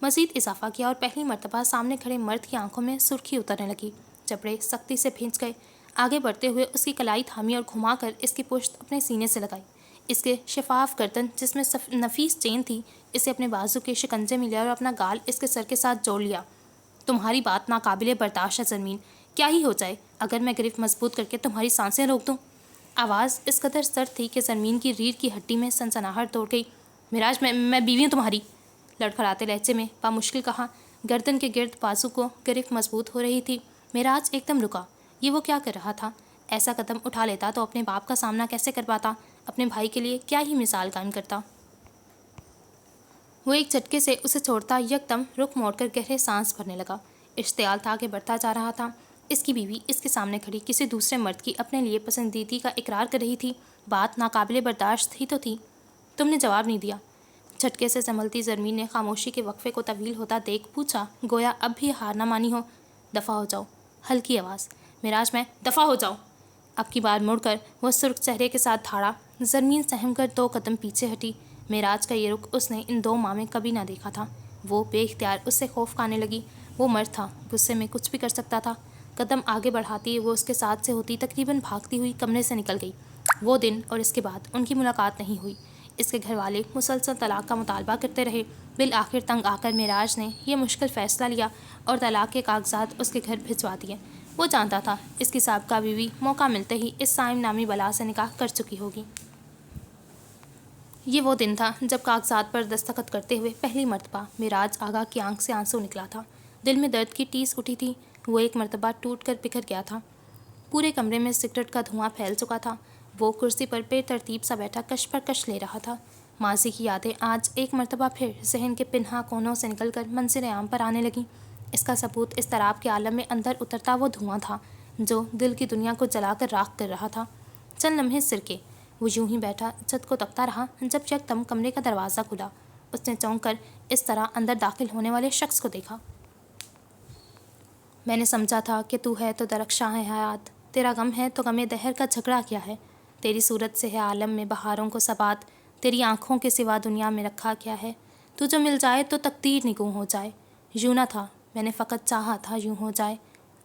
مزید اضافہ کیا اور پہلی مرتبہ سامنے کھڑے مرد کی آنکھوں میں سرخی اترنے لگی۔ جبڑے سختی سے بھینچ گئے۔ آگے بڑھتے ہوئے اس کی کلائی تھامی اور گھما کر اس کی پشت اپنے سینے سے لگائی۔ اس کے شفاف گردن جس میں نفیس چین تھی، اسے اپنے بازو کے شکنجے میں لیا اور اپنا گال اس کے سر کے ساتھ جوڑ لیا۔ تمہاری بات ناقابل برداشت ہے زرمین، کیا ہی ہو جائے اگر میں گرفت مضبوط کر کے تمہاری سانسیں روک دوں؟ آواز اس قدر سرد تھی کہ زرمین کی ریڑھ کی ہڈی میں سنسناہٹ دوڑ گئی۔ معراج میں بیوی ہوں تمہاری، لڑکھڑاتے لہجے میں بامشکل کہا۔ گردن کے گرد بازو کو گرفت مضبوط ہو رہی تھی۔ معراج ایک دم رکا۔ یہ وہ کیا کر رہا تھا؟ ایسا قدم اٹھا لیتا تو اپنے باپ کا سامنا کیسے کر پاتا؟ اپنے بھائی کے لیے کیا ہی مثال قائم کرتا؟ وہ ایک جھٹکے سے اسے چھوڑتا یکدم رخ موڑ کر گہرے سانس بھرنے لگا۔ اشتعال تھا کہ بڑھتا جا رہا تھا۔ اس کی بیوی اس کے سامنے کھڑی کسی دوسرے مرد کی اپنے لیے پسندیدگی کا اقرار کر رہی تھی۔ بات ناقابل برداشت ہی تو تھی۔ تم نے جواب نہیں دیا۔ جھٹکے سے سنبھلتی زرمین نے خاموشی کے وقفے کو طویل ہوتا دیکھ پوچھا، گویا اب بھی ہار نہ مانی ہو۔ دفع ہو جاؤ۔ ہلکی آواز۔ معراج میں دفع ہو جاؤ۔ اب کی بار مڑ کر وہ سرخ چہرے کے ساتھ دھاڑا۔ زرمین سہم کر 2 قدم پیچھے ہٹی۔ معراج کا یہ رخ اس نے ان 2 ماہ میں کبھی نہ دیکھا تھا۔ وہ بے اختیار اس سے خوف کھانے لگی۔ وہ مرد تھا، غصے میں کچھ بھی کر سکتا تھا۔ قدم آگے بڑھاتی وہ اس کے ساتھ سے ہوتی تقریباً بھاگتی ہوئی کمرے سے نکل گئی۔ وہ دن اور اس کے بعد ان کی ملاقات نہیں ہوئی۔ اس کے گھر والے مسلسل طلاق کا مطالبہ کرتے رہے۔ بالآخر تنگ آ کر معراج نے یہ مشکل فیصلہ لیا اور طلاق کے کاغذات اس کے گھر بھجوا دیے۔ وہ جانتا تھا اس کی سابقہ بیوی موقع ملتے ہی اس سائم نامی بلا سے نکاح کر چکی ہوگی۔ یہ وہ دن تھا جب کاغذات پر دستخط کرتے ہوئے پہلی مرتبہ معراج آغا کی آنکھ سے آنسو نکلا تھا۔ دل میں درد کی ٹیس اٹھی تھی۔ وہ ایک مرتبہ ٹوٹ کر بکھر گیا تھا۔ پورے کمرے میں سگریٹ کا دھواں پھیل چکا تھا۔ وہ کرسی پر بے ترتیب سا بیٹھا کش پر کش لے رہا تھا۔ ماضی کی یادیں آج ایک مرتبہ پھر ذہن کے پنہا کونوں سے نکل کر منظر عام پر آنے لگیں۔ اس کا ثبوت اضطراب کے عالم میں اندر اترتا وہ دھواں تھا جو دل کی دنیا کو جلا کر راکھ کر رہا تھا۔ چند لمحے سرکے وہ یوں ہی بیٹھا چھت کو تکتا رہا جب یکدم کمرے کا دروازہ کھلا۔ اس نے چونک کر اس طرح اندر داخل ہونے والے شخص کو دیکھا۔ میں نے سمجھا تھا کہ تو ہے تو درخشاں ہے حیات، تیرا غم ہے تو غم دہر کا جھگڑا کیا ہے، تیری صورت سے ہے عالم میں بہاروں کو ثبات، تیری آنکھوں کے سوا دنیا میں رکھا کیا ہے، تو جو مل جائے تو تقدیر نگوں ہو جائے۔ یوں نہ تھا، میں نے فقط چاہا تھا یوں ہو جائے۔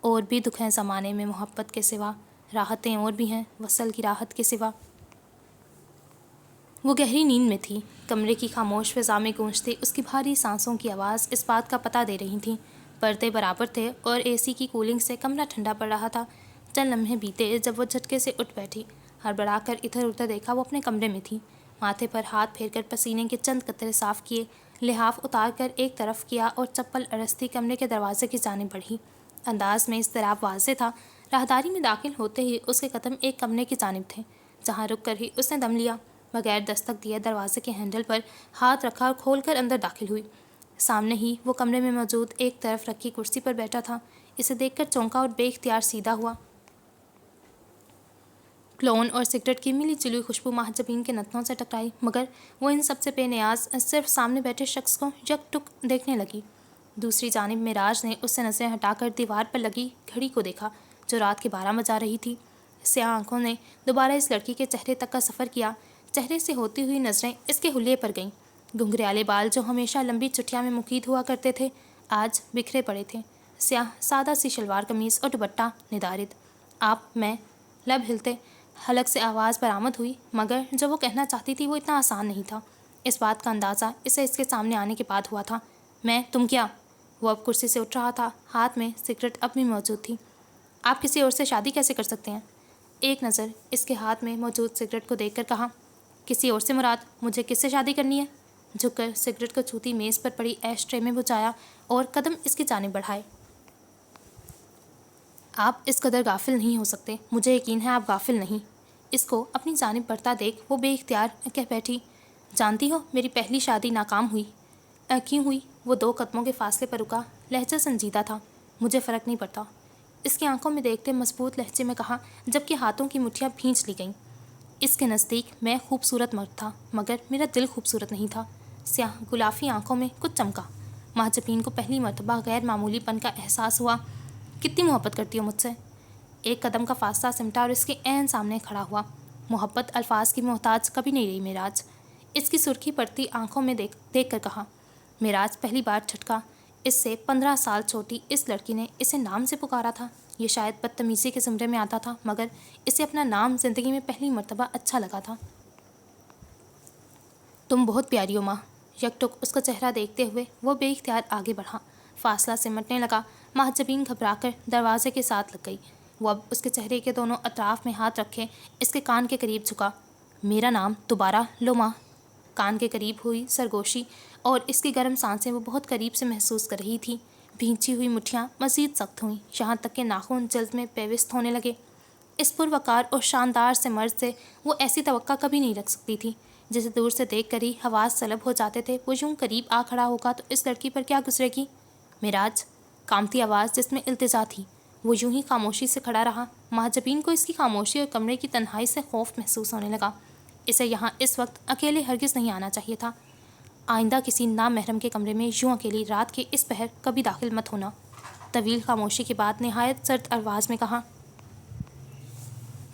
اور بھی دکھ ہیں زمانے میں محبت کے سوا، راحتیں اور بھی ہیں وصل کی راحت کے سوا۔ وہ گہری نیند میں تھی۔ کمرے کی خاموش فضا میں گونجتی اس کی بھاری سانسوں کی آواز اس بات کا پتہ دے رہی تھی۔ پردے برابر تھے اور اے سی کی کولنگ سے کمرہ ٹھنڈا پڑ رہا تھا۔ چند لمحے بیتے جب وہ جھٹکے سے اٹھ بیٹھی۔ ہڑبڑا کر ادھر ادھر دیکھا، وہ اپنے کمرے میں تھی۔ ماتھے پر ہاتھ پھیر کر پسینے کے چند قطرے صاف کیے، لحاف اتار کر ایک طرف کیا اور چپل ارستی کمرے کے دروازے کی جانب بڑھی۔ انداز میں اضطراب واضح تھا۔ راہداری میں داخل ہوتے ہی اس کے قدم ایک کمرے کی جانب تھے، جہاں رک کر ہی اس نے دم لیا۔ بغیر دستک دیے دروازے کے ہینڈل پر ہاتھ رکھا اور کھول کر اندر داخل ہوئی۔ سامنے ہی وہ کمرے میں موجود ایک طرف رکھی کرسی پر بیٹھا تھا۔ اسے دیکھ کر چونکا اور بے اختیار سیدھا ہوا۔ کلون اور سگریٹ کی ملی جلی خوشبو محجبین کے نتنوں سے ٹکرائی، مگر وہ ان سب سے بے نیاز صرف سامنے بیٹھے شخص کو یک ٹک دیکھنے لگی۔ دوسری جانب معراج نے اس سے نظریں ہٹا کر دیوار پر لگی گھڑی کو دیکھا جو رات کے 12 بجا رہی تھی۔ سیاہ آنکھوں نے دوبارہ اس لڑکی کے چہرے تک کا سفر کیا۔ چہرے سے ہوتی ہوئی نظریں اس کے حلیے پر گئیں۔ گھنگریالے بال جو ہمیشہ لمبی چٹیا میں مقید ہوا کرتے تھے آج بکھرے پڑے تھے۔ سیاہ سادہ سی شلوار قمیض اور دوپٹہ ندارد۔ آپ میں لب ہلتے حلق سے آواز برآمد ہوئی، مگر جو وہ کہنا چاہتی تھی وہ اتنا آسان نہیں تھا۔ اس بات کا اندازہ اسے اس کے سامنے آنے کے بعد ہوا تھا۔ میں تم کیا؟ وہ اب کرسی سے اٹھ رہا تھا، ہاتھ میں سگریٹ اب بھی موجود تھی۔ آپ کسی اور سے شادی کیسے کر سکتے ہیں؟ ایک نظر اس کے ہاتھ میں موجود سگریٹ کو دیکھ کر کہا۔ کسی اور سے مراد مجھے کس سے شادی کرنی ہے؟ جھک کر سگریٹ کو چھوتی میز پر پڑی ایش ٹرے میں بجھایا اور قدم اس کی جانب بڑھائے۔ آپ اس قدر غافل نہیں ہو سکتے، مجھے یقین ہے آپ غافل نہیں۔ اس کو اپنی جانب بڑھتا دیکھ وہ بے اختیار کہہ بیٹھی، جانتی ہو میری پہلی شادی ناکام ہوئی۔ کیوں ہوئی؟ وہ 2 قدموں کے فاصلے پر رکا، لہجہ سنجیدہ تھا۔ مجھے فرق نہیں پڑتا، اس کی آنکھوں میں دیکھتے مضبوط لہجے میں کہا، جبکہ ہاتھوں کی مٹھیاں بھینچ لی گئیں۔ اس کے نزدیک میں خوبصورت مرد تھا، مگر میرا دل خوبصورت نہیں تھا۔ سیاہ گلافی آنکھوں میں کچھ چمکا۔ محجبین کو پہلی مرتبہ غیر معمولی پن کا احساس ہوا۔ کتنی محبت کرتی ہو مجھ سے؟ ایک قدم کا فاصلہ سمٹا اور اس کے عین سامنے کھڑا ہوا۔ محبت الفاظ کی محتاج کبھی نہیں رہی معراج، اس کی سرخی پڑتی آنکھوں میں دیکھ کر کہا۔ معراج پہلی بار جھٹکا۔ اس سے 15 سال چھوٹی اس لڑکی نے اسے نام سے پکارا تھا۔ یہ شاید بدتمیزی کے زمرے میں آتا تھا، مگر اسے اپنا نام زندگی میں پہلی مرتبہ اچھا لگا تھا۔ تم بہت پیاری ہو ماں۔ یک ٹک اس کا چہرہ دیکھتے ہوئے وہ بے اختیار آگے بڑھا۔ فاصلہ سمٹنے لگا۔ محجبین گھبرا کر دروازے کے ساتھ لگ گئی۔ وہ اب اس کے چہرے کے دونوں اطراف میں ہاتھ رکھے اس کے کان کے قریب جھکا۔ میرا نام دوبارہ لو ماں۔ کان کے قریب ہوئی سرگوشی اور اس کی گرم سانسیں وہ بہت قریب سے محسوس کر رہی تھی۔ بھینچی ہوئی مٹھیاں مزید سخت ہوئیں، یہاں تک کہ ناخن جلد میں پیوست ہونے لگے۔ اس پروقار اور شاندار سے مرد سے وہ ایسی توقع کبھی نہیں رکھ سکتی تھی، جسے دور سے دیکھ کر ہی حواس سلب ہو جاتے تھے۔ وہ یوں قریب آ کھڑا ہوگا تو اس لڑکی پر کیا گزرے گی؟ معراج، کامتی آواز جس میں التجا تھی۔ وہ یوں ہی خاموشی سے کھڑا رہا۔ محجبین کو اس کی خاموشی اور کمرے کی تنہائی سے خوف محسوس ہونے لگا۔ اسے یہاں اس وقت اکیلے ہرگز نہیں آنا چاہیے تھا۔ آئندہ کسی نامحرم کے کمرے میں یوں اکیلی رات کے اس پہر کبھی داخل مت ہونا۔ طویل خاموشی کے بعد نہایت سرد آواز میں کہا۔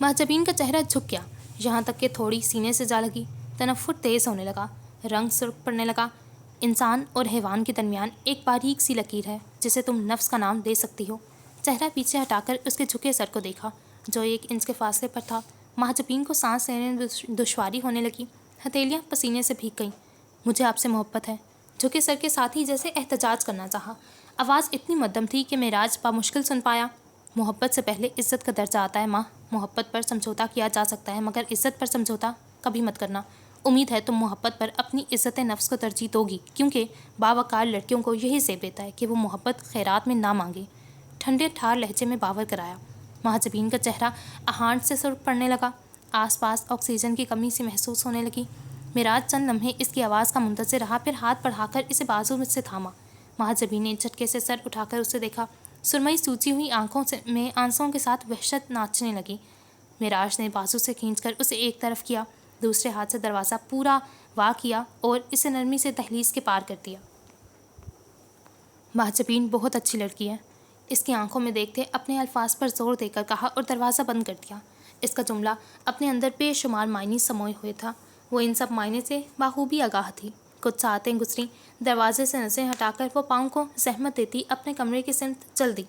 محجبین کا چہرہ جھک گیا، یہاں تک کہ تھوڑی سینے سے جا لگی۔ تنفر تیز ہونے لگا، رنگ سرخ پڑنے لگا۔ انسان اور حیوان کے درمیان ایک باریک سی لکیر ہے جسے تم نفس کا نام دے سکتی ہو۔ چہرہ پیچھے ہٹا کر اس کے جھکے سر کو دیکھا جو 1 انچ کے فاصلے پر تھا۔ محجبین کو سانس لینے میں دشواری ہونے لگی۔ ہتھیلیاں پسینے سے بھیگ گئیں۔ مجھے آپ سے محبت ہے، جھکے سر کے ساتھ ہی جیسے احتجاج کرنا چاہا۔ آواز اتنی مدھم تھی کہ معراج بامشکل سن پایا۔ محبت سے پہلے عزت کا درجہ آتا ہے ماں۔ محبت پر سمجھوتا کیا جا سکتا ہے، مگر عزت پر سمجھوتا کبھی مت کرنا۔ امید ہے تم محبت پر اپنی عزت نفس کو ترجیح دو گی، کیونکہ باوقار لڑکیوں کو یہی زیب دیتا ہے کہ وہ محبت خیرات میں نہ مانگے۔ ٹھنڈے ٹھار لہجے میں باور کرایا۔ مہاجبین کا چہرہ اہانٹ سے سرخ پڑنے لگا۔ آس پاس آکسیجن کی کمی سی محسوس ہونے لگی۔ معراج چند لمحے اس کی آواز کا منتظر رہا، پھر ہاتھ بڑھا کر اسے بازو میں سے تھاما۔ مہاجبین نے جھٹکے سے سر اٹھا کر اسے دیکھا۔ سرمئی سوچی ہوئی آنکھوں میں آنسوؤں کے ساتھ وحشت ناچنے لگی۔ معراج نے بازو سے کھینچ کر اسے ایک طرف کیا، دوسرے ہاتھ سے دروازہ پورا وا کیا اور اسے نرمی سے دہلیز کے پار کر دیا۔ مہاجبین بہت اچھی لڑکی ہے، اس کی آنکھوں میں دیکھتے اپنے الفاظ پر زور دے کر کہا اور دروازہ بند کر دیا۔ اس کا جملہ اپنے اندر بے شمار معنی سموئے ہوئے تھا۔ وہ ان سب معنی سے بخوبی آگاہ تھی۔ کچھ ساعتیں گزریں، دروازے سے نظریں ہٹا کر وہ پاؤں کو زحمت دیتی اپنے کمرے کی سمت چل دی۔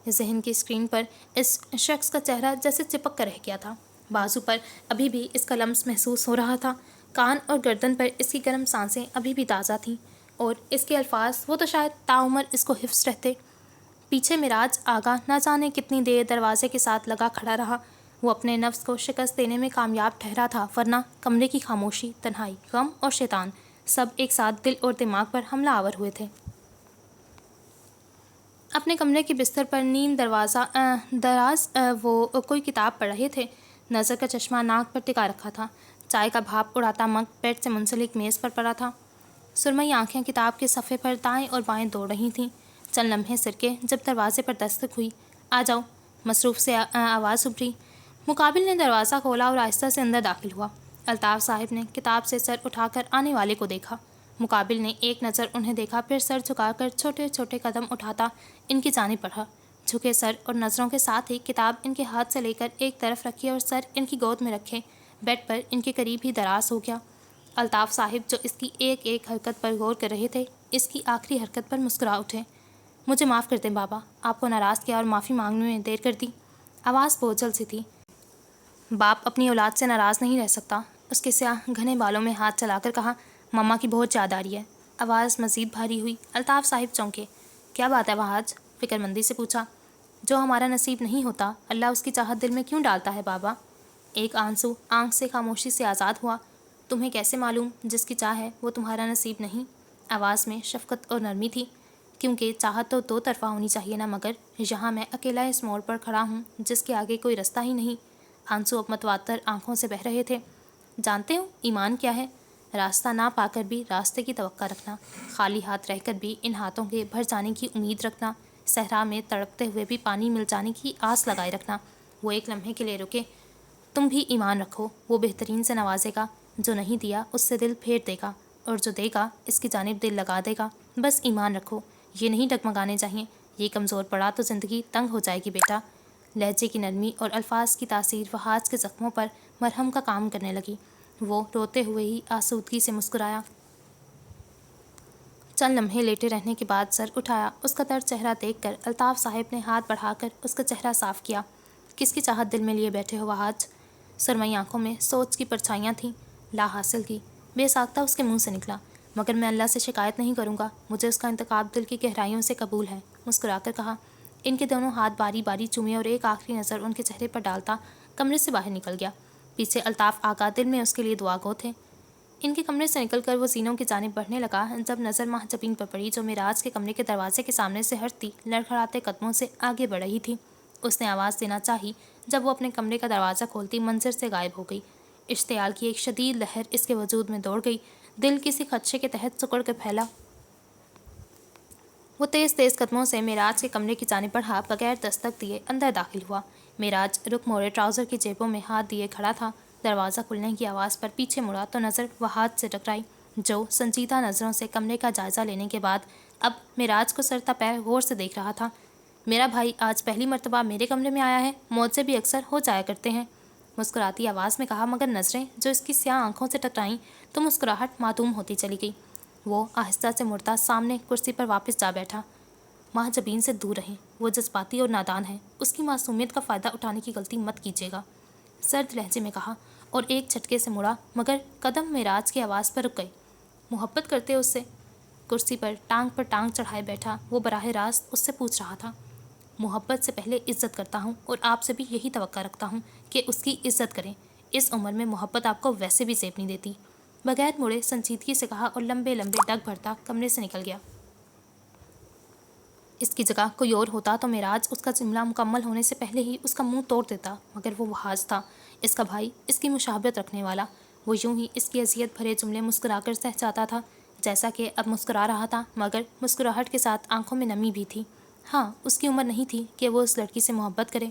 ذہن کی اسکرین پر اس شخص کا چہرہ جیسے چپک کر رہ گیا تھا۔ بازو پر ابھی بھی اس کا لمس محسوس ہو رہا تھا۔ کان اور گردن پر اس کی گرم سانسیں ابھی بھی تازہ تھیں، اور اس کے الفاظ وہ تو شاید تاعمر اس کو حفظ رہتے۔ پیچھے معراج آگا نہ جانے کتنی دیر دروازے کے ساتھ لگا کھڑا رہا۔ وہ اپنے نفس کو شکست دینے میں کامیاب ٹھہرا تھا، ورنہ کمرے کی خاموشی، تنہائی، غم اور شیطان سب ایک ساتھ دل اور دماغ پر حملہ آور ہوئے تھے۔ اپنے کمرے کے بستر پر نیم دراز وہ کوئی کتاب پڑھ رہے تھے۔ نظر کا چشمہ ناک پر ٹکا رکھا تھا۔ چائے کا بھاپ اڑاتا مگ بیڈ سے منسلک میز پر پڑا تھا۔ سرمئی آنکھیں کتاب کے صفحے پر دائیں اور بائیں دوڑ رہی تھیں۔ چند لمحے سرکے جب دروازے پر دستک ہوئی۔ آ جاؤ، مصروف سے آواز ابھری۔ مقابل نے دروازہ کھولا اور آہستہ سے اندر داخل ہوا۔ الطاف صاحب نے کتاب سے سر اٹھا کر آنے والے کو دیکھا۔ مقابل نے ایک نظر انہیں دیکھا، پھر سر جھکا کر چھوٹے چھوٹے قدم اٹھاتا ان کی جانب بڑھا۔ جھکے سر اور نظروں کے ساتھ ہی کتاب ان کے ہاتھ سے لے کر ایک طرف رکھی اور سر ان کی گود میں رکھے بیڈ پر ان کے قریب ہی دراز ہو گیا۔ الطاف صاحب جو اس کی ایک ایک حرکت پر غور کر رہے تھے، اس کی آخری حرکت پر مسکرا اٹھے۔ مجھے معاف کر دیں بابا، آپ کو ناراض کیا اور معافی مانگنے میں دیر کر دی۔ آواز بوجھل سی تھی۔ باپ اپنی اولاد سے ناراض نہیں رہ سکتا۔ اس کے سیاہ گھنے بالوں میں ہاتھ چلا کر کہا، مما کی بہت یاد آ رہی ہے۔ آواز مزید بھاری ہوئی۔ الطاف صاحب چونکے۔ کیا بات ہے وہاج؟ فکر مندی سے پوچھا۔ جو ہمارا نصیب نہیں ہوتا، اللہ اس کی چاہت دل میں کیوں ڈالتا ہے بابا؟ ایک آنسو آنکھ سے خاموشی سے آزاد ہوا۔ تمہیں کیسے معلوم جس کی چاہ ہے وہ تمہارا نصیب نہیں؟ آواز میں شفقت اور نرمی تھی۔ کیونکہ چاہت تو دو طرفہ ہونی چاہیے نا، مگر یہاں میں اکیلا اس موڑ پر کھڑا ہوں جس کے آگے کوئی رستہ ہی نہیں۔ آنسو اب متواتر آنکھوں سے بہہ رہے تھے۔ جانتے ہو ایمان کیا ہے؟ راستہ نہ پا کر بھی راستے کی توقع رکھنا، خالی ہاتھ رہ کر بھی ان ہاتھوں کے بھر جانے کی امید رکھنا، صحرا میں تڑپتے ہوئے بھی پانی مل جانے کی آس لگائے رکھنا۔ وہ ایک لمحے کے لیے رکے۔ تم بھی ایمان رکھو، وہ بہترین سے نوازے گا۔ جو نہیں دیا اس سے دل پھیر دے گا، اور جو دے گا اس کی جانب دل لگا دے گا۔ بس ایمان رکھو، یہ نہیں ڈگمگانے چاہیے۔ یہ کمزور پڑا تو زندگی تنگ ہو جائے گی بیٹا۔ لہجے کی نرمی اور الفاظ کی تاثیر وہاج کے زخموں پر مرہم کا کام کرنے لگی۔ وہ روتے ہوئے ہی آسودگی سے مسکرایا۔ چند لمحے لیٹے رہنے کے بعد سر اٹھایا۔ اس کا تر چہرہ دیکھ کر الطاف صاحب نے ہاتھ بڑھا کر اس کا چہرہ صاف کیا۔ کس کی چاہت دل میں لیے بیٹھے ہو وہاج؟ سرمئی آنکھوں میں سوچ کی پرچھائیاں تھیں۔ لا حاصل کی، بے ساختہ اس کے منہ سے نکلا۔ مگر میں اللہ سے شکایت نہیں کروں گا، مجھے اس کا انتخاب دل کی گہرائیوں سے قبول ہے، مسکرا کر کہا۔ ان کے دونوں ہاتھ باری باری چومے اور ایک آخری نظر ان کے چہرے پر ڈالتا کمرے سے باہر نکل گیا۔ پیچھے الطاف آقا دل میں اس کے لیے دعا گو تھے۔ ان کے کمرے سے نکل کر وہ زینوں کی جانب بڑھنے لگا، جب نظر مہاجبین پر پڑی جو معراج کے کمرے کے دروازے کے سامنے سے ہٹتی لڑکھڑاتے قدموں سے آگے بڑھ رہی تھی۔ اس نے آواز دینا چاہی، جب وہ اپنے کمرے کا دروازہ کھولتی منظر سے غائب ہو گئی۔ اشتعال کی ایک شدید لہر اس کے وجود میں دوڑ گئی۔ دل کسی خدشے کے تحت سکڑ کر پھیلا۔ وہ تیز تیز قدموں سے معراج کے کمرے کی جانب بڑھا، بغیر دستک دیے اندر داخل ہوا۔ معراج رخ موڑے ٹراؤزر کی جیبوں میں ہاتھ دیے کھڑا تھا۔ دروازہ کھلنے کی آواز پر پیچھے مڑا تو نظر وہاج سے ٹکرائی، جو سنجیدہ نظروں سے کمرے کا جائزہ لینے کے بعد اب معراج کو سر تا پیر غور سے دیکھ رہا تھا۔ میرا بھائی آج پہلی مرتبہ میرے کمرے میں آیا ہے، موت سے بھی اکثر ہو جایا کرتے ہیں، مسکراتی آواز میں کہا، مگر نظریں جو اس کی سیاہ آنکھوں سے ٹکرائیں تو مسکراہٹ معدوم ہوتی چلی گئی۔ وہ آہستہ سے مڑتا سامنے کرسی پر واپس جا بیٹھا۔ مہاجبین سے دور رہیں، وہ جذباتی اور نادان ہے، اس کی معصومیت کا فائدہ اٹھانے کی غلطی مت کیجیے گا، سرد لہجے میں کہا، اور ایک جھٹکے سے مڑا، مگر قدم معراج کی آواز پر رک گئے۔ محبت کرتے اس سے؟ کرسی پر ٹانگ چڑھائے بیٹھا وہ براہ راست اس سے پوچھ رہا تھا۔ محبت سے پہلے عزت کرتا ہوں، اور آپ سے بھی یہی توقع رکھتا ہوں کہ اس کی عزت کریں۔ اس عمر میں محبت آپ کو ویسے بھی زیب نہیں دیتی۔ بغیر مڑے سنجیدگی سے کہا اور لمبے لمبے ڈگ بھرتا کمرے سے نکل گیا۔ اس کی جگہ کوئی اور ہوتا تو معراج اس کا جملہ مکمل ہونے سے پہلے ہی اس کا منہ توڑ دیتا، مگر وہ وحاج تھا، اس کا بھائی، اس کی مشابہت رکھنے والا۔ وہ یوں ہی اس کی اذیت بھرے جملے مسکرا کر سہ جاتا تھا، جیسا کہ اب مسکرا رہا تھا، مگر مسکراہٹ کے ساتھ آنکھوں میں نمی بھی تھی۔ ہاں، اس کی عمر نہیں تھی کہ وہ اس لڑکی سے محبت کرے۔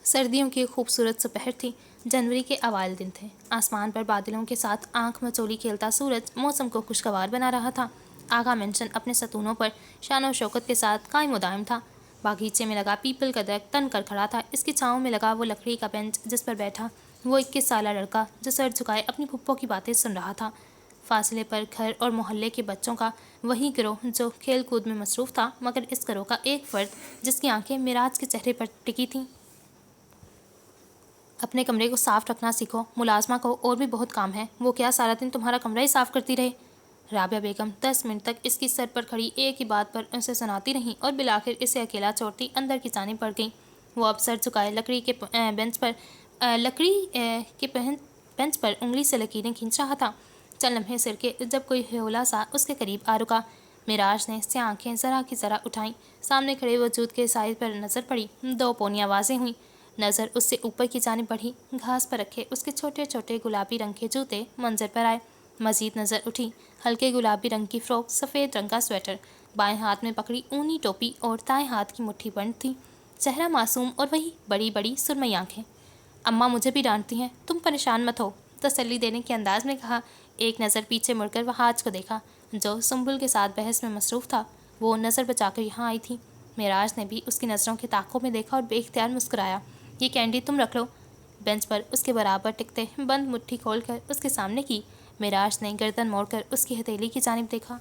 سردیوں کی خوبصورت دوپہر تھی، جنوری کے اوائل دن تھے۔ آسمان پر بادلوں کے ساتھ آنکھ مچولی کھیلتا سورج موسم کو خوشگوار بنا رہا تھا۔ آغا مینشن اپنے ستونوں پر شان و شوکت کے ساتھ قائم و دائم تھا۔ باغیچے میں لگا پیپل کا درخت تن کر کھڑا تھا، اس کی چھاؤں میں لگا وہ لکڑی کا بینچ جس پر بیٹھا وہ 21 سالہ لڑکا جو سر جھکائے اپنی پھپھو کی باتیں سن رہا تھا۔ فاصلے پر گھر اور محلے کے بچوں کا وہی گروہ جو کھیل کود میں مصروف تھا، مگر اس گروہ کا ایک فرد جس کی آنکھیں معراج کے چہرے پر ٹکی تھیں۔ اپنے کمرے کو صاف رکھنا سیکھو، ملازمہ کو اور بھی بہت کام ہے۔ وہ کیا سارا دن تمہارا کمرہ ہی صاف کرتی رہے؟ رابعہ بیگم 10 منٹ تک اس کی سر پر کھڑی ایک ہی بات پر اسے سناتی رہیں اور بالآخر اسے اکیلا چھوڑتی اندر کی جانب بڑھ گئیں۔ وہ اب سر جھکائے لکڑی کے بینچ پر انگلی سے لکیریں کھینچ رہا تھا۔ چند لمحے سر کے جب کوئی ہیولا سا اس کے قریب آ رکا، معراج نے سیاہ آنکھیں ذرا کی ذرا اٹھائیں، سامنے کھڑے وجود کے سائز پر نظر پڑی، 2 پونیاں واضح ہوئیں، نظر اس سے اوپر کی جانب بڑھی، گھاس پر رکھے اس کے چھوٹے چھوٹے گلابی رنگ کے جوتے منظر پر آئے، مزید نظر اٹھی ہلکے گلابی رنگ کی فراک، سفید رنگ کا سویٹر، بائیں ہاتھ میں پکڑی اونی ٹوپی اور دائیں ہاتھ کی مٹھی بند تھی، چہرہ معصوم اور وہی بڑی بڑی سرمئی آنکھیں۔ اماں مجھے بھی ڈانٹتی ہیں، تم پریشان مت ہو، تسلی دینے کے انداز میں کہا۔ ایک نظر پیچھے مڑ کر وحاج کو دیکھا جو سنبل کے ساتھ بحث میں مصروف تھا، وہ نظر بچا کر یہاں آئی تھی۔ معراج نے بھی اس کی نظروں کے تاقوں میں دیکھا اور بے اختیار مسکرایا۔ یہ کینڈی تم رکھ لو۔ بینچ پر اس کے برابر ٹکتے بند مٹھی کھول کر اس کے سامنے کی، معراج نے گردن موڑ کر اس کی ہتھیلی کی جانب دیکھا۔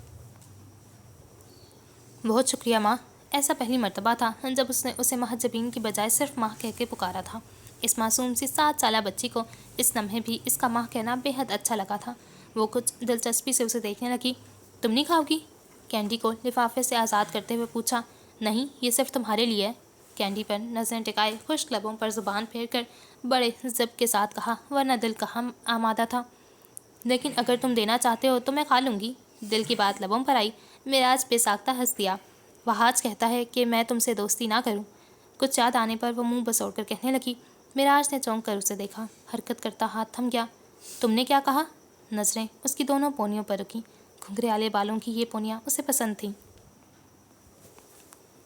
بہت شکریہ ماں۔ ایسا پہلی مرتبہ تھا جب اس نے اسے محجبین کی بجائے صرف ماں کہہ کے پکارا تھا۔ اس معصوم سی 7 سالہ بچی کو اس لمحے بھی اس کا ماں کہنا بے حد اچھا لگا تھا۔ وہ کچھ دلچسپی سے اسے دیکھنے لگی۔ تم نہیں کھاؤ گی؟ کینڈی کو لفافے سے آزاد کرتے ہوئے پوچھا۔ نہیں، یہ صرف تمہارے لیے ہے۔ کینڈی پر نظریں ٹکائے خشک لبوں پر زبان پھیر کر بڑے ضبط کے ساتھ کہا، ورنہ دل کہاں آمادہ تھا۔ لیکن اگر تم دینا چاہتے ہو تو میں کھا لوں گی۔ دل کی بات لبوں پر آئی۔ معراج بے ساختہ ہنس دیا۔ وحاج کہتا ہے کہ میں تم سے دوستی نہ کروں۔ کچھ یاد آنے پر وہ منہ بسوڑ کر کہنے لگی۔ معراج نے چونک کر اسے دیکھا، حرکت کرتا ہاتھ تھم گیا۔ تم نے کیا کہا؟ نظریں اس کی دونوں پونیوں پر رکیں، گھنگھریالے بالوں کی یہ پونیاں اسے پسند تھیں۔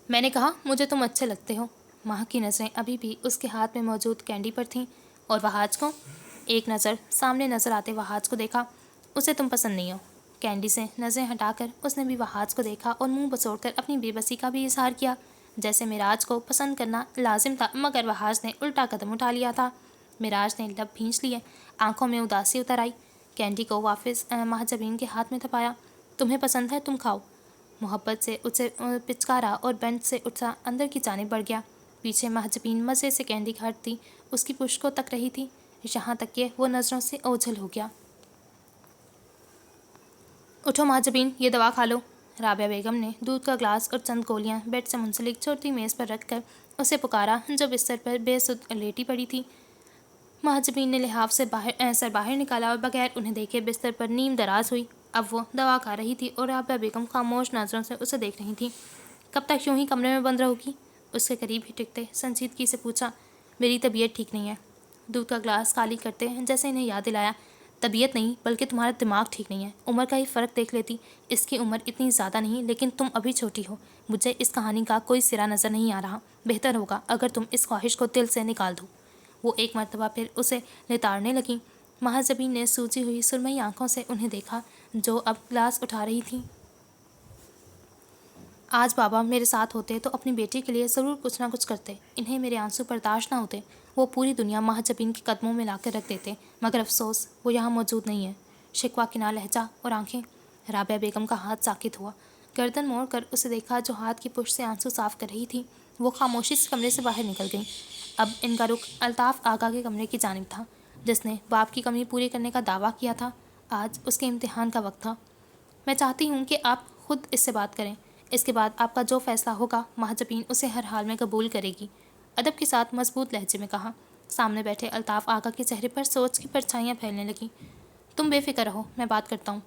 میں نے کہا مجھے تم اچھے لگتے ہو۔ ماں کی نظریں ابھی بھی اس کے ہاتھ میں موجود کینڈی پر تھیں۔ اور وحاج کو؟ ایک نظر سامنے نظر آتے وحاج کو دیکھا۔ اسے تم پسند نہیں ہو۔ کینڈی سے نظریں ہٹا کر اس نے بھی وحاج کو دیکھا اور منہ بسوڑ کر اپنی بے بسی کا بھی اظہار کیا، جیسے معراج کو پسند کرنا لازم تھا، مگر وحاج نے الٹا قدم اٹھا لیا تھا۔ معراج نے لب بھینچ لیے، آنکھوں میں اداسی اتر آئی، کینڈی کو واپس محجبین کے ہاتھ میں تھپایا۔ تمہیں پسند ہے، تم کھاؤ۔ محبت سے اسے پچکارا اور بینچ سے اٹھا اندر کی جانب بڑھ گیا۔ پیچھے محجبین مزے سے کینڈی کھاتی اس کی پشت کو تک رہی تھی، یہاں تک کہ وہ نظروں سے اوجھل ہو گیا۔ اٹھو محجبین، یہ دوا کھا لو۔ رابعہ بیگم نے دودھ کا گلاس اور چند گولیاں بیڈ سے منسلک چھوٹی میز پر رکھ کر اسے پکارا جو بستر پر بے سد لیٹی پڑی تھی۔ محجبین نے لحاف سے سر باہر نکالا اور بغیر انہیں دیکھے بستر پر نیم دراز ہوئی۔ اب وہ دوا کھا رہی تھی اور رابعہ بیگم خاموش نظروں سے اسے دیکھ رہی تھیں۔ کب تک یوں ہی کمرے میں بند رہو گی؟ اس کے قریب ہی ٹکتے سنجیدگی سے پوچھا۔ میری طبیعت ٹھیک نہیں ہے۔ دودھ کا گلاس خالی کرتے جیسے انہیں یاد دلایا۔ طبیعت نہیں بلکہ تمہارا دماغ ٹھیک نہیں ہے۔ عمر کا ہی فرق دیکھ لیتی، اس کی عمر اتنی زیادہ نہیں، لیکن تم ابھی چھوٹی ہو۔ مجھے اس کہانی کا کوئی سرا نظر نہیں آ رہا، بہتر ہوگا اگر تم اس خواہش کو دل سے نکال دو۔ وہ ایک مرتبہ پھر اسے لتاڑنے لگیں۔ محجبین نے سوجی ہوئی سرمئی آنکھوں سے انہیں دیکھا جو اب گلاس اٹھا رہی تھیں۔ آج بابا میرے ساتھ ہوتے تو اپنی بیٹی کے لیے ضرور کچھ نہ کچھ کرتے، انہیں میرے آنسو برداشت نہ ہوتے، وہ پوری دنیا محجبین کے قدموں میں لا کر رکھ دیتے، مگر افسوس وہ یہاں موجود نہیں ہے۔ شکوہ کنا لہجہ اور آنکھیں۔ رابعہ بیگم کا ہاتھ ساکت ہوا، گردن موڑ کر اسے دیکھا جو ہاتھ کی پشت سے آنسو صاف کر رہی تھی۔ وہ خاموشی سے کمرے سے باہر نکل گئیں۔ اب ان کا رخ الطاف آغا کے کمرے کی جانب تھا، جس نے باپ کی کمی پوری کرنے کا دعویٰ کیا تھا۔ آج اس کے امتحان کا وقت تھا۔ میں چاہتی ہوں کہ آپ خود اس سے بات کریں، اس کے بعد آپ کا جو فیصلہ ہوگا محجبین اسے ہر حال میں قبول کرے گی، ادب کے ساتھ مضبوط لہجے میں کہا۔ سامنے بیٹھے الطاف آغا کے چہرے پر سوچ کی پرچھائیاں پھیلنے لگیں۔ تم بے فکر رہو، میں بات کرتا ہوں۔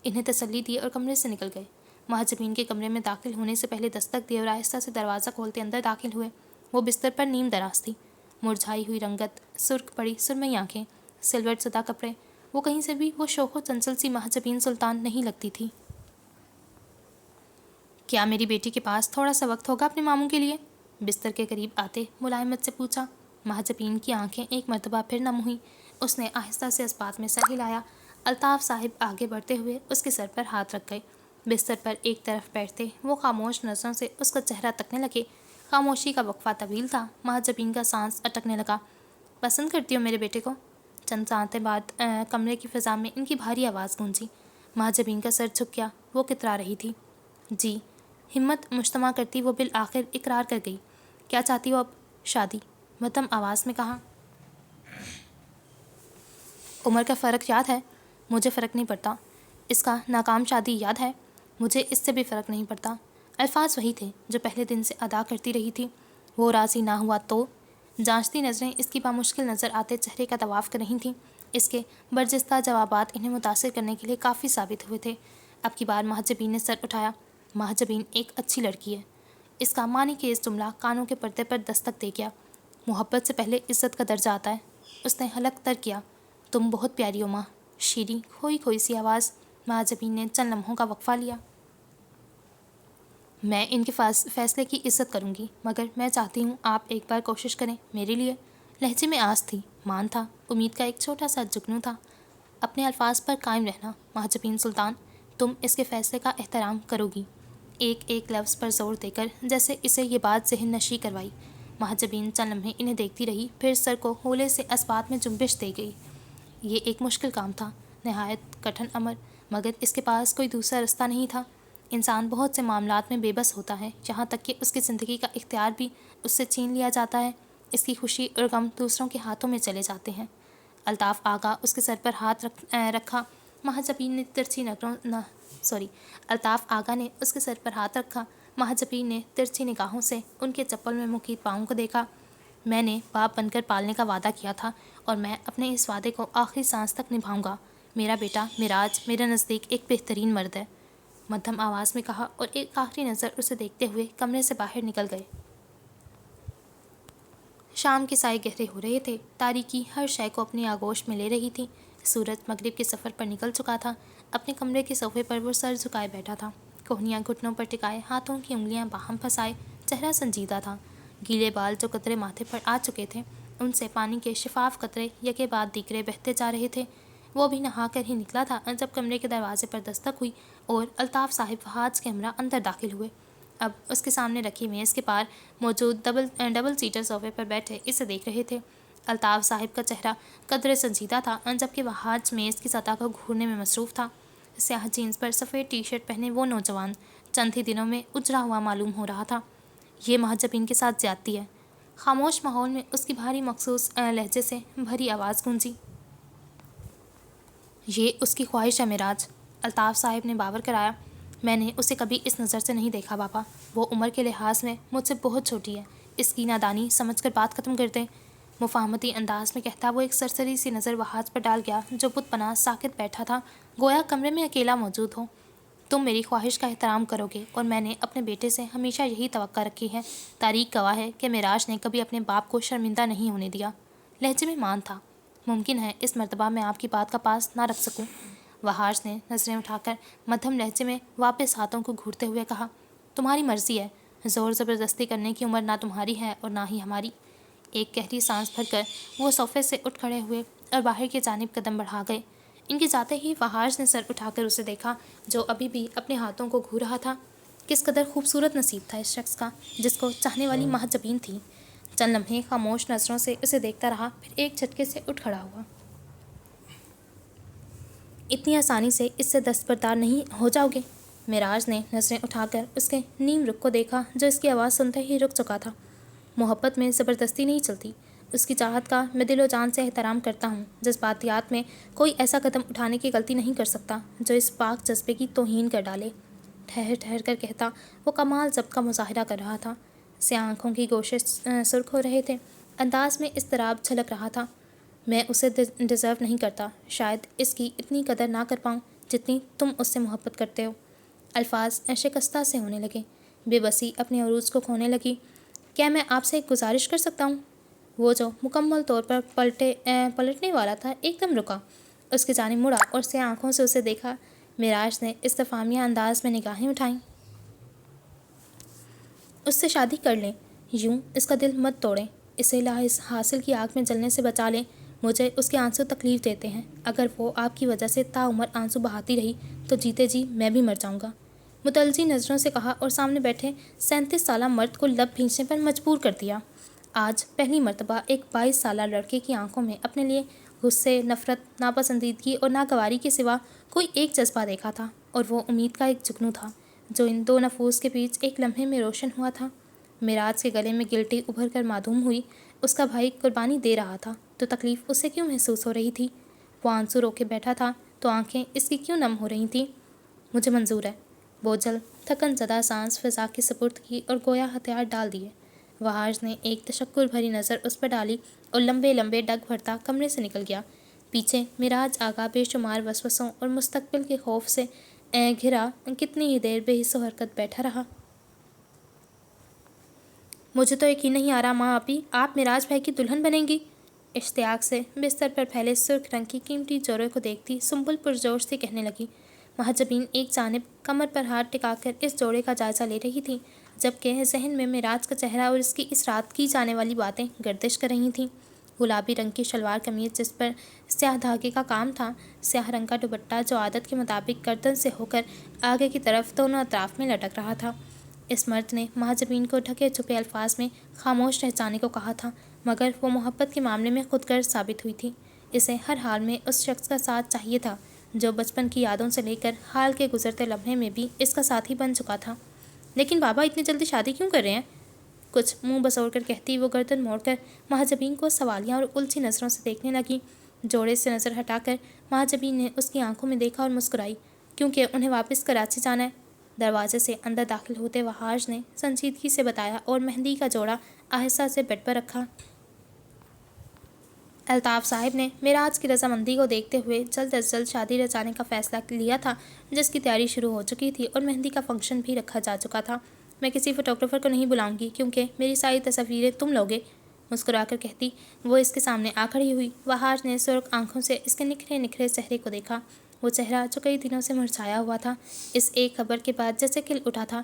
انہیں تسلی دی اور کمرے سے نکل گئے۔ مہاجبین کے کمرے میں داخل ہونے سے پہلے دستک دیے اور آہستہ سے دروازہ کھولتے اندر داخل ہوئے۔ وہ بستر پر نیم دراز تھی، مرجھائی ہوئی رنگت، سرخ پڑی سرمئی آنکھیں، سلور زدہ کپڑے۔ وہ کہیں سے بھی وہ شوخ و چنچل سی مہاجبین سلطان نہیں لگتی تھی۔ کیا میری بیٹی کے پاس تھوڑا سا وقت ہوگا اپنے ماموں کے لیے؟ بستر کے قریب آتے ملائمت سے پوچھا۔ مہاجبین کی آنکھیں ایک مرتبہ پھر نم ہوئیں۔ اس نے آہستہ سے اس بات میں سر ہلایا۔ الطاف صاحب آگے بڑھتے ہوئے اس کے سر پر ہاتھ رکھ گئے۔ بستر پر ایک طرف بیٹھتے وہ خاموش نظروں سے اس کا چہرہ تکنے لگے۔ خاموشی کا وقفہ طویل تھا۔ مہاجبین کا سانس اٹکنے لگا۔ پسند کرتی ہو میرے بیٹے کو؟ چند سانتیں بعد کمرے کی فضا میں ان کی بھاری آواز گونجی۔ مہاجبین کا سر جھک گیا۔ وہ کترا رہی تھی۔ جی، ہمت مجتمع کرتی وہ بالآخر اقرار کر گئی۔ کیا چاہتی ہو اب؟ شادی، مدھم آواز میں کہا۔ عمر کا فرق یاد ہے؟ مجھے فرق نہیں پڑتا۔ اس کا ناکام شادی یاد ہے؟ مجھے اس سے بھی فرق نہیں پڑتا۔ الفاظ وہی تھے جو پہلے دن سے ادا کرتی رہی تھی۔ وہ راضی نہ ہوا تو؟ جانچتی نظریں اس کی بامشکل نظر آتے چہرے کا طواف کر رہی تھیں۔ اس کے برجستہ جوابات انہیں متاثر کرنے کے لیے کافی ثابت ہوئے تھے۔ اب کی بار مہاجبین نے سر اٹھایا۔ مہاجبین ایک اچھی لڑکی ہے۔ اس کا معنی کہ اس جملہ کانوں کے پردے پر دستک دے گیا۔ محبت سے پہلے عزت کا درجہ آتا ہے۔ اس نے حلق تر کیا۔ تم بہت پیاری ہو ماں۔ شیریں کھوئی کھوئی سی آواز۔ مہاجبین نے چند لمحوں کا وقفہ لیا۔ میں ان کے فیصلے کی عزت کروں گی، مگر میں چاہتی ہوں آپ ایک بار کوشش کریں میرے لیے۔ لہجے میں آس تھی، مان تھا، امید کا ایک چھوٹا سا جگنو تھا۔ اپنے الفاظ پر قائم رہنا مہاجبین سلطان، تم اس کے فیصلے کا احترام کرو گی۔ ایک ایک لفظ پر زور دے کر جیسے اسے یہ بات ذہن نشی کروائی۔ مہاجبین چند لمحے انہیں دیکھتی رہی، پھر سر کو ہولے سے اس بات میں جنبش دے گئی۔ یہ ایک مشکل کام تھا، نہایت کٹھن امر، مگر اس کے پاس کوئی دوسرا رستہ نہیں تھا۔ انسان بہت سے معاملات میں بے بس ہوتا ہے، یہاں تک کہ اس کی زندگی کا اختیار بھی اس سے چھین لیا جاتا ہے۔ اس کی خوشی اور غم دوسروں کے ہاتھوں میں چلے جاتے ہیں۔ الطاف آغا اس کے سر پر ہاتھ رکھا۔ مہاجبین نے الطاف آغا نے اس کے سر پر ہاتھ رکھا۔ مہاجبین نے ترچھی نگاہوں سے ان کے چپل میں مقید پاؤں کو دیکھا۔ میں نے باپ بن کر پالنے کا وعدہ کیا تھا اور میں اپنے اس وعدے کو آخری سانس تک نبھاؤں گا۔ میرا بیٹا معراج میرے نزدیک ایک بہترین مرد ہے، مدھم آواز میں کہا اور ایک آخری نظر اسے دیکھتے ہوئے کمرے سے باہر نکل گئے۔ شام کے سائے گہرے ہو رہے تھے۔ تاریکی ہر شے کو اپنی آغوش میں لے رہی تھی۔ سورج مغرب کے سفر پر نکل چکا تھا۔ اپنے کمرے کے صوفے پر وہ سر جھکائے بیٹھا تھا، کوہنیاں گھٹنوں پر ٹکائے، ہاتھوں کی انگلیاں باہم پھنسائے۔ چہرہ سنجیدہ تھا۔ گیلے بال جو قطرے ماتھے پر آ چکے تھے، ان سے پانی کے شفاف قطرے یکے بعد دیگرے بہتے جا رہے تھے۔ وہ بھی نہا کر ہی نکلا تھا جب کمرے کے دروازے پر دستک ہوئی اور الطاف صاحب فہاج کے ہمراہ اندر داخل ہوئے۔ اب اس کے سامنے رکھی میز کے پار موجود ڈبل سیٹر صوفے پر بیٹھے اسے دیکھ رہے تھے۔ الطاف صاحب کا چہرہ قدرے سنجیدہ تھا، جبکہ فہاج میز کی سطح کو گھورنے میں مصروف تھا۔ سیاہ جینس پر سفید ٹی شرٹ پہنے وہ نوجوان چند ہی دنوں میں اجڑا ہوا معلوم ہو رہا تھا۔ یہ مہاجبین کے ساتھ زیادتی ہے۔ خاموش ماحول میں اس کی بھاری مخصوص لہجے سے بھری آواز گونجی۔ یہ اس کی خواہش ہے معراج، الطاف صاحب نے باور کرایا۔ میں نے اسے کبھی اس نظر سے نہیں دیکھا پاپا۔ وہ عمر کے لحاظ میں مجھ سے بہت چھوٹی ہے۔ اس کی نادانی سمجھ کر بات ختم کر دیں۔ مفاہمتی انداز میں کہتا وہ ایک سرسری سی نظر وہاج پر ڈال گیا جو بت پناہ ساکت بیٹھا تھا، گویا کمرے میں اکیلا موجود ہو۔ تم میری خواہش کا احترام کرو گے اور میں نے اپنے بیٹے سے ہمیشہ یہی توقع رکھی ہے۔ تاریخ گواہ ہے کہ معراج نے کبھی اپنے باپ کو شرمندہ نہیں ہونے دیا۔ لہجے میں مان تھا۔ ممکن ہے اس مرتبہ میں آپ کی بات کا پاس نہ رکھ سکوں۔ وہاج نے نظریں اٹھا کر مدھم لہجے میں واپس ہاتھوں کو گھورتے ہوئے کہا، تمہاری مرضی ہے، زور زبردستی کرنے کی عمر نہ تمہاری ہے اور نہ ہی ہماری۔ ایک گہری سانس بھر کر وہ صوفے سے اٹھ کھڑے ہوئے اور باہر کی جانب قدم بڑھا گئے۔ ان کے جاتے ہی وہاج نے سر اٹھا کر اسے دیکھا جو ابھی بھی اپنے ہاتھوں کو گھور رہا تھا۔ کس قدر خوبصورت نصیب تھا اس شخص کا جس کو چاہنے والی مہاجبین تھی۔ چند لمحے خاموش نظروں سے اسے دیکھتا رہا، پھر ایک جھٹکے سے اٹھ کھڑا ہوا۔ اتنی آسانی سے اس سے دستبردار نہیں ہو جاؤ گے؟ معراج نے نظریں اٹھا کر اس کے نیم رخ کو دیکھا جو اس کی آواز سنتے ہی رک چکا تھا۔ محبت میں زبردستی نہیں چلتی۔ اس کی چاہت کا میں دل و جان سے احترام کرتا ہوں۔ جذباتیات میں کوئی ایسا قدم اٹھانے کی غلطی نہیں کر سکتا جو اس پاک جذبے کی توہین کر ڈالے۔ ٹھہر ٹھہر کر کہتا وہ کمال ضبط کا مظاہرہ کر رہا تھا۔ سیاہ آنکھوں کی گوشے سرخ ہو رہے تھے، انداز میں اضطراب جھلک رہا تھا۔ میں اسے ڈیزرو نہیں کرتا، شاید اس کی اتنی قدر نہ کر پاؤں جتنی تم اس سے محبت کرتے ہو۔ الفاظ شکستہ سے ہونے لگے، بے بسی اپنے عروج کو کھونے لگی۔ کیا میں آپ سے ایک گزارش کر سکتا ہوں؟ وہ جو مکمل طور پر پلٹنے والا تھا ایک دم رکا، اس کی جانب مڑا اور سیاہ آنکھوں سے اسے دیکھا۔ معراج نے استفہامیہ انداز میں نگاہیں اٹھائیں۔ اس سے شادی کر لیں، یوں اس کا دل مت توڑیں، اسے حاصل کی آگ میں جلنے سے بچا لیں۔ مجھے اس کے آنسو تکلیف دیتے ہیں، اگر وہ آپ کی وجہ سے تاعمر آنسو بہاتی رہی تو جیتے جی میں بھی مر جاؤں گا، متلجی نظروں سے کہا اور سامنے بیٹھے 37 سالہ مرد کو لب بھینچنے پر مجبور کر دیا۔ آج پہلی مرتبہ ایک 22 سالہ لڑکے کی آنکھوں میں اپنے لیے غصے، نفرت، ناپسندیدگی اور ناگواری کے سوا کوئی ایک جذبہ دیکھا تھا، اور وہ امید کا ایک جگنو تھا جو ان دو نفوس کے بیچ ایک لمحے میں روشن ہوا تھا۔ معراج کے گلے میں گلٹی ابھر کر معدوم ہوئی۔ اس کا بھائی قربانی دے رہا تھا تو تکلیف اسے کیوں محسوس ہو رہی تھی؟ وہ آنسو روکے بیٹھا تھا تو آنکھیں اس کی کیوں نم ہو رہی تھیں؟ مجھے منظور ہے، بوجھل تھکن زدہ سانس فضا کے سپرد کی اور گویا ہتھیار ڈال دیے۔ وحاج نے ایک تشکر بھری نظر اس پر ڈالی اور لمبے لمبے ڈگ بھرتا کمرے سے نکل گیا۔ پیچھے معراج آگا بے شمار وسوسوں اور مستقبل کے خوف سے گھرا کتنی ہی دیر بے حس و حرکت بیٹھا رہا۔ مجھے تو یقین نہیں آ رہا ماں آپی، آپ معراج بھائی کی دلہن بنیں گی؟ اشتیاق سے بستر پر پھیلے سرخ رنگ کی قیمتی جوڑے کو دیکھتی سنبل پرجوش سے کہنے لگی۔ محجبین ایک جانب کمر پر ہاتھ ٹکا کر اس جوڑے کا جائزہ لے رہی تھیں، جبکہ ذہن میں معراج کا چہرہ اور اس کی اس رات کی جانے والی باتیں گردش کر رہی تھیں۔ گلابی رنگ کی شلوار قمیض جس پر سیاہ دھاگے کا کام تھا، سیاہ رنگ کا دوپٹہ جو عادت کے مطابق گردن سے ہو کر آگے کی طرف دونوں اطراف میں لٹک رہا تھا۔ اس مرد نے محجبین کو ڈھکے چھپے الفاظ میں خاموش رہ جانے کو کہا تھا، مگر وہ محبت کے معاملے میں خود غرض ثابت ہوئی تھی۔ اسے ہر حال میں اس شخص کا ساتھ چاہیے تھا جو بچپن کی یادوں سے لے کر حال کے گزرتے لمحے میں بھی اس کا ساتھی بن چکا تھا۔ لیکن بابا اتنی جلدی شادی کیوں کر رہے ہیں؟ کچھ منہ بسوڑ کر کہتی وہ گردن موڑ کر محجبین کو سوالیہ اور الجھی نظروں سے دیکھنے لگی۔ جوڑے سے نظر ہٹا کر محجبین نے اس کی آنکھوں میں دیکھا اور مسکرائی، کیونکہ انہیں واپس کراچی جانا ہے۔ دروازے سے اندر داخل ہوتے وحاج نے سنجیدگی سے بتایا اور مہندی کا جوڑا آہستہ سے بیڈ پر رکھا۔ الطاف صاحب نے معراج کی رضامندی کو دیکھتے ہوئے جلد از جلد شادی رچانے کا فیصلہ لیا تھا، جس کی تیاری شروع ہو چکی تھی اور مہندی کا فنکشن بھی رکھا جا چکا تھا۔ میں کسی فوٹوگرافر کو نہیں بلاؤں گی کیونکہ میری ساری تصاویریں تم لوگے، مسکرا کر کہتی وہ اس کے سامنے آ کھڑی ہوئی۔ وحاج نے سرخ آنکھوں سے اس کے نکھرے نکھرے چہرے کو دیکھا، وہ چہرہ جو کئی دنوں سے مرجھایا ہوا تھا اس ایک خبر کے بعد جیسے کھل اٹھا تھا۔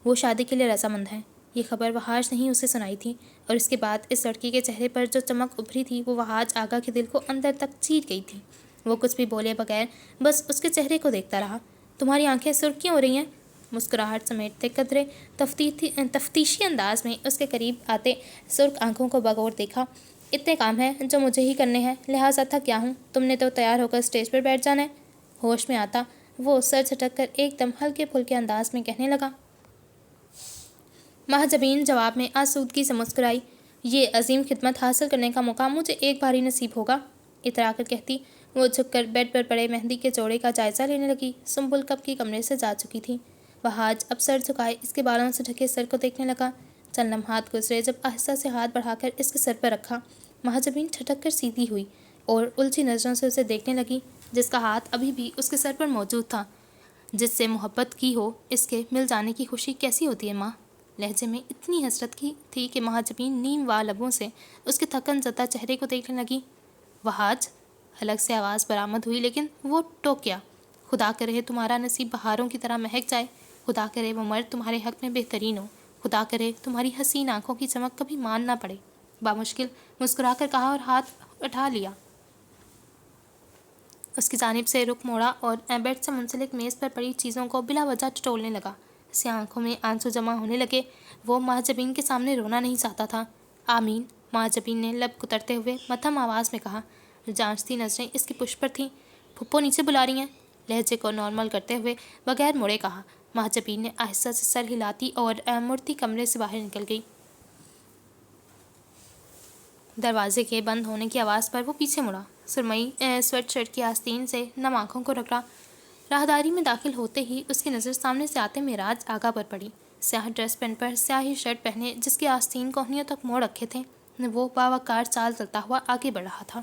وہ شادی کے لیے رضامند ہیں۔ یہ خبر وحاج نے ہی اسے سنائی تھی، اور اس کے بعد اس لڑکی کے چہرے پر جو چمک ابھری تھی وہ وحاج آغا کے دل کو اندر تک چیر گئی تھی۔ وہ کچھ بھی بولے بغیر بس اس کے چہرے کو دیکھتا رہا۔ تمہاری آنکھیں سرخ کیوں ہو رہی ہیں؟ مسکراہٹ سمیٹتے قدرے تفتیشی انداز میں اس کے قریب آتے سرخ آنکھوں کو بغور دیکھا۔ اتنے کام ہیں جو مجھے ہی کرنے ہیں، لہٰذا تھک گیا ہوں، تم نے تو تیار ہو کر اسٹیج پر بیٹھ جانا ہے۔ ہوش میں آتا وہ سر جھٹک کر ایک دم ہلکے پھلکے انداز میں کہنے لگا۔ محجبین جواب میں آسودگی سے مسکرائی۔ یہ عظیم خدمت حاصل کرنے کا موقع مجھے ایک بار ہی نصیب ہوگا، اترا کر کہتی وہ جھک کر بیڈ پر پڑے مہندی کے جوڑے کا جائزہ لینے لگی۔ سنبل کب کی کمرے سے جا چکی تھی۔ وحاج اب سر جھکائے اس کے بالوں سے ڈھکے سر کو دیکھنے لگا۔ چند لمحات گزرے جب آہستہ سے ہاتھ بڑھا کر اس کے سر پر رکھا۔ محجبین ٹھٹک کر سیدھی ہوئی اور الجھی نظروں سے اسے دیکھنے لگی، جس کا ہاتھ ابھی بھی اس کے سر پر موجود تھا۔ جس سے محبت کی ہو اس کے مل جانے کی خوشی کیسی ہوتی ہے ماں؟ لہجے میں اتنی حسرت کی تھی کہ محجبین نیم وا لبوں سے اس کے تھکن زدہ چہرے کو دیکھنے لگی۔ وحاج، حلق سے آواز برآمد ہوئی لیکن وہ ٹوک گیا۔ خدا کرے تمہارا نصیب بہاروں کی طرح مہک جائے، خدا کرے وہ مرد تمہارے حق میں بہترین ہو، خدا کرے تمہاری حسین آنکھوں کی چمک کبھی مان نہ پڑے، بامشکل مسکرا کر کہا اور ہاتھ اٹھا لیا۔ اس کی جانب سے رخ موڑا اور بیڈ سے منسلک میز پر پڑی چیزوں کو بلا وجہ ٹٹولنے لگا۔ سیاہ آنکھوں میں آنسو جمع ہونے لگے۔ وہ محجبین کے سامنے رونا نہیں چاہتا تھا۔ آمین، محجبین نے لب کترتے ہوئے مدھم آواز میں کہا۔ جانچتی نظریں اس کی پشت پر تھیں۔ پھپھو نیچے بلا رہی ہیں؟ لہجے کو نارمل کرتے ہوئے بغیر مڑے کہا۔ محجبین نے آہستہ سے سر ہلاتی اور مڑتی کمرے سے باہر نکل گئی۔ دروازے کے بند ہونے کی آواز پر وہ پیچھے مڑا، سرمئی سویٹ شرٹ کی آستین سے نم آنکھوں کو رگڑا۔ راہداری میں داخل ہوتے ہی اس کی نظر سامنے سے آتے معراج آغا پر پڑی۔ سیاہ ڈریس پہن پر سیاہی شرٹ پہنے جس کی آستین کوہنیوں تک موڑ رکھے تھے، وہ باوقار چال چلتا ہوا آگے بڑھ رہا تھا۔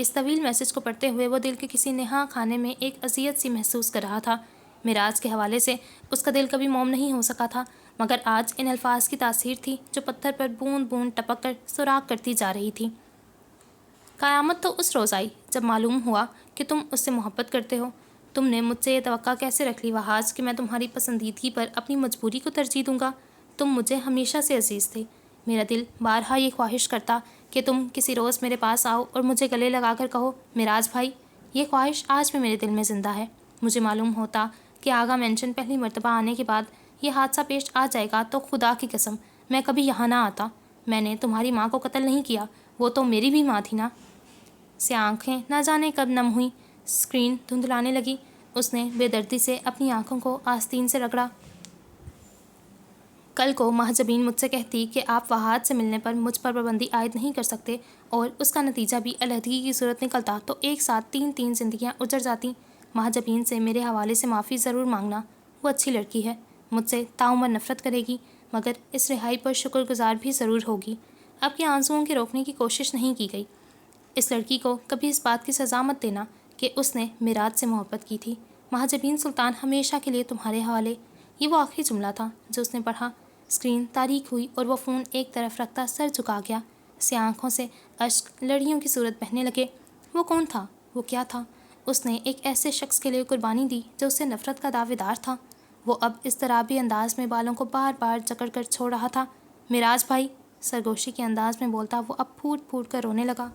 اس طویل میسج کو پڑھتے ہوئے وہ دل کے کسی نہا خانے میں ایک اذیت سی محسوس کر رہا تھا۔ معراج کے حوالے سے اس کا دل کبھی موم نہیں ہو سکا تھا، مگر آج ان الفاظ کی تاثیر تھی جو پتھر پر بوند بوند ٹپک کر سوراخ کرتی جا رہی تھی۔ قیامت تو اس روز آئی جب معلوم ہوا کہ تم اس سے محبت کرتے ہو۔ تم نے مجھ سے یہ توقع کیسے رکھ لی وحاج کہ میں تمہاری پسندیدگی پر اپنی مجبوری کو ترجیح دوں گا؟ تم مجھے ہمیشہ سے عزیز تھے۔ میرا دل بارہا یہ خواہش کرتا کہ تم کسی روز میرے پاس آؤ اور مجھے گلے لگا کر کہو، معراج بھائی۔ یہ خواہش آج بھی میرے دل میں زندہ ہے۔ مجھے معلوم ہوتا کہ آغا مینشن پہلی مرتبہ آنے کے بعد یہ حادثہ پیش آ جائے گا تو خدا کی قسم میں کبھی یہاں نہ آتا۔ میں نے تمہاری ماں کو قتل نہیں کیا، وہ تو میری بھی ماں تھی نا۔ سیاہ آنکھیں نہ جانے کب نم ہوئیں، اسکرین دھندلانے لگی۔ اس نے بے دردی سے اپنی آنکھوں کو آستین سے رگڑا۔ کل کو مہجبین مجھ سے کہتی کہ آپ وحاج سے ملنے پر مجھ پر پابندی عائد نہیں کر سکتے اور اس کا نتیجہ بھی علیحدگی کی صورت نکلتا تو ایک ساتھ تین زندگیاں اجڑ جاتی۔ مہجبین سے میرے حوالے سے معافی ضرور مانگنا، وہ اچھی لڑکی ہے، مجھ سے تاعمر نفرت کرے گی مگر اس رہائی پر شکر گزار بھی ضرور ہوگی۔ اب کے آنسوؤں کے روکنے کی کوشش نہیں کی گئی۔ اس لڑکی کو کبھی اس بات کی سزا مت دینا کہ اس نے معراج سے محبت کی تھی۔ مہجبین سلطان ہمیشہ کے لیے تمہارے حوالے۔ یہ وہ آخری جملہ تھا جو اس نے پڑھا۔ اسکرین تاریک ہوئی اور وہ فون ایک طرف رکھتا سر جھکا گیا۔ سیاہ آنکھوں سے اشک لڑیوں کی صورت بہنے لگے۔ وہ کون تھا؟ وہ کیا تھا؟ اس نے ایک ایسے شخص کے لیے قربانی دی جو اس سے نفرت کا دعوے دار تھا۔ وہ اب اضطرابی انداز میں بالوں کو بار بار جکڑ کر چھوڑ رہا تھا۔ معراج بھائی، سرگوشی کے انداز میں بولتا وہ اب پھوٹ پھوٹ کر رونے لگا۔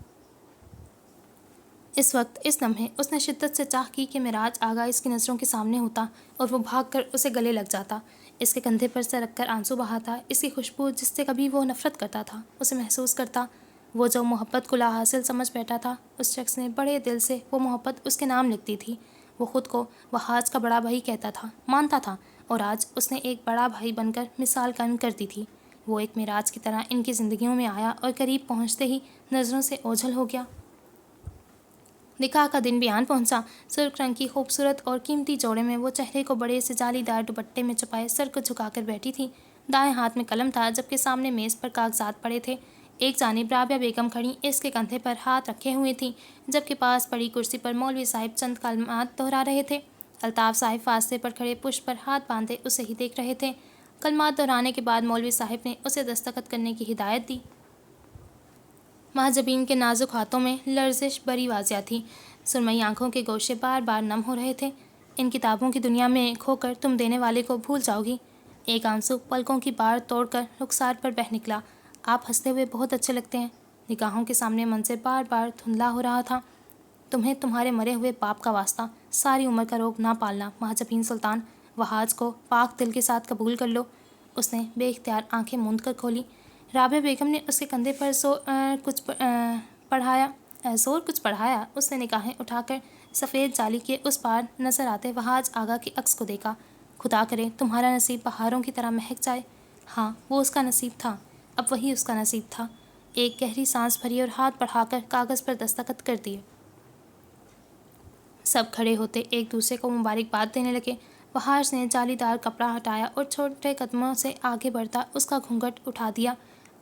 اس وقت اس لمحے اس نے شدت سے چاہ کی کہ معراج آغا اس کی نظروں کے سامنے ہوتا اور وہ بھاگ کر اسے گلے لگ جاتا، اس کے کندھے پر سر رکھ کر آنسو بہاتا، اس کی خوشبو جس سے کبھی وہ نفرت کرتا تھا اسے محسوس کرتا۔ وہ جو محبت کو لا حاصل سمجھ بیٹھا تھا، اس شخص نے بڑے دل سے وہ محبت اس کے نام لکھ دی تھی۔ وہ خود کو وحاج کا بڑا بھائی کہتا تھا، مانتا تھا، اور آج اس نے ایک بڑا بھائی بن کر مثال قائم کر دی تھی۔ وہ ایک معراج کی طرح ان کی زندگیوں میں آیا اور قریب پہنچتے ہی نظروں سے اوجھل ہو گیا۔ نکاح کا دن بھی آن پہنچا۔ سرخ رنگ کی خوبصورت اور قیمتی جوڑے میں وہ چہرے کو بڑے سے جالی دار دوپٹے میں چھپائے سر کو جھکا کر بیٹھی تھی۔ دائیں ہاتھ میں قلم تھا جبکہ سامنے میز پر کاغذات پڑے تھے۔ ایک جانب رابعہ بیگم کھڑی اس کے کندھے پر ہاتھ رکھے ہوئے تھیں جبکہ پاس پڑی کرسی پر مولوی صاحب چند کلمات دہرا رہے تھے۔ الطاف صاحب فاصلے پر کھڑے پشت پر ہاتھ باندھے اسے ہی دیکھ رہے تھے۔ کلمات دہرانے کے بعد مولوی صاحب نے اسے دستخط کرنے کی ہدایت دی۔ مہجبین کے نازک ہاتھوں میں لرزش بڑی واضح تھی، سرمئی آنکھوں کے گوشے بار بار نم ہو رہے تھے۔ ان کتابوں کی دنیا میں کھو کر تم دینے والے کو بھول جاؤ گی۔ ایک آنسو پلکوں کی بار توڑ کر رخسار پر بہہ نکلا۔ آپ ہنستے ہوئے بہت اچھے لگتے ہیں۔ نگاہوں کے سامنے منظر بار بار دھندلا ہو رہا تھا۔ تمہیں تمہارے مرے ہوئے باپ کا واسطہ ساری عمر کا روگ نہ پالنا مہجبین سلطان، وحاج کو پاک دل کے ساتھ قبول کر لو۔ اس نے بے اختیار آنکھیں موند کر کھولی۔ رابعہ بیگم نے اس کے کندھے پر زور کچھ پڑھایا۔ اس نے نگاہیں اٹھا کر سفید جالی کے اس پار نظر آتے وحاج آغا کے عکس کو دیکھا۔ خدا کرے تمہارا نصیب بہاروں کی طرح مہک جائے۔ ہاں، وہ اس کا نصیب تھا، اب وہی اس کا نصیب تھا۔ ایک گہری سانس بھری اور ہاتھ بڑھا کر کاغذ پر دستخط کر دیے۔ سب کھڑے ہوتے ایک دوسرے کو مبارکباد دینے لگے۔ وحاج نے جالی دار کپڑا ہٹایا اور چھوٹے قدموں سے آگے بڑھتا اس کا گھونگھٹ اٹھا دیا۔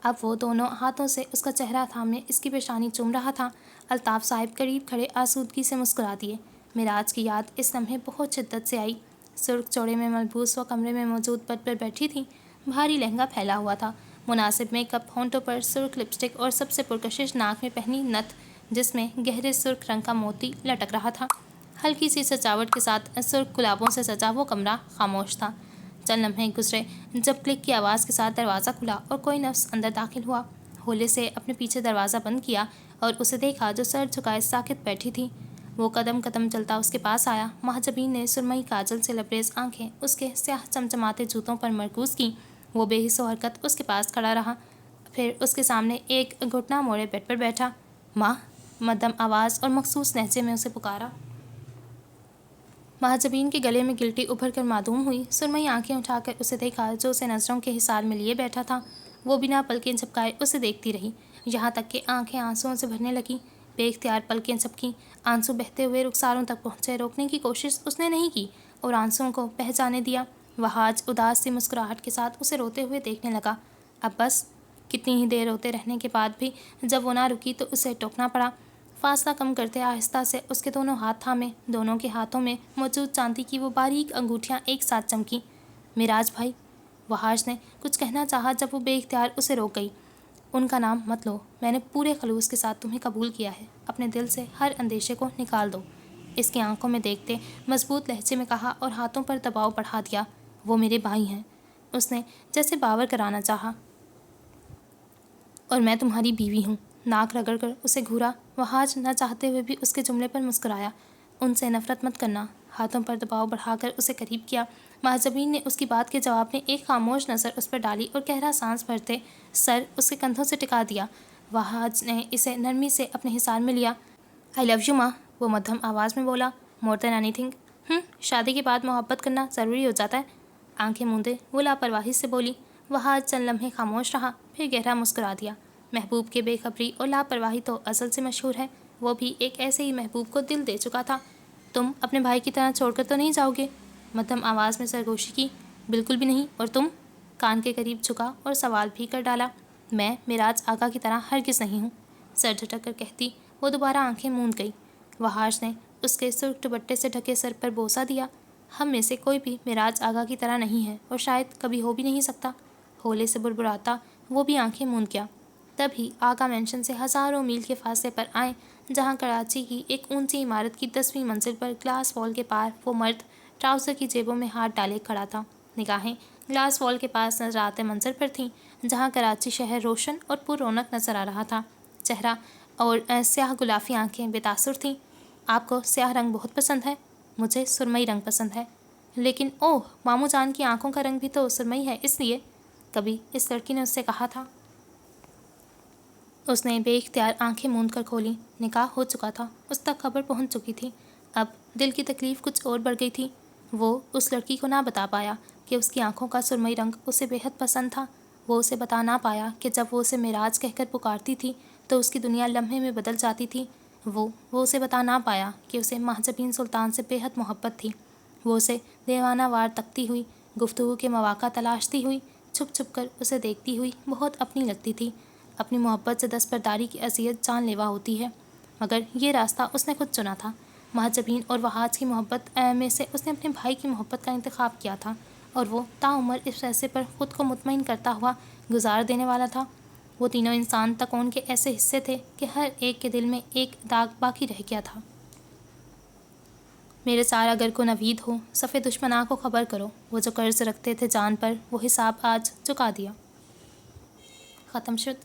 اب وہ دونوں ہاتھوں سے اس کا چہرہ تھامے اس کی پیشانی چوم رہا تھا۔ الطاف صاحب قریب کھڑے آسودگی سے مسکرا دیے۔ معراج کی یاد اس لمحے بہت شدت سے آئی۔ سرخ چوڑے میں ملبوس وہ کمرے میں موجود بد پر بیٹھی تھی۔ بھاری لہنگا پھیلا ہوا تھا، مناسب میک اپ، ہونٹوں پر سرخ لپسٹک اور سب سے پرکشش ناک میں پہنی نتھ جس میں گہرے سرخ رنگ کا موتی لٹک رہا تھا۔ ہلکی سی سجاوٹ کے ساتھ سرخ گلابوں سے سجا وہ کمرہ خاموش تھا۔ چند لمحے گزرے جب کلک کی آواز کے ساتھ دروازہ کھلا اور کوئی نفس اندر داخل ہوا۔ ہولے سے اپنے پیچھے دروازہ بند کیا اور اسے دیکھا جو سر جھکائے ساکت بیٹھی تھی۔ وہ قدم قدم چلتا اس کے پاس آیا۔ مہجبین نے سرمئی کاجل سے لبریز آنکھیں اس کے سیاہ چمچماتے جوتوں پر مرکوز کیں۔ وہ بے حس و حرکت اس کے پاس کھڑا رہا، پھر اس کے سامنے ایک گھٹنا موڑے بیڈ پر بیٹھا۔ ماں، مدھم آواز اور مخصوص لہجے میں اسے پکارا۔ مہجبین کے گلے میں گلٹی ابھر کر معدوم ہوئی۔ سرمئی آنکھیں اٹھا کر اسے دیکھا جو اسے نظروں کے حصار میں لیے بیٹھا تھا۔ وہ بنا پلکیں جھپکائے اسے دیکھتی رہی یہاں تک کہ آنکھیں آنسوؤں سے بھرنے لگیں۔ بے اختیار پلکیں جھپکیں، آنسو بہتے ہوئے رخساروں تک پہنچے۔ روکنے کی کوشش اس نے نہیں کی اور آنسوؤں کو بہہ جانے دیا۔ وحاج اداس سی مسکراہٹ کے ساتھ اسے روتے ہوئے دیکھنے لگا۔ اب بس۔ کتنی ہی دیر روتے رہنے کے بعد بھی جب وہ نہ رکی تو اسے ٹوکنا پڑا۔ فاصلہ کم کرتے آہستہ سے اس کے دونوں ہاتھ تھامے. دونوں کے ہاتھوں میں موجود چاندی کی وہ باریک انگوٹھیاں ایک ساتھ چمکیں. معراج بھائی، وحاش نے کچھ کہنا چاہا جب وہ بے اختیار اسے روک گئی. ان کا نام مت لو. میں نے پورے خلوص کے ساتھ تمہیں قبول کیا ہے. اپنے دل سے ہر اندیشے کو نکال دو. اس کی آنکھوں میں دیکھتے مضبوط لہجے میں کہا اور ہاتھوں پر دباؤ بڑھا دیا. وہ میرے بھائی ہیں. اس نے جیسے باور کرانا چاہا. اور میں تمہاری بیوی ہوں. ناک رگڑ کر اسے گھورا. وحاش نہ چاہتے ہوئے بھی اس کے جملے پر مسکرایا. ان سے نفرت مت کرنا. ہاتھوں پر دباؤ بڑھا کر اسے قریب کیا. مہاجبین نے اس کی بات کے جواب میں ایک خاموش نظر اس پر ڈالی اور گہرا سانس بھرتے سر اس کے کندھوں سے ٹکا دیا. وحاش نے اسے نرمی سے اپنے حصار میں لیا. آئی لو یو ماں، وہ مدھم آواز میں بولا. مور دین اینی تھنگ. شادی کے بعد محبت کرنا ضروری ہو جاتا ہے. آنکھیں موندے وہ لاپرواہی سے بولی. وحاش چند لمحے خاموش رہا، پھر گہرا مسکرا دیا. محبوب کے بے خبری اور لاپرواہی تو ازل سے مشہور ہے. وہ بھی ایک ایسے ہی محبوب کو دل دے چکا تھا. تم اپنے بھائی کی طرح چھوڑ کر تو نہیں جاؤ گے؟ مدھم آواز میں سرگوشی کی. بالکل بھی نہیں. اور تم؟ کان کے قریب جھکا اور سوال بھی کر ڈالا. میں معراج آقا کی طرح ہرگز نہیں ہوں، سر جھٹک کر کہتی. وہ دوبارہ آنکھیں موند گئی. وحاش نے اس کے سرخ دوپٹے سے ڈھکے سر پر بوسہ دیا. ہم میں سے کوئی بھی معراج آقا کی طرح نہیں ہے اور شاید کبھی ہو بھی نہیں سکتا. ہولے سے بربراتا وہ بھی آنکھیں موند گیا. تبھی آقا مینشن سے ہزاروں میل کے فاصلے پر آئیں، جہاں کراچی کی ایک اونچی عمارت کی 10ویں منزل پر گلاس وال کے پار وہ مرد ٹراؤزر کی جیبوں میں ہاتھ ڈالے کھڑا تھا. نگاہیں گلاس وال کے پاس نظرات منظر پر تھیں، جہاں کراچی شہر روشن اور پر رونق نظر آ رہا تھا. چہرہ اور سیاہ گلافی آنکھیں بے تاثر تھیں. آپ کو سیاہ رنگ بہت پسند ہے؟ مجھے سرمئی رنگ پسند ہے. لیکن اوہ، ماموں جان کی آنکھوں کا رنگ بھی تو سرمئی ہے، اس لیے کبھی اس لڑکی نے اس سے کہا تھا. اس نے بے اختیار آنکھیں موند کر کھولیں. نکاح ہو چکا تھا. اس تک خبر پہنچ چکی تھی. اب دل کی تکلیف کچھ اور بڑھ گئی تھی. وہ اس لڑکی کو نہ بتا پایا کہ اس کی آنکھوں کا سرمئی رنگ اسے بے حد پسند تھا. وہ اسے بتا نہ پایا کہ جب وہ اسے معراج کہہ کر پکارتی تھی تو اس کی دنیا لمحے میں بدل جاتی تھی. وہ اسے بتا نہ پایا کہ اسے مہجبین سلطان سے بے حد محبت تھی. وہ اسے دیوانہ وار تکتی ہوئی، گفتگو کے مواقع تلاشتی ہوئی، چھپ چھپ کر اسے دیکھتی ہوئی بہت اپنی لگتی تھی. اپنی محبت سے دستبرداری کی اذیت جان لیوا ہوتی ہے، مگر یہ راستہ اس نے خود چنا تھا. مہجبین اور وحاش کی محبت میں سے اس نے اپنے بھائی کی محبت کا انتخاب کیا تھا، اور وہ تاعمر اس فیصلے پر خود کو مطمئن کرتا ہوا گزار دینے والا تھا. وہ تینوں انسان تکون کے ایسے حصے تھے کہ ہر ایک کے دل میں ایک داغ باقی رہ گیا تھا. میرے سار اگر کو نوید ہو، صفِ دشمناں کو خبر کرو. وہ جو قرض رکھتے تھے جان پر، وہ حساب آج چکا دیا. ختم شد.